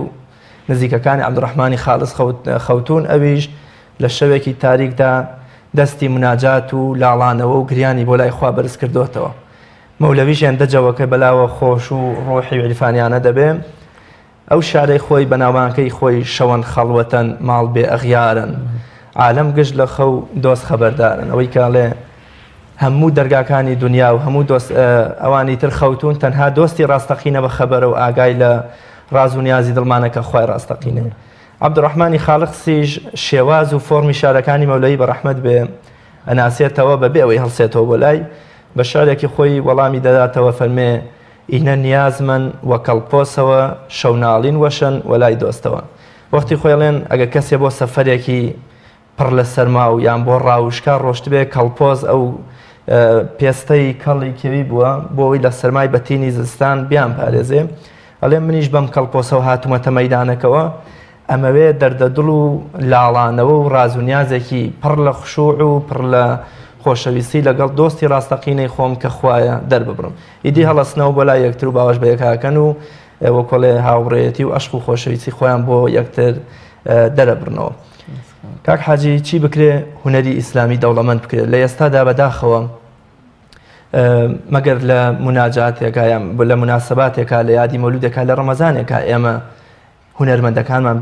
نزیکەکانی عەبدوڕەحمانی خاڵس خەوتون ئەویش لە شەوێکی تاریکدا دەستی مناجات و لاڵانەوە و گریانی بۆ لای خوا بەرز کردوتەوە مەولەویش هێندەجەوەکە بەلاوە خۆش و ڕۆحی عیرفانیانە دەبێ ئەو شارەی خۆی بەناوبانکەی خۆی شەوەن خەڵوەتەن ماڵ بێ ئەغیارن عالەم گشت لە خەو دۆست خەبەردارن ئەوەی کاڵێ هەموو دەرگاکانی دنیا و هەموو ئەوانی تر خەوتون تەنها دۆستی ڕاستەقینە بە خەبەرە و ئاگای لە ڕاز و نیازی دڵمانەکە خوای ڕاستەقینێ عەبدوڕەحمانی خاڵقسیش شێواز و فۆرمی شارەکانی مەولەوی بەڕەحمەت بێ ئەناسێتەوە بەبێ ئەوەی هەڵسێتەوە بۆ لای بە شارێکی خۆی وەڵامی دەداتەوە فەرمێ ئینە نیازمن وە کەڵپۆسەوە شەوناڵین وەشن وەلای دۆستەوە وەختی خۆیڵێن ئەگە کەسێ بۆ سەفەرێکی پڕ لە سەرما و یان بۆ ڕاوشکە ڕۆشت بێ کەڵپۆز ئەو پێستەی کەڵی کێوی بووە بۆەوەی لە سەرمای بەتینی زستان بیان پارێزێ ئەڵێ منیش بەم کەڵپۆسەوە هاتوومەتە مەیدانەکەوە ئەمەوێ دەردەدڵ و لاڵانەوە و ڕازونیازێکی پڕ لە خشوع و پڕ لە خۆشەویستی لەگەڵ دۆستی ڕاستەقینەی خۆم کە خوایە دەرببڕم ئیدی هەڵەستنەوە بۆ لای یەکتر و باوەش بە یەکاکەن و ئێوە کۆڵێ هاوڕێتی و عەشق و خۆشەویستی خۆیان بۆ یەکتر دەرەبڕنەوە کاک حاجی چی بکرێ هونەری ئیسلامی دەوڵەمەند بکرێت لە ئێستادا بەداخەوە مەگەر لە مناجاتێکە لە مناسباتێکە لە یادی مەولودێکە لە ڕەمەزانێکە ئێمە هونەرمەندەکانمان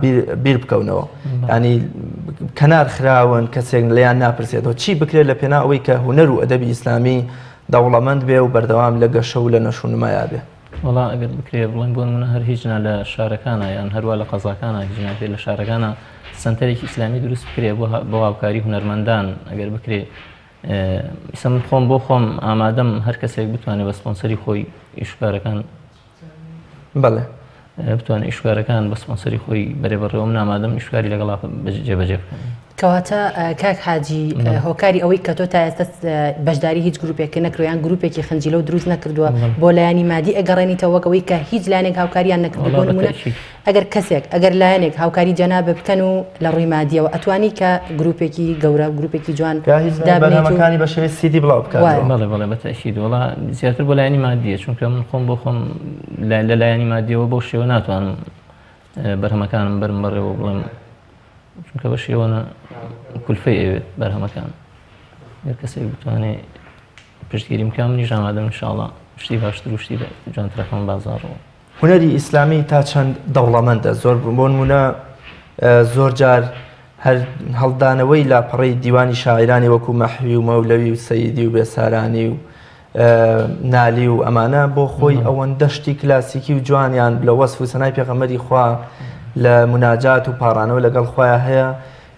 بیر بکەونەوە ینی کەنار خراون کەسێک لەیان ناپرسێتەوە چی بکرێت لە پێنا ئەوەی کە هوەر و ئەدەبی ئیسلامی دەوڵەمەند بێ و بەردەوام لە گەشە و لە نەشونمایە بێ وڵا ئەگەر بکرێ بڵێن بۆ منە هەر هیچنا لە شارەکانە یان هەروە لە قەزاکانە هیچناتێ لە شارەکانە سنتەرێکی ئیسلامی دروست بکرێ بۆ هاوکاری هونەرمەندان ئەگەر بکرێ ئیسە من خۆم بۆ خۆم ئامادەم هەر کەسێک بتوانێت بە سپۆنسەری خۆی ئیشکارەکان بەڵێ بتوانێت ئیشکارەکان بە سپۆنسەری خۆی بەرێبەڕێوە من ئامادەم ئیشکاری لەگەڵا جێبەجێ بکەم کەواتە کاک حاجی هۆکاری ئەوەی کە تۆ تا ئێستا بەشداری هیچ گروپێکی نەکردویان گروپێکی خەنجیلە و دروست نەکردووە بۆ لایەنی مادی ئەگەڕێنیتەوە وەکەوەی کە هیچ لایەنێک هاوکاریان نەکردو بۆ نمونە ئەگەر کەسێک ئەگەر لایەنێک هاوکاری جەنابە بکەن و لە ڕووی مادیەوە ئەتوانی کە گروپێکی گەورە گروپێکی جوان بەرنامەکانی بە شێوەی سیدی بڵاو بکات بەڵێ بەڵێ بەتەشید وڵا زیاتر بۆ لایەنی مادیە چونکە من خۆم بۆ خۆم لە لایەنی مادیەوە بۆ شێوە ناتوانم بەرهەمەکانم بەرم بەڕێوە بڵێم چونکە بە شێوەنە کولفەی ئەوێت بەرهەمەکان هەر کەسێک بتوانێت پشتگیری بکەم منیش ئامادەم ئینشاڵڵا شتی باشتر و شتی جوانترەکەم بازاڕەوە هونەری ئیسلامی تا چەند دەوڵەمەندە زۆر بۆ نمونە زۆر جار هەر هەڵدانەوەی لاپەڕەی دیوانی شاعرانی وەکو مەحوی و مەولەوی و سەیدی و بێسارانی و نالی و ئەمانە بۆ خۆی ئەوەندە شتی کلاسیکی و جوانیان لە وەسف و سەنای پێغەمبەری خوا لە مناجات و پاڕانەوە لەگەڵ خۆیان هەیە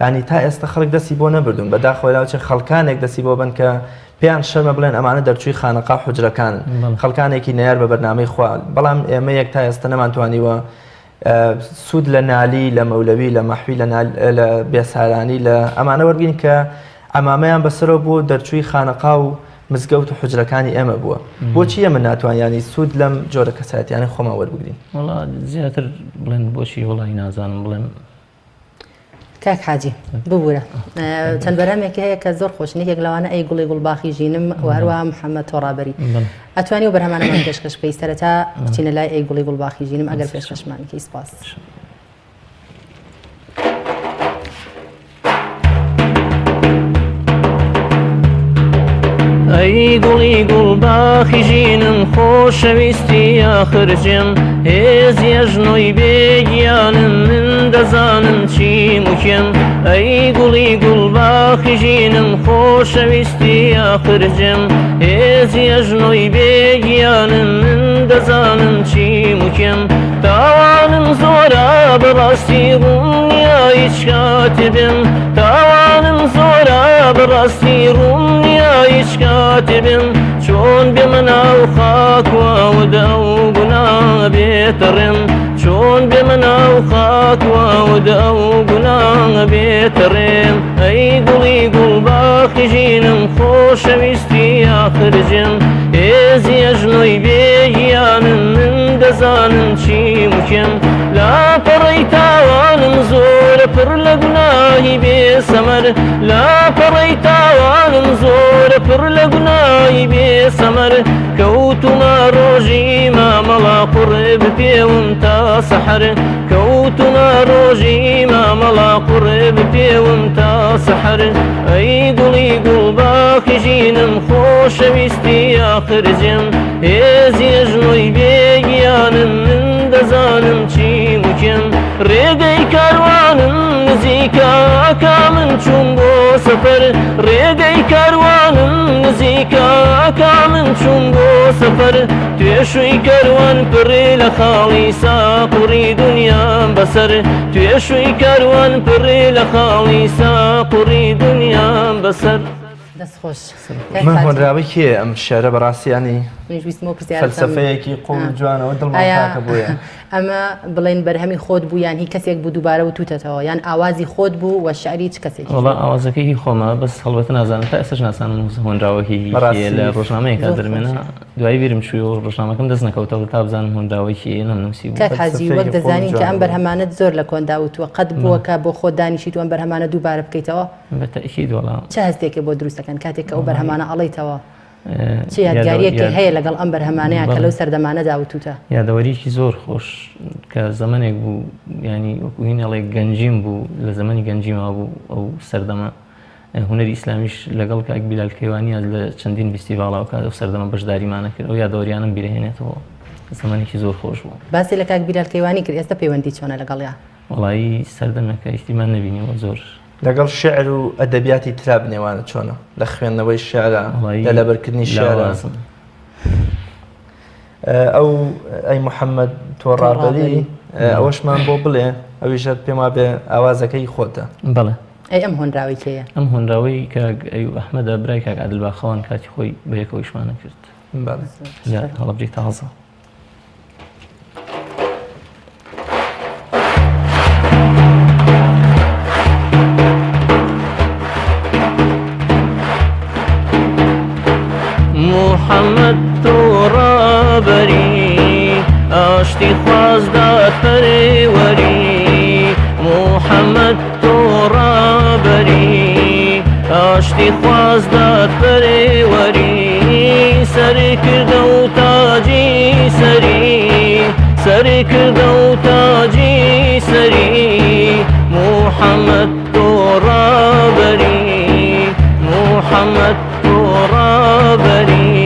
ینی تا ئێستا خەڵک دەستی بۆ نەبردون بەداخۆیاوچە خەڵکانێک دەستی بۆ بن کە پێیان شەرمە بڵێن ئەمانە دەرچووی خانەقا حوجرەکان خەڵکانێکی نەیار بە بەرنامەی خوا بەڵام ئێمە یەک تا ئێستا نەمانتوانیوە سوود لە نالی لە مەولەوی لە مەحوی لە بێسارانی لە ئەمانە وەرگین کە ئەمامەیان بەسەرەوە بۆ دەرچووی خانەقا و مزگەوت و حوجرەکانی ئێمە بووە بۆچی ئێمە ناتوانیانی سوود لەم جۆرە کەساتیانی خۆمان وەربگرین وڵا زیاتر بڵێن بۆچی وڵی نازانم بڵێم کاک حاجی ببوورە چەند بەرهەمێکی هەیە کە زۆر خۆشنێکێک لەوانە ئەی گوڵی گوڵباخی ژینم و هەروەها محەممەد تۆڕابەری ئەتوانی و بەرهەمانەمان پێشکەش بکەی سەرەتا بچینە لای ئەی گوڵی گوڵباخی ژینم ئەگەر پێشکەشمانێکی سپاس ئەی گوڵی گوڵباخی ژینم خۆشەویستی ئاخرجم هێزیە ژنۆی بێگیانم من دەزانم چی موکەم ئەی گوڵی گوڵباخی ژینم خۆشەویستی ئاخرجم هێزیە ژنۆی بێگیانم من دەزانم چی موکەم تاوانم زۆرە بەڕاستی ڕوونیا هیچ کاتێبم تاوانم زۆرە بەڕاستی ڕوونیا هیچ کاتێبم چۆن بێ مناو خاکوەوەدا و گونا بێتەڕێم چۆن بێ مناو خاکوەوەدا و گونا بێتەڕێم ئەی گوڵی گوڵباخی ژینم خۆشەویستی ئاخرجم هێزیە ژنۆی بێگیانم من دەزانم چی موکەم لاپەڕەی تاوانم زۆرە پڕ لە گوناهی بێسەمەر لاپەڕەی تاوانم زۆرە پڕ لە گوناهی بێسەمەر کەوتومە ڕۆژی مامەڵا قوڕێ بپێوم تا سەحەر کەوتومە ڕۆژی مامەڵا قوڕێ بپێوم تا سەحەر ئەی گوڵی گوڵباخی ژینم خۆشەویستی ئاخرجم هێزیە ژنۆی بێگیانم من دەزانم چی موکەم ڕێگەی کاروانم نزیکە ئاکا من چوون بۆ سەفەر ڕێگەی کاروانم نزیکە ئاکا من چوون بۆ سەفەر توێشوی کەروان پڕێ لە خاڵی ساقوڕی دنیام بەسەر توێشوی کەروان پڕێ لە خاڵی ساقوڕی دنیام بەسەر دەست خۆش من هۆنراوی کێ ئەم شێرە بەڕاستیانی فەلسەفەیەکی قوڵ جوانەوە دڵماکە بووە ئەمە بڵێن بەرهەمی خۆت بوو یان هی کەسێک بوو دووبارە و توتەتەوە یان ئاوازی خۆت بوو وە شعری چ کەسێکی وڵا ئاوازەکەی خۆمە بەس هەڵبەت نازانم تا ئێستاش ناسانم هۆنراوەکی لە ڕۆژنامەیەکا دەرمێنە دوای بیرم شوی و ڕۆژنامەکەم دەست نەکەوتەوە تا بزانم هۆنراوەکی نەنووسی کاک حاجی وەک دەزانین کە ئەم بەرهەمانەت زۆر لە کۆنداوتووە قەت بووە کە بۆ خۆت دانیشیت و ئەم بەرهەمانە دووبارە بکەیتەوە بەتەئکید وەڵا چه هەستێکە بۆ دروستەکەن کاتێک کە ئەو بەرهەمانە ئەڵێیتەوە چی یادگاریەکی هەیە لەگەڵ ئەم بەرهەمانەیە کە لەو سەردەمانەدا وتوتە یادەوەریکی زۆر خۆش کە زەمانێک بوو ینی وەکوینەڵێک گەنجیم بوو لە زەمانی گەنجیما بوو ئەو سەردەمە هونەری ئیسلامیش لەگەڵ کاک بیلال کەیوانیە لە چەندین فستیڤاڵەوە کات ئەو سەردەمە بەشداریمانە کرد ئەو یادەوەریانم بیرهێنێتەوە زەمانێکی زۆر خۆش بوو باسی لە کاک بیلال کەیوانی کرد ئێستا پەیوەندی چۆنە لەگەڵیا وڵایی سەردەمەکە ئیحتیمان نەبینیەوە زۆر لەگەڵ شعر و ئەدەبیاتی ترا بنێوانە چۆنە لە خوێندنەوەی شعرە لە لەبەرکردنی شعرە ئەو ئەی محەممەد تۆڕابەری ئەوەشمان بۆ بڵێ ئەویشە پێم وابێ ئاوازەکەی خۆتە بەڵێ ئەی ئەم هۆنراوی کەیە ئەم هۆنراوی کاک ئەیوب ئەحمەدە برای کاک عادل باخەوان کاتی خۆی بە یەکەوەیشمانە کرد هەڵە بجێ تازە محەممەد تۆڕابەری ئاشتی خوازدات پەرێوەری محەممەد تۆڕابەری ئاشتی خوازدات پەرێوەری سەری کردە و تاجی سەری کردە و تاجی سەری محەممەد تۆڕابەری محەممەد تۆڕابەری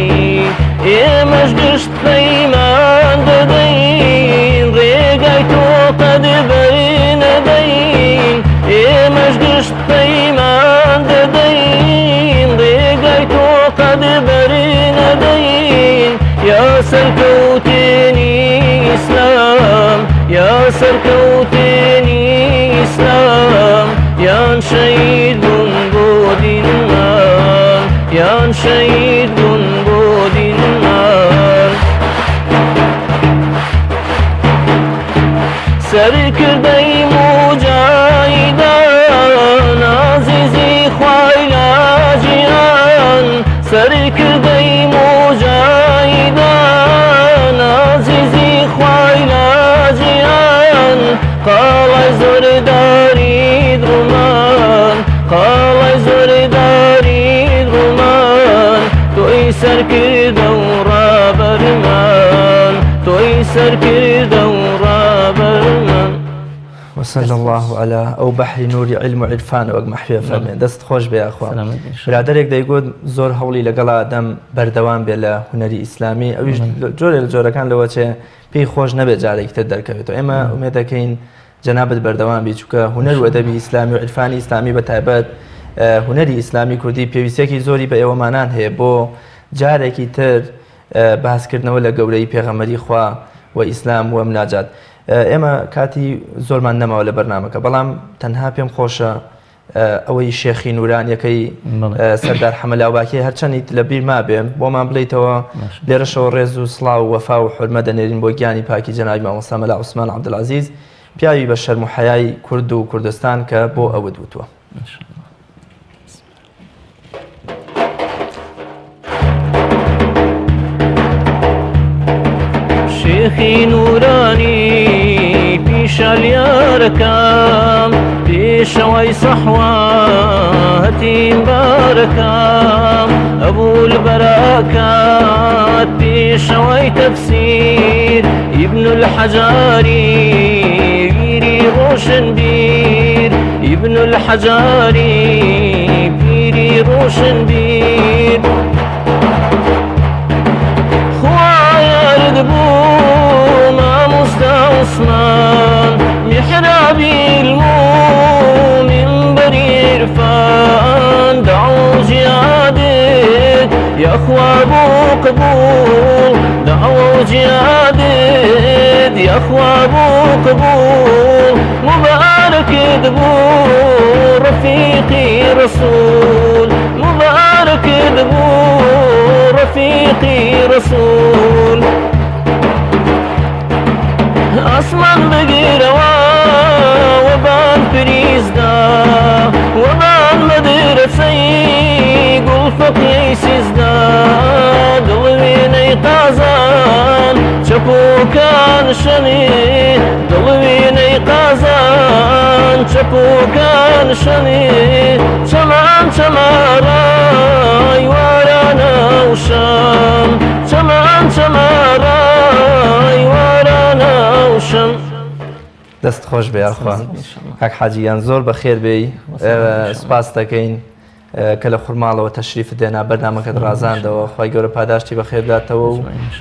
ئێمەش گشت پەیمان دەدەین ڕێگای تۆ قەدبەری نەدەین ئێمەش گشت پەیمان دەدەین ڕێگای تۆ قەدبەری نەدەین یا سەرکەوتێنی ئیسلام یا سەرکەوتێنی ئیسلام یان شەهید بوون بۆ دینمان یان شەهید بوون بۆ دینمان سەرکردەی موجاهیدان عەزیزی خوای لاجیان سەرکردەی موجاهیدان عەزیزی خوای لاجیان قاڵای زۆرداری دڕمان قاڵای زۆرداری دڕمان تۆی سەرکردە و ڕابەرمان تۆی سەرکردە و ڕابەرمان وصلى الله على ئەو بەحری نوری علم و عرفان وەک مەحوێ فەرمێن دەست خۆش بێ یاخوا برادەرێک دەیگوت زۆر هەوڵی لەگەڵا دەم بەردەوام بێ لە هونەری ئیسلامی ئەویش جۆرێ لە جۆرەکان لەوە چێ پێی خۆش نەبێت جارێکی تر دەرکەوێتەوە ئێمە ئومێد دەکەین جەنابەت بەردەوام بی چووکە هونەر و ئەدەبی ئیسلامی و عرفانی ئیسلامی بەتایبەت هونەری ئیسلامی کوردی پێویستێکی زۆری بە ئێوەمانان هەیە بۆ جارێکی تر باسکردنەوە لە گەورەی پێغەمبەری خوا و ئیسلام و مناجات ئێمە کاتی زۆرمان نەماوە لە بەرنامەکە بەڵام تەنها پێم خۆشە ئەوەی شێخی نورانیەکەی سەردار حەمەلاوباکێ هەرچەندیت لە بیر ما بێ بۆمان بڵیتەوە لێرەشەوە ڕێز و سڵاو و وەفا و حورمە دەنێرین بۆ گیانی پاکی جەنابی مامۆستا مەلا عوسمان عەبدولعەزیز پیاوی بە شەرم و حەیای کورد و کوردستان کە بۆ ئەوە دوتووە شێخی نورانی پیشەلیارەکەم پێشەوەی سەحوا هەتیم بارەکەم ئەبوو البەراکات پێشەوەی تەفسیر ئیبن الحەجاری پیری ڕۆشن بیر ئیبن الحەجاری پیری ڕۆشن بیر بو مامۆستا عوسمان محرابی المؤمن بەری عرفان دعوە جیادت یاخوا بۆ قبول دعوە جیادت یاخوا بۆ قبول مبارکت بۆ ڕەفیقی ڕەسوول مبارکت بۆ ڕەفیقی ڕەسوول ئاسمان بگیرەوە وەبان پریزدا وەبان مەدرسەی گوڵفەقی سیزدا دڵوێنەی قازان چەپۆکان شەنێ دڵوێنەی قازان چەپۆکان شەنێ چەمان چەمارای وارانە و شەم چەمان چەمارای وارانە و شەم دەست خۆش بێ یاخوا کاک حاجیان زۆر بەخێر بێی سپاس دەکەین کە لە خورماڵەوە تەشریف دێنا بەرنامەکەت ڕازاندەوە خی گەورە پاداشتی بە خێرداتەوە و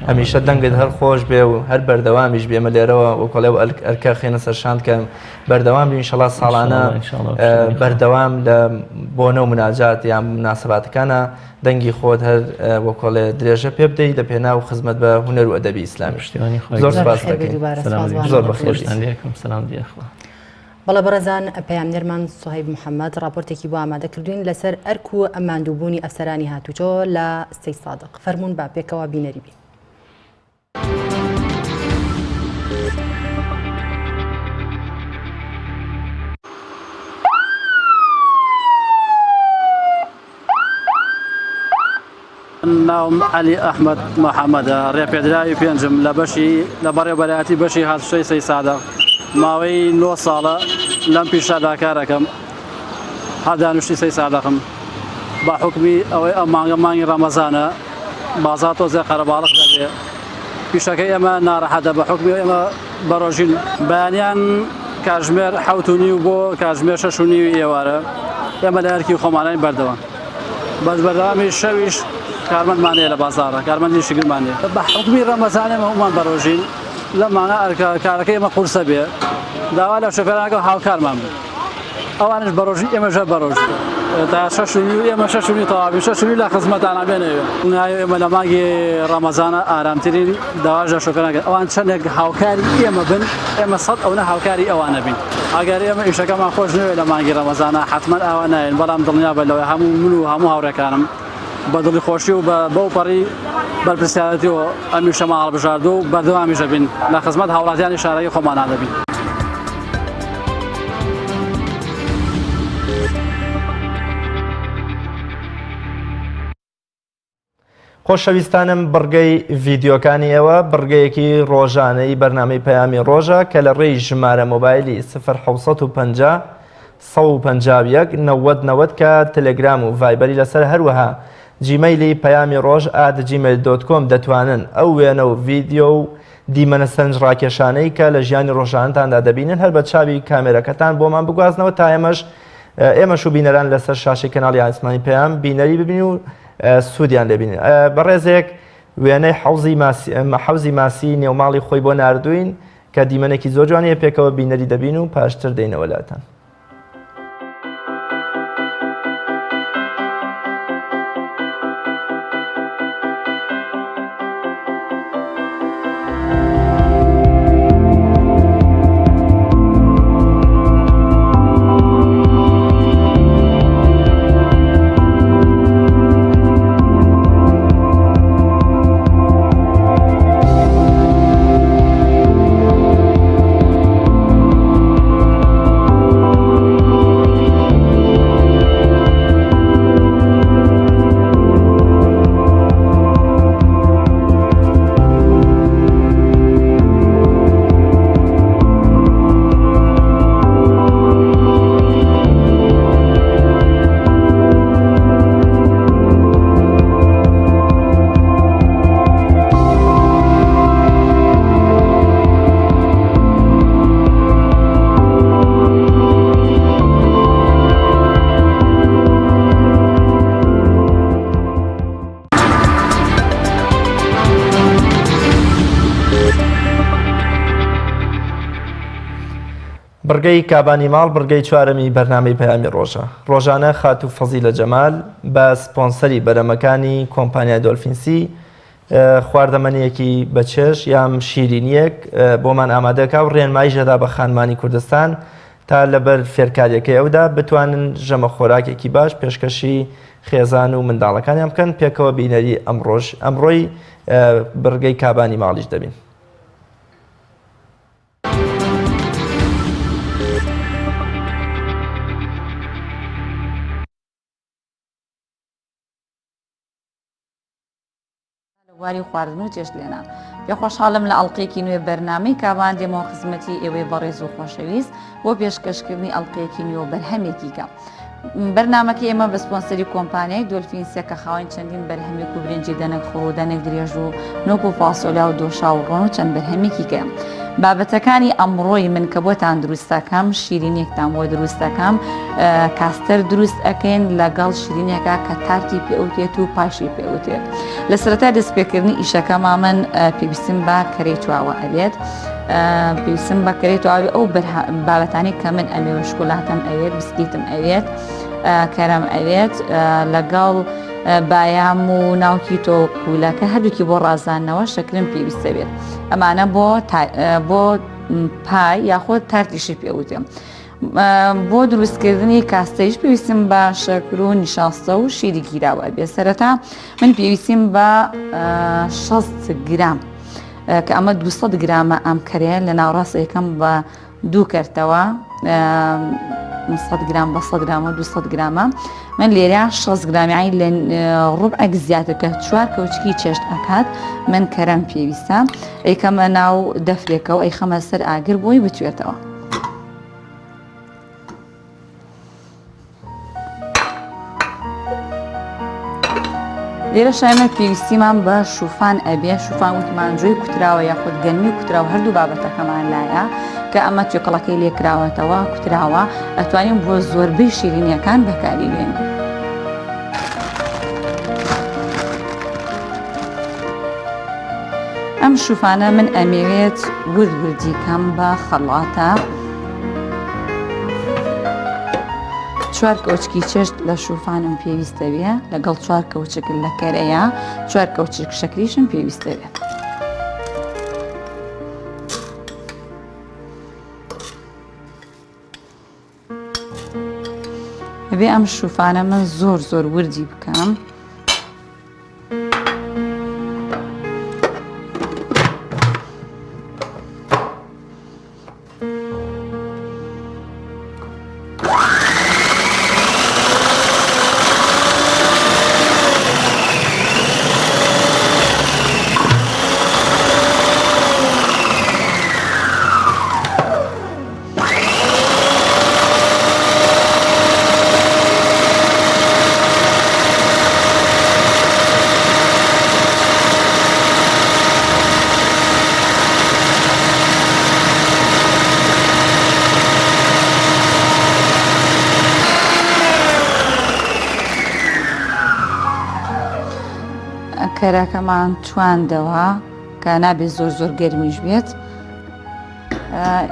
هەمیشە دەنگت هەر خۆش بێ و هەر بەردەوامیش بێمە لێرەوە وەکڵێ و ئەرکە خێنە سەرشاند کە بەردەوام بینشەڵا ساڵانە بەردەوام لە بۆنە و مناجات یان مناسباتەکانە دەنگی خۆت هەر وەکڵێ درێژە پێ بدەیت لە پێناو خزمەت بە هونەر و ئەدەبی ئیسلامی زۆر سپاس دەکەین زۆر بەخێر. بەڵە بەڕێزان پەیامنەرمان سوهەیب محەممەد راپۆرتێکی بۆ ئامادە کردوین لەسەر ئەرک و ئەماندووبوونی ئەفسەرانی هاتوچۆ لە سەی سادق فەرمونون با پێکەوە بینەری بین. ناوم علی ئەحمەد محەممەدە ڕێپێدراوی پێنجم لە بەشی لە بەڕێوەبەرایەتی بەشی هاتوچۆی سەی سادق ماوەی 9 ساڵە لەم پیشەدا کارەکەم هەردانوشتی سەی سادەقم بە حکمی ئەوەی ئەم مانگە مانگی ڕەمەزانە بازار تۆزێ قەرەباڵق دەبێ پیشەکەی ئێمە ناڕەحەتە بە حکمی ئێمە بەڕۆژین بەیانیان کاتژمێر 7:30 بۆ کاتژمێر 6:30 ئێوارە ئێمە لە ئەرکی خۆمانای بەردەوام بەس بەردەوامی شەویش کارمەندمانەیە لە بازارە کارمەندی شگرمانێ بە حکمی ڕەمەزان ئێمە هەمومان بەڕۆژین لە مانگە کارەکەی ئێمە قورسە بێ داوا لە شۆفێرانەکە هاوکارمان بوو ئەوانش بەڕۆژین ئێمەژە بەڕۆژ تا 6:30 ئێمە 6:30 تەواوی 6:30 لە خزمەتانە بێنەوێ نایە ئێمە لە مانگی ڕەمەزانە ئارامترین داواش لە شۆفێرانەکە ئەوان چەندێک هاوکاری ئێمە بن ئێمە 100 ئەوە هاوکاری ئەوانە بین ئەگەر ئێمە ئیشەکەمان خۆش نوێ لە مانگی ڕەمەزانە حتمەن ئەوە نایەن بەڵام دڵنیا بە لەوەی هەموو من و هەموو هاوڕێکانم بە دڵی خۆشی و بەو پەڕی بەرپرسیارەتیەوە ئەمیشە ماڵ بژاردو و بەردەوامیشە بین لە خزمەت هاوڵاتیانی شارەی خۆمانە دەبین. خۆشەویستانم بڕگەی ڤیددیۆکانی ئێوە بڕگەیەکی ڕۆژانەی بەرنامەی پەیامی ڕۆژە کە لە ڕێی ژمارە مۆبایلی 1950 151 90 کە تەلەگرام و ڤایبەری لەسەر هەروەها جیمەیلی پەیامی ڕۆژ @gmail.com دەتوانن ئەو وێنە و ڤیددیۆ و دیمەنە سەنج ڕاکێشانەی کە لە ژیانی ڕۆژانتاندا دەبینن هەر بە چاوی کامێرەکەتان بۆمان بگوازنەوە تا ئێمەش و بینەران لەسەر شاشی کەناڵی ئاسمانی پەیام بینەری ببین و سوودیان لێبین. بەڕێزێک وێنەی حەوزی ماسی نێوماڵی خۆی بۆ ناردوین کە دیمەنێکی زۆر جوانەیە پێکەوە بینەری دەبین و پاشتر دەینەوە لاتان. بڕگەی کابانی ماڵ بڕگەی چوارەمی بەرنامەی پەیامی ڕۆژە ڕۆژانە خات و فەزیلە جەمال بە سپۆنسەری بەرەمەکانی کۆمپانیای دۆلفینسی خواردەمەنیەکی بەچێش یام شیرینیەک بۆمان ئامادەکە و ڕێنمایی ژەدا بە خانمانی کوردستان تا لەبەر فێرکاریەکەی ئەودا بتوانن ژەمە خۆراکێکی باش پێشکەشی خێزان و منداڵەکانیان بکەن پێکەوە بینەری ئەمڕۆی بڕگەی کابانی ماڵیش دەبین. واری خواردن و جێشتێنان پێ خۆشحاڵم لە ئەڵلقەیەکی نوێ بەرنامەی کابان دێمەوە خزمەتی ئێوەی بەڕێز و خۆشەویست بۆ پێشکەشکردنی ئەڵلقەیەکی نوێ و بەرهەمێکیکە. بەرنامەکە ئێمە بە سپۆنسەری کۆمپانیای دۆلفینسە کە خاوەن چەندین بەرهەمێک و برنجی دەنێک خۆ دەنێک درێژ و نۆک و فاسۆلیا و دۆشا و ڕۆن و چەند بەرهەمێکی کەم. بابەتەکانی ئەمڕۆی من کە بۆتان دروستەکەم شیرینێکتان بۆ دروستەکەم کاستەر دروست ئەەکەین لەگەڵ شیرینێکە کە تارتی پێوتێت و پاشی پێوتێت لە سەرەتا دەستپێکردنی ئیشەکەما من پێویستم بە کەرەی تواوە ئەبێت پێویستم بە کەرەی تواوی ئەو بابەتانی کە من ئەمێوە شکولاتم ئەوێت بسکیتم ئەوێت کەرەم ئەوێت لەگەڵ بایام و ناوکی تۆ پولەکە هەردووکی بۆ ڕازانەوە شەکرم پێویستە بێت ئەمانە بۆ پای یاخۆت تارتیشی پێوتێم بۆ دروستکردنی کاستەیش پێویستم بە شەکر و نیشاستە و شیری گیراوە بێ سەرەتا من پێویستیم بە 6 گرام کە ئەمە 200 گرامە ئەم کەرەیە لە ناوڕاست یەکەم بە 2 کەرتەوە 100 گرام بە 100 گرامە 200 گرامە من لێرە 6 گرامی لە ڕوبعێک زیاتر کە 4 کەوچکی چێشت ئەکات من کەرەم پێویستە ئەیکەمە ناو دەفرێکەوە ئەی خەمە سەر ئاگر بۆی بتوێتەوە لێرە شایمە پێویستیمان بە شوفان ئەبێ شوفان وتمانجۆی کوتراوە یاخود گەنمی کوتراوە هەردوو بابەتەکەمان لایە کە ئەمە توێکەڵەکەی لێکراوەتەوە کوتراوە ئەتوانین بۆ زۆربەی شیرینیەکان بەکاری بێن ئەم شوفانە من ئەمەوێت وردی کەم بە خەڵاتە 4 کەوچکی چێشت لە شوفانم پێویستە بێ لەگەڵ 4 کەوچک لە کەرەیە 4 کەوچک شەکریشم پێویستە بێت بێ ئەم شوفانە من زۆر وردی بکەم کەرەکەمان تواندەوە کە نابێت زۆر گەرمیش بێت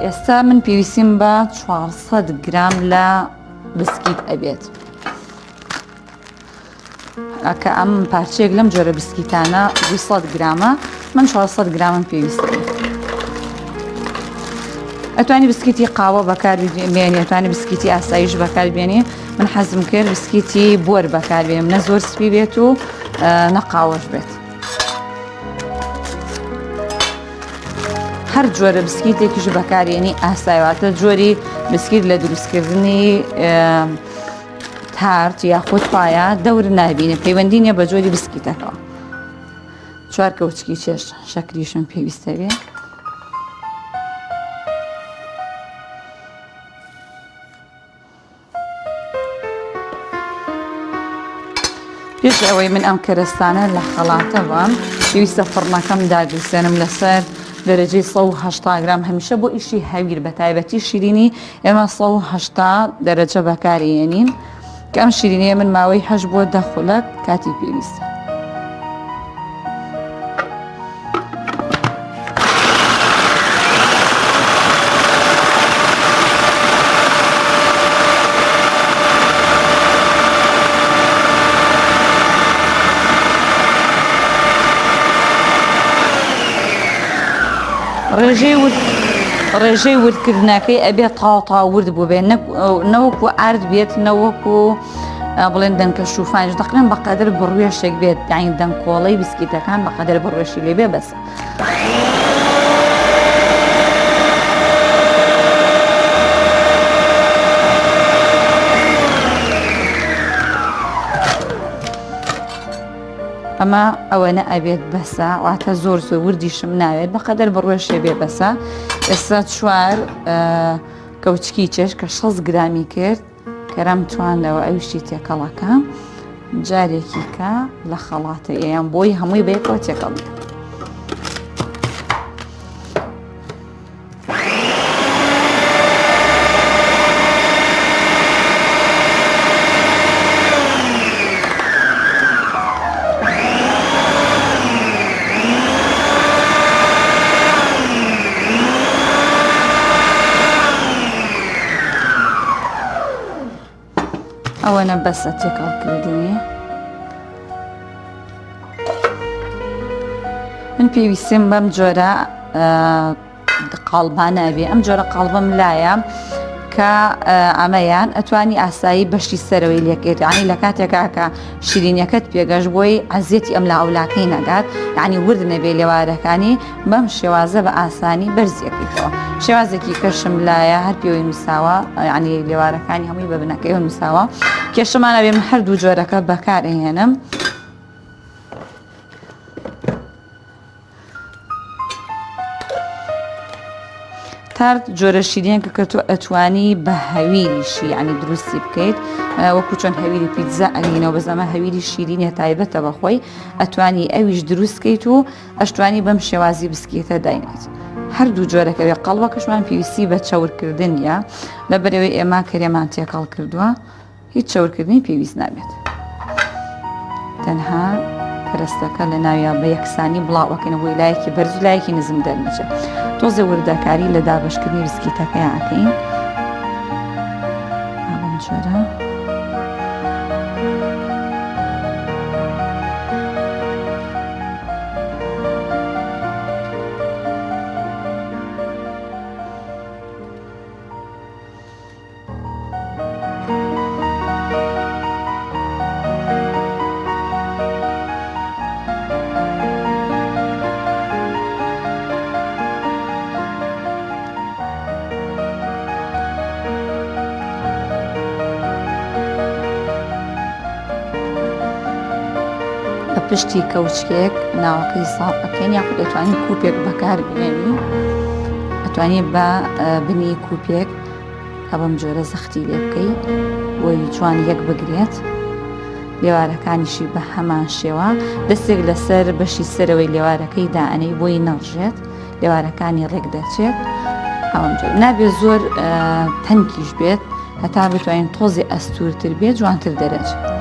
ئێستا من پێویستیم بە 400 گرام لە بسکیت ئەبێت کە ئەم پارچەیەک لەم جۆرە بسکیتانە 200 گرامە من 400 گرامم پێویستە ئەتوانی بسکیتی قاوە بەکاربێنی ئەتوانی بسکیتی ئاسایش بەکاربێنی من حەزم کرد بسکیتی بۆر بەکاربێنم نە زۆر سپی بێت و نەقاوەش بێت هەر جۆرە بسکیتێکیش بەکارێنی ئاسایواتە جۆری بسکیت لە دروستکردنی تارت یاخود پایە دەور نابینێ پەیوەندی نیە بە جۆری بسکیتەکەەوە 4 کەوچکی چێشت شەکریشم پێویستە بێ پێش ئەوەی من ئەم کەرەستانە لە خەڵاتەوە پێویستە فڕنەکەم داگرسێنم لەسەر دەرەجەی 180 گرام هەمیشە بۆ ئیشی هەویر بە تایبەتی شیرینی ئێمە 180 دەرەجە بەکارهێنین کە ئەم شیرینیە من ماوەی 8 بۆ 10 خولەک کاتی پێویستە ڕێژەی وردکردنەکەی ئەبێت تاڵ ورد بوو بێت نەوەکو ئارد بێت نەوەکو بڵێن دەنکە شوفانش دەقلێن بەقەدر بڕوێشێک بێت یاین دەنگکۆڵەی بسکیتەکان بەقەدر بڕوێشی لێ بێ بەسە ئەمە ئەوەنە ئەبێت بەسە واتە زۆر وردیشم ناوێت بەقەدەر بڕوێشێ بێ بەسە ئێستا 4 کەوچکی چێش کە 6 گرامی کرد کەرەم تواندەوە ئەوشی تێکەڵەکە جارێکی کە لە خەڵاتە ئێیان بۆی هەمووی بەیەکەوە تێکەڵ ئەوەنە بەسە تێکەڵکردنی من پێویستیم بەم جۆرە قاڵبانە بێ ئەم جۆرە قاڵبم لایە کە ئەمەیان ئەتوانی ئاسایی بەشی سەرەوەی لێکێت ینی لە کاتێکا کە شیرینیەکەت پێگەشت بۆی عەزیەتی ئەم لاولاکەی نەگات ینی ورد نەبێ لێوارەکانی بەم شێوازە بە ئاسانی بەرزیەکەیتەوە شێوازێکی کەشم لایە هەر پێوەی نووساوە ینی لێوارەکانی هەمووی بە بنەکەیەوە نووساوە کێشەمانە بێ من هەردوو جۆرەکە بەکارهێنم تارد جۆرە شیرینێکە کە تۆ ئەتوانی بە هەویریشی ینی دروستی بکەیت وەکو چۆن هەویری پیتزا ئەگەینەوە بەزەمە هەویری شیرینە تایبەتە بەخۆی ئەتوانی ئەویش دروستکەیت و ئەشتوانی بەم شێوازی بسکێتە داینێت هەردوو جۆرەکە بێ قەڵبەکەشمان پێویستی بە چاورکردنیە لە بەرەوەی ئێمە کەرێمان تێکەڵ کردووە هیچ چاورکردنی پێویست نابێت تەنها پەرستەکە لە ناویان بە یەکسانی بڵاوەکەنەوەی لایەکی بەرز و لایەکی نزم دەرمەچێت تۆزێ وردەکاری لە دابشکردنی بسکیتەکەیان ئەکەین ئەم جۆرە پشتی کەوچکێک ناوەکەی ساڵ ئەەکەین یاخود دەتوانین کوپێک بەکاربێنی ئەتوانێت بە بنی کوپێک هە بەم جۆرە زەختی لێ بکەی بۆی جوان یەک بگرێت لێوارەکانیشی بە هەمان شێوە دەستێک لەسەر بەشی سەرەوەی لێوارەکەی دائەنەی بۆی نەڕژێت لێوارەکانی ڕێک دەچێت ئەوم جۆر نابێت زۆر تەنکیش بێت هەتا بتوانین تۆزی ئەستورتر بێت جوانتر دەرەچێت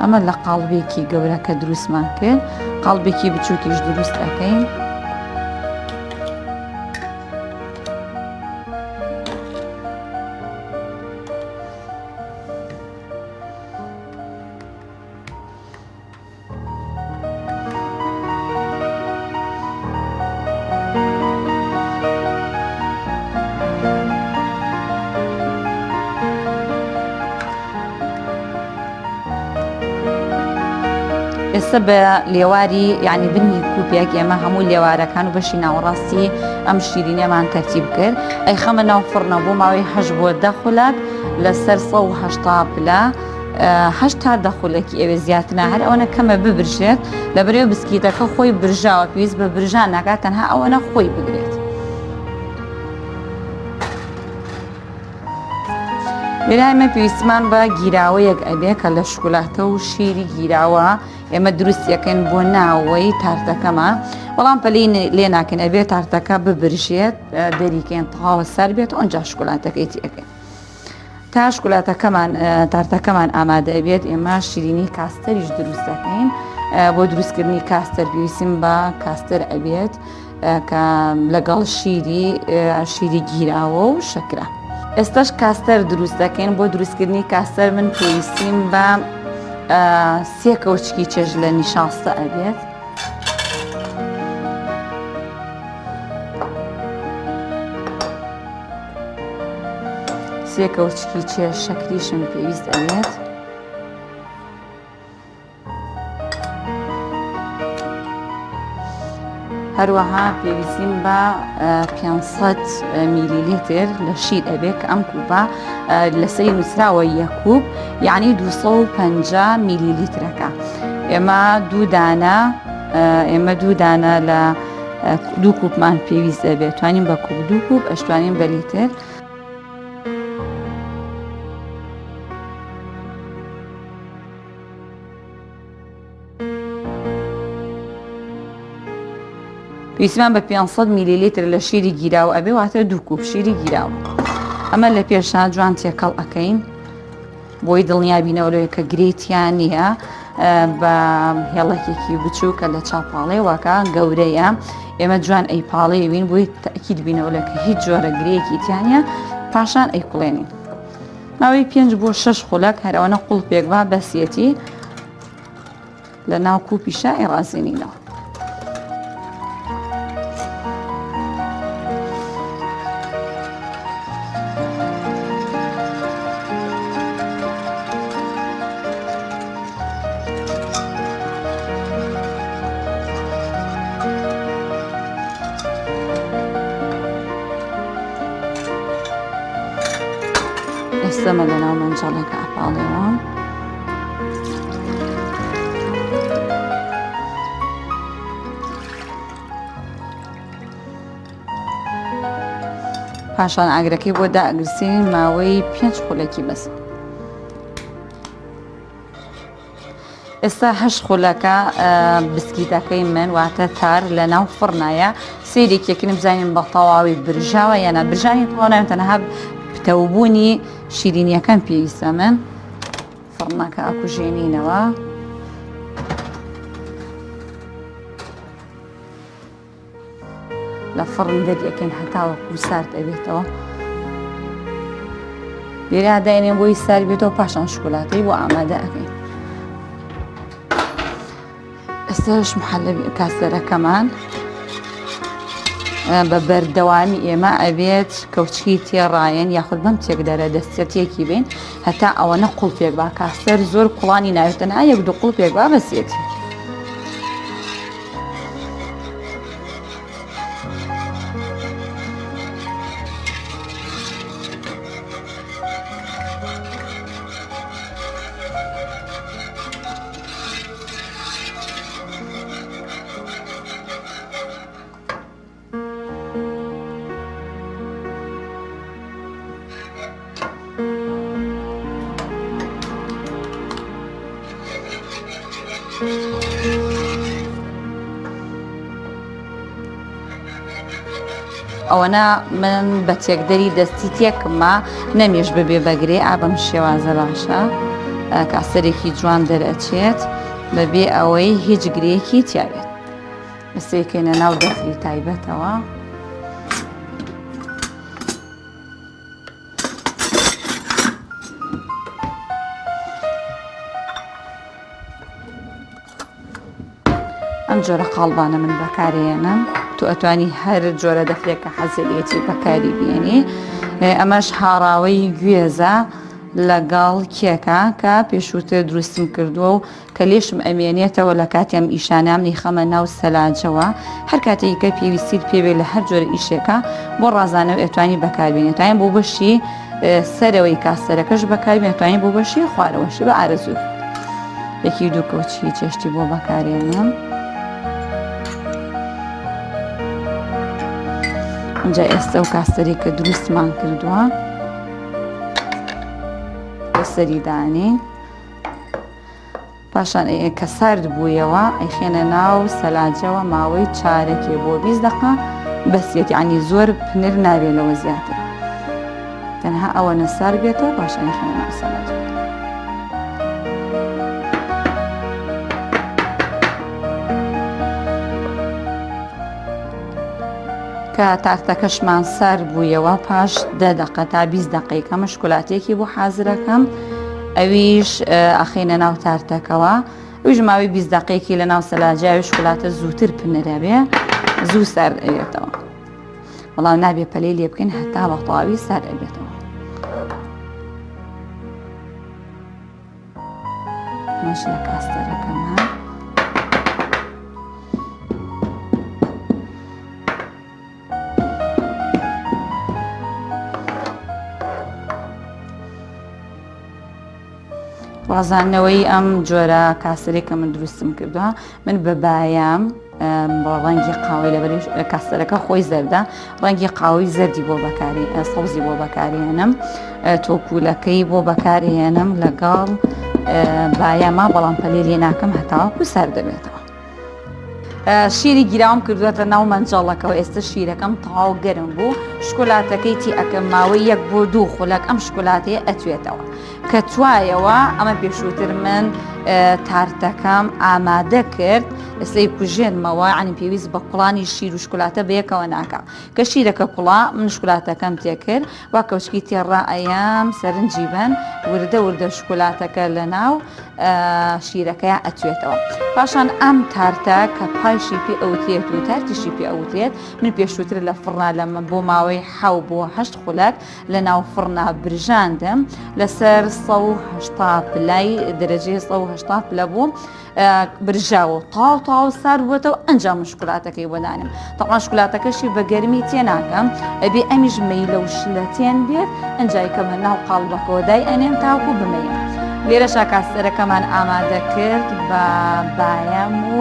ئەمە لە قاڵبێکی گەورەکە دروستمان کرد قاڵبێکی بچووکیش دروست ئەەکەین ئێستا بە لێواری یعنی بنی کوپێک ئێمە هەموو لێوارەکان و بەشی ناوەڕاستی ئەم شیرینەمان تەرتیب کرد ئەی خەمە ناو فڕنە بۆ ماوەی 8 بۆ 10 خولەک لەسەر 180 پلا 8 تا 10 خولەکی ئەوێ زیاترە هەر ئەوەنە کەمە ببرژێت لەبەرەوە بسکیتەکە خۆی برژاوە پێویست بە برژان ناکات تەنها ئەوەنە خۆی بگرێت لێرایمە پێویستمان بە گیراوەیەک ئەبێ کە لە شکولاتە و شیری گیراوە ئێمە دروستیەکەین بۆ ناوەی تارتەکەمان بەڵام پەلی لێ ناکەین ئەبێ تارتەکە ببرژێت دەریکەین تەواوە سەر بێت ئەوەنجا شکولاتەکەی تێکەین تا شکولاتەکەمان تارتەکەمان ئامادە ئەبێت ئێمە شیرینی کاستەریش دروست دەکەین بۆ دروستکردنی کاستەر پێویستیم بە کاستەر ئەبێت کە لەگەڵ شیری گیراوە و شەکرە ئێستاش کاستەر دروست دەکەین بۆ دروستکردنی کاستەر من پێویستیم بە 3 کەوچکی چێژ لە نیشاستە ئەبێت سێ کەوچکی چێژ شەکریشم پێویست ئەبێت هەروەها پێویستیم بە 500 میلیلیتر لە شیر ئەبێت کە ئەم کوبە لەسەری نووسراوە یەک کوب یعنی 250 میلیلیترەکە ئێمە دوو دانە لە دوو کوبمان پێویست دەبێت توانین بە کوب دوو کوب ئەشتوانین بە لیتر ویسمان بە 500 میلیلیتر لە شیری گیراوە ئەبێ واتە 2 کوب شیری گیراوە. ئەمە لە پێشان جوان تێکەڵ ئەەکەین بۆی دڵنیابینەوەلەوەی کە گرێتیان نییە بە هێڵەکێکی بچووکە لە چاپاڵێوەکە گەورەیە ئێمە جوان ئەیپاڵەیەوین بۆی تەکید بینەوەلە کە هیچ جۆرە گرەیەکی تیانە پاشان ئەیکوڵێنین. ماوەی 5 بۆ 6 خولەک هەرەوەنە قوڵپێک با بەسیەتی لە ناو کوپیشە ئێڕازێنینەوە. ئێستەمە لە ناو مەنجەڵێکە ئەپاڵێەوە. پاشان ئاگرەکەی بۆ داگرسین ماوەی 5 خولەکی بەس. ئێستا 8 خولەکە بسکیتەکەی من واتە تار لە ناو فڕنایە سێرێکێکن بزانین بە تەواوی برژاوە یانە برژانی تەواو ناوێت تەنها تەوبوونی شیرینیەکەم پێویستە من فڕنەکە ئەکوژێنینەوە. لە فڕن دەریەکەین هەتاوەکو سارد ئەبێتەوە. لێرە داینێن بۆی سار بێتەوە پاشان شکولاتەی بۆ ئامادە ئەەکەین. ئێستاش محەلە کاسەرەکەمان بە بەردەوامی ئێمە ئەبێت کەوچی تێڕایەن یاخود بەم تێکدارە دەستێتێکی بین هەتا ئەوەنە قوڵپێک با کاسەر زۆر کوڵانی ناوێتەنە یەک دوو قوڵپێک با بەسێتی. ئەوەنە من بە تێکدەری دەستی تێکمە نەمێش ببێ بەگرێ ئابم شێوازە باشە کاسەرێکی جوان دەرەچێت بەبێ ئەوەی هیچ گرەیەکی تیاوێت. بەسێکەینە ناو دەفری تایبەتەوە. ئەم جۆرە قاڵبانە من بەکارێنم تو ئەتوانی هەر جۆرە دەفرێکە حەزێتی بەکاری بێنی. ئەمەش هاڕاوەی گوێزە لەگەڵ کێکە کە پێشووتر دروستم کردووە و کە لێشم ئەمێنێتەوە لە کاتێم ئیشانامنی خەمە ناو سەلاجەوە هەر کاتێککە پێویستیت پێوێ لە هەر جۆرە ئیشێکە بۆ ڕازانەوە ئەتوانی بەکاربێنێت توانین بۆ بەشی سەرەوەی کاسەرەکەش بەکاربێن توانین بۆ بەشی خوارەوەشی بە ئارەزوو یەکی دوو کەوچی چێشتی بۆ بەکارێنم. اینجا ئێستا و کاسەری کە دروستمان کردووە بەسەری دانین پاشان کە سارد بوویەوە ئەیخێنە ناو سەلاجەوە ماوەی چارەکێ بۆ 20 دقیقە بەسێت یعنی زۆر پنر نابێنەوە زیاتر تەنها ئەوەنە سار بێتەوە پاشان ئەیخێنە ناو سەلاجەوە. کە تاکتەکەشمان سار بوویەوە پاش 10 دقیقە تا 20 دقیقە مشکلاتێکی بۆ حازرەکەم ئەویش ئەخینە ناو تارتەکەوە ئەویش ماوەی 20 دقیقی لە ناو سەلاجاوی شکلاتە زووتر پنرە بێ زوو سار ئەوێتەوە بەڵام نابێ پەلەی لێ بکەین هەتا بە تەواوی سار ئەبێتەوە. مەش لە کاستەرەکەمان ڕازانەوەی ئەم جۆرە کاسەرێک کە من دروستم کردووە من بە بایام بە ڕەنگی قاوەی لەبەر کاسەرەکە خۆی زەردە ڕەنگی قاوەی زەردی بۆ بەکاری سەوزی بۆ بەکارهێنم تۆکولەکەی بۆ بەکارهێنم لەگەڵ بایەمە بەڵام پەلێ لێ ناکەم هەتاوەکو سەر دەبێتەوە. شیری گیراوم کردووەتە ناو مەنجەڵەکەەوە ئێستا شیرەکەم تاو گەرم بوو شکلاتەکەی تی ئەەکەم ماوەی 1 بۆ 2 خولەک ئەم شکلاتەیە ئەتوێتەوە کە توایەوە ئەمە پێشووتر من تارتەکەم ئامادە کرد ئێستای کوژێنمەوە عنی پێویست بە کوڵانی شیر و شکلاتە بەیەکەوە ناکە کە شیرەکە کوڵا من شکلاتەکەم تێکرد وا کەوچکی تێڕا ئەیام سەرنجی بن وردە وردە شکلاتەکە لە ناو شیرەکەی ئەتوێتەوە پاشان ئەم تارتە کە پایشی پێ ئەوتێت و تارتیشی پێ ئەوتێت من پێشووتر لە فڕنا لە بۆ ماوەی 7 بۆ 8 خولەک لە ناو فڕنا برژاندم لەسەر 180 پلای دەرەجەی 180 پلە بوو برژاوە تاو ساروەتەوە ئەنجام شکلاتەکەی بۆدانم تاوان شکلاتەکەشی بە گەرمی تێناکەم ئەبێ ئەمیش مەیلە و شلەتێن بێت ئەنجای کە من ناو قاڵبەکەەوە دای ئەنێن تاوکو بمەیە لێرەشا کاسەرەکەمان ئامادە کرد بە بایەم و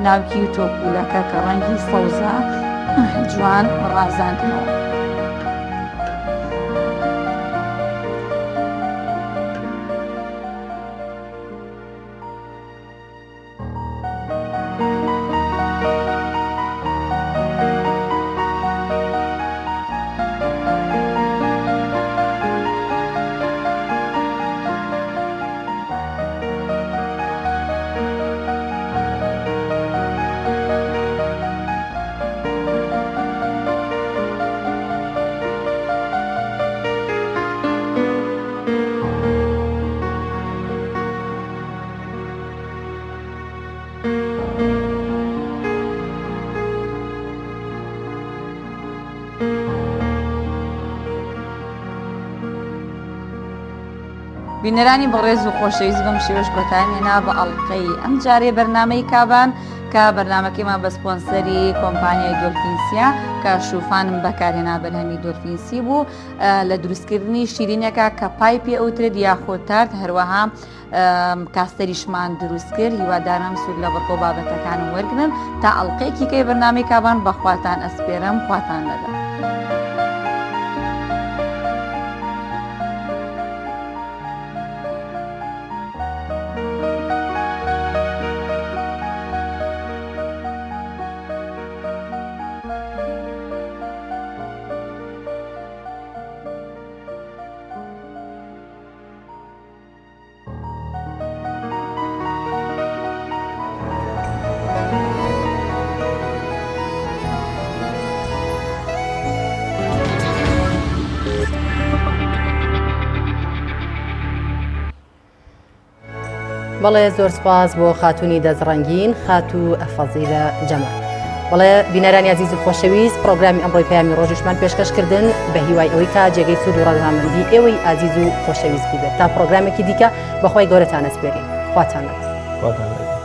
ناوکی تۆپولەکە کە ڕەنگی سەوزە جوان ڕازاندنەوە. بینەرانی بەڕێز و خۆشەویست بەم شێوەش کۆتانێنا بە ئەڵلقەی ئەم جارێ بەرنامەی کابان کە بەرنمەکەیمان بە سپۆنسەری کۆمپانیای دۆلفینسیا کە شوفانم بەکارهێنا بەرهەمی دۆلفینسی بوو لە دروستکردنی شیرینەکە کە پای پێ ئەوترێت یاخۆ تارت هەروەها کاستەریشمان دروست کرد هیوادارم سوود لە بڕکۆ بابەتەکانم وەرگن تا ئەڵلقەیەکی کەی بەرنامەی کابان بەخواتان ئەسپێرم خواتان لەدا. بەڵێ زۆر سپاس بۆ خاتوونی دەزڕەنگین خاتو ئەفەزیلە جەمال. بەڵێ بینەرانی عزیز و خۆشەویست پرۆگرامی ئەمڕۆی پەیامی ڕۆژشمان پێشکەشکردن بە هیوای ئەوەی تا جێگەی سوود و ڕەزامەندی ئێوەی عزیز و خۆشەویست ببێت تا پرۆگرامێکی دیکە بەخوای گەورەتان ئەسپێرین خواتان لەگەڵ.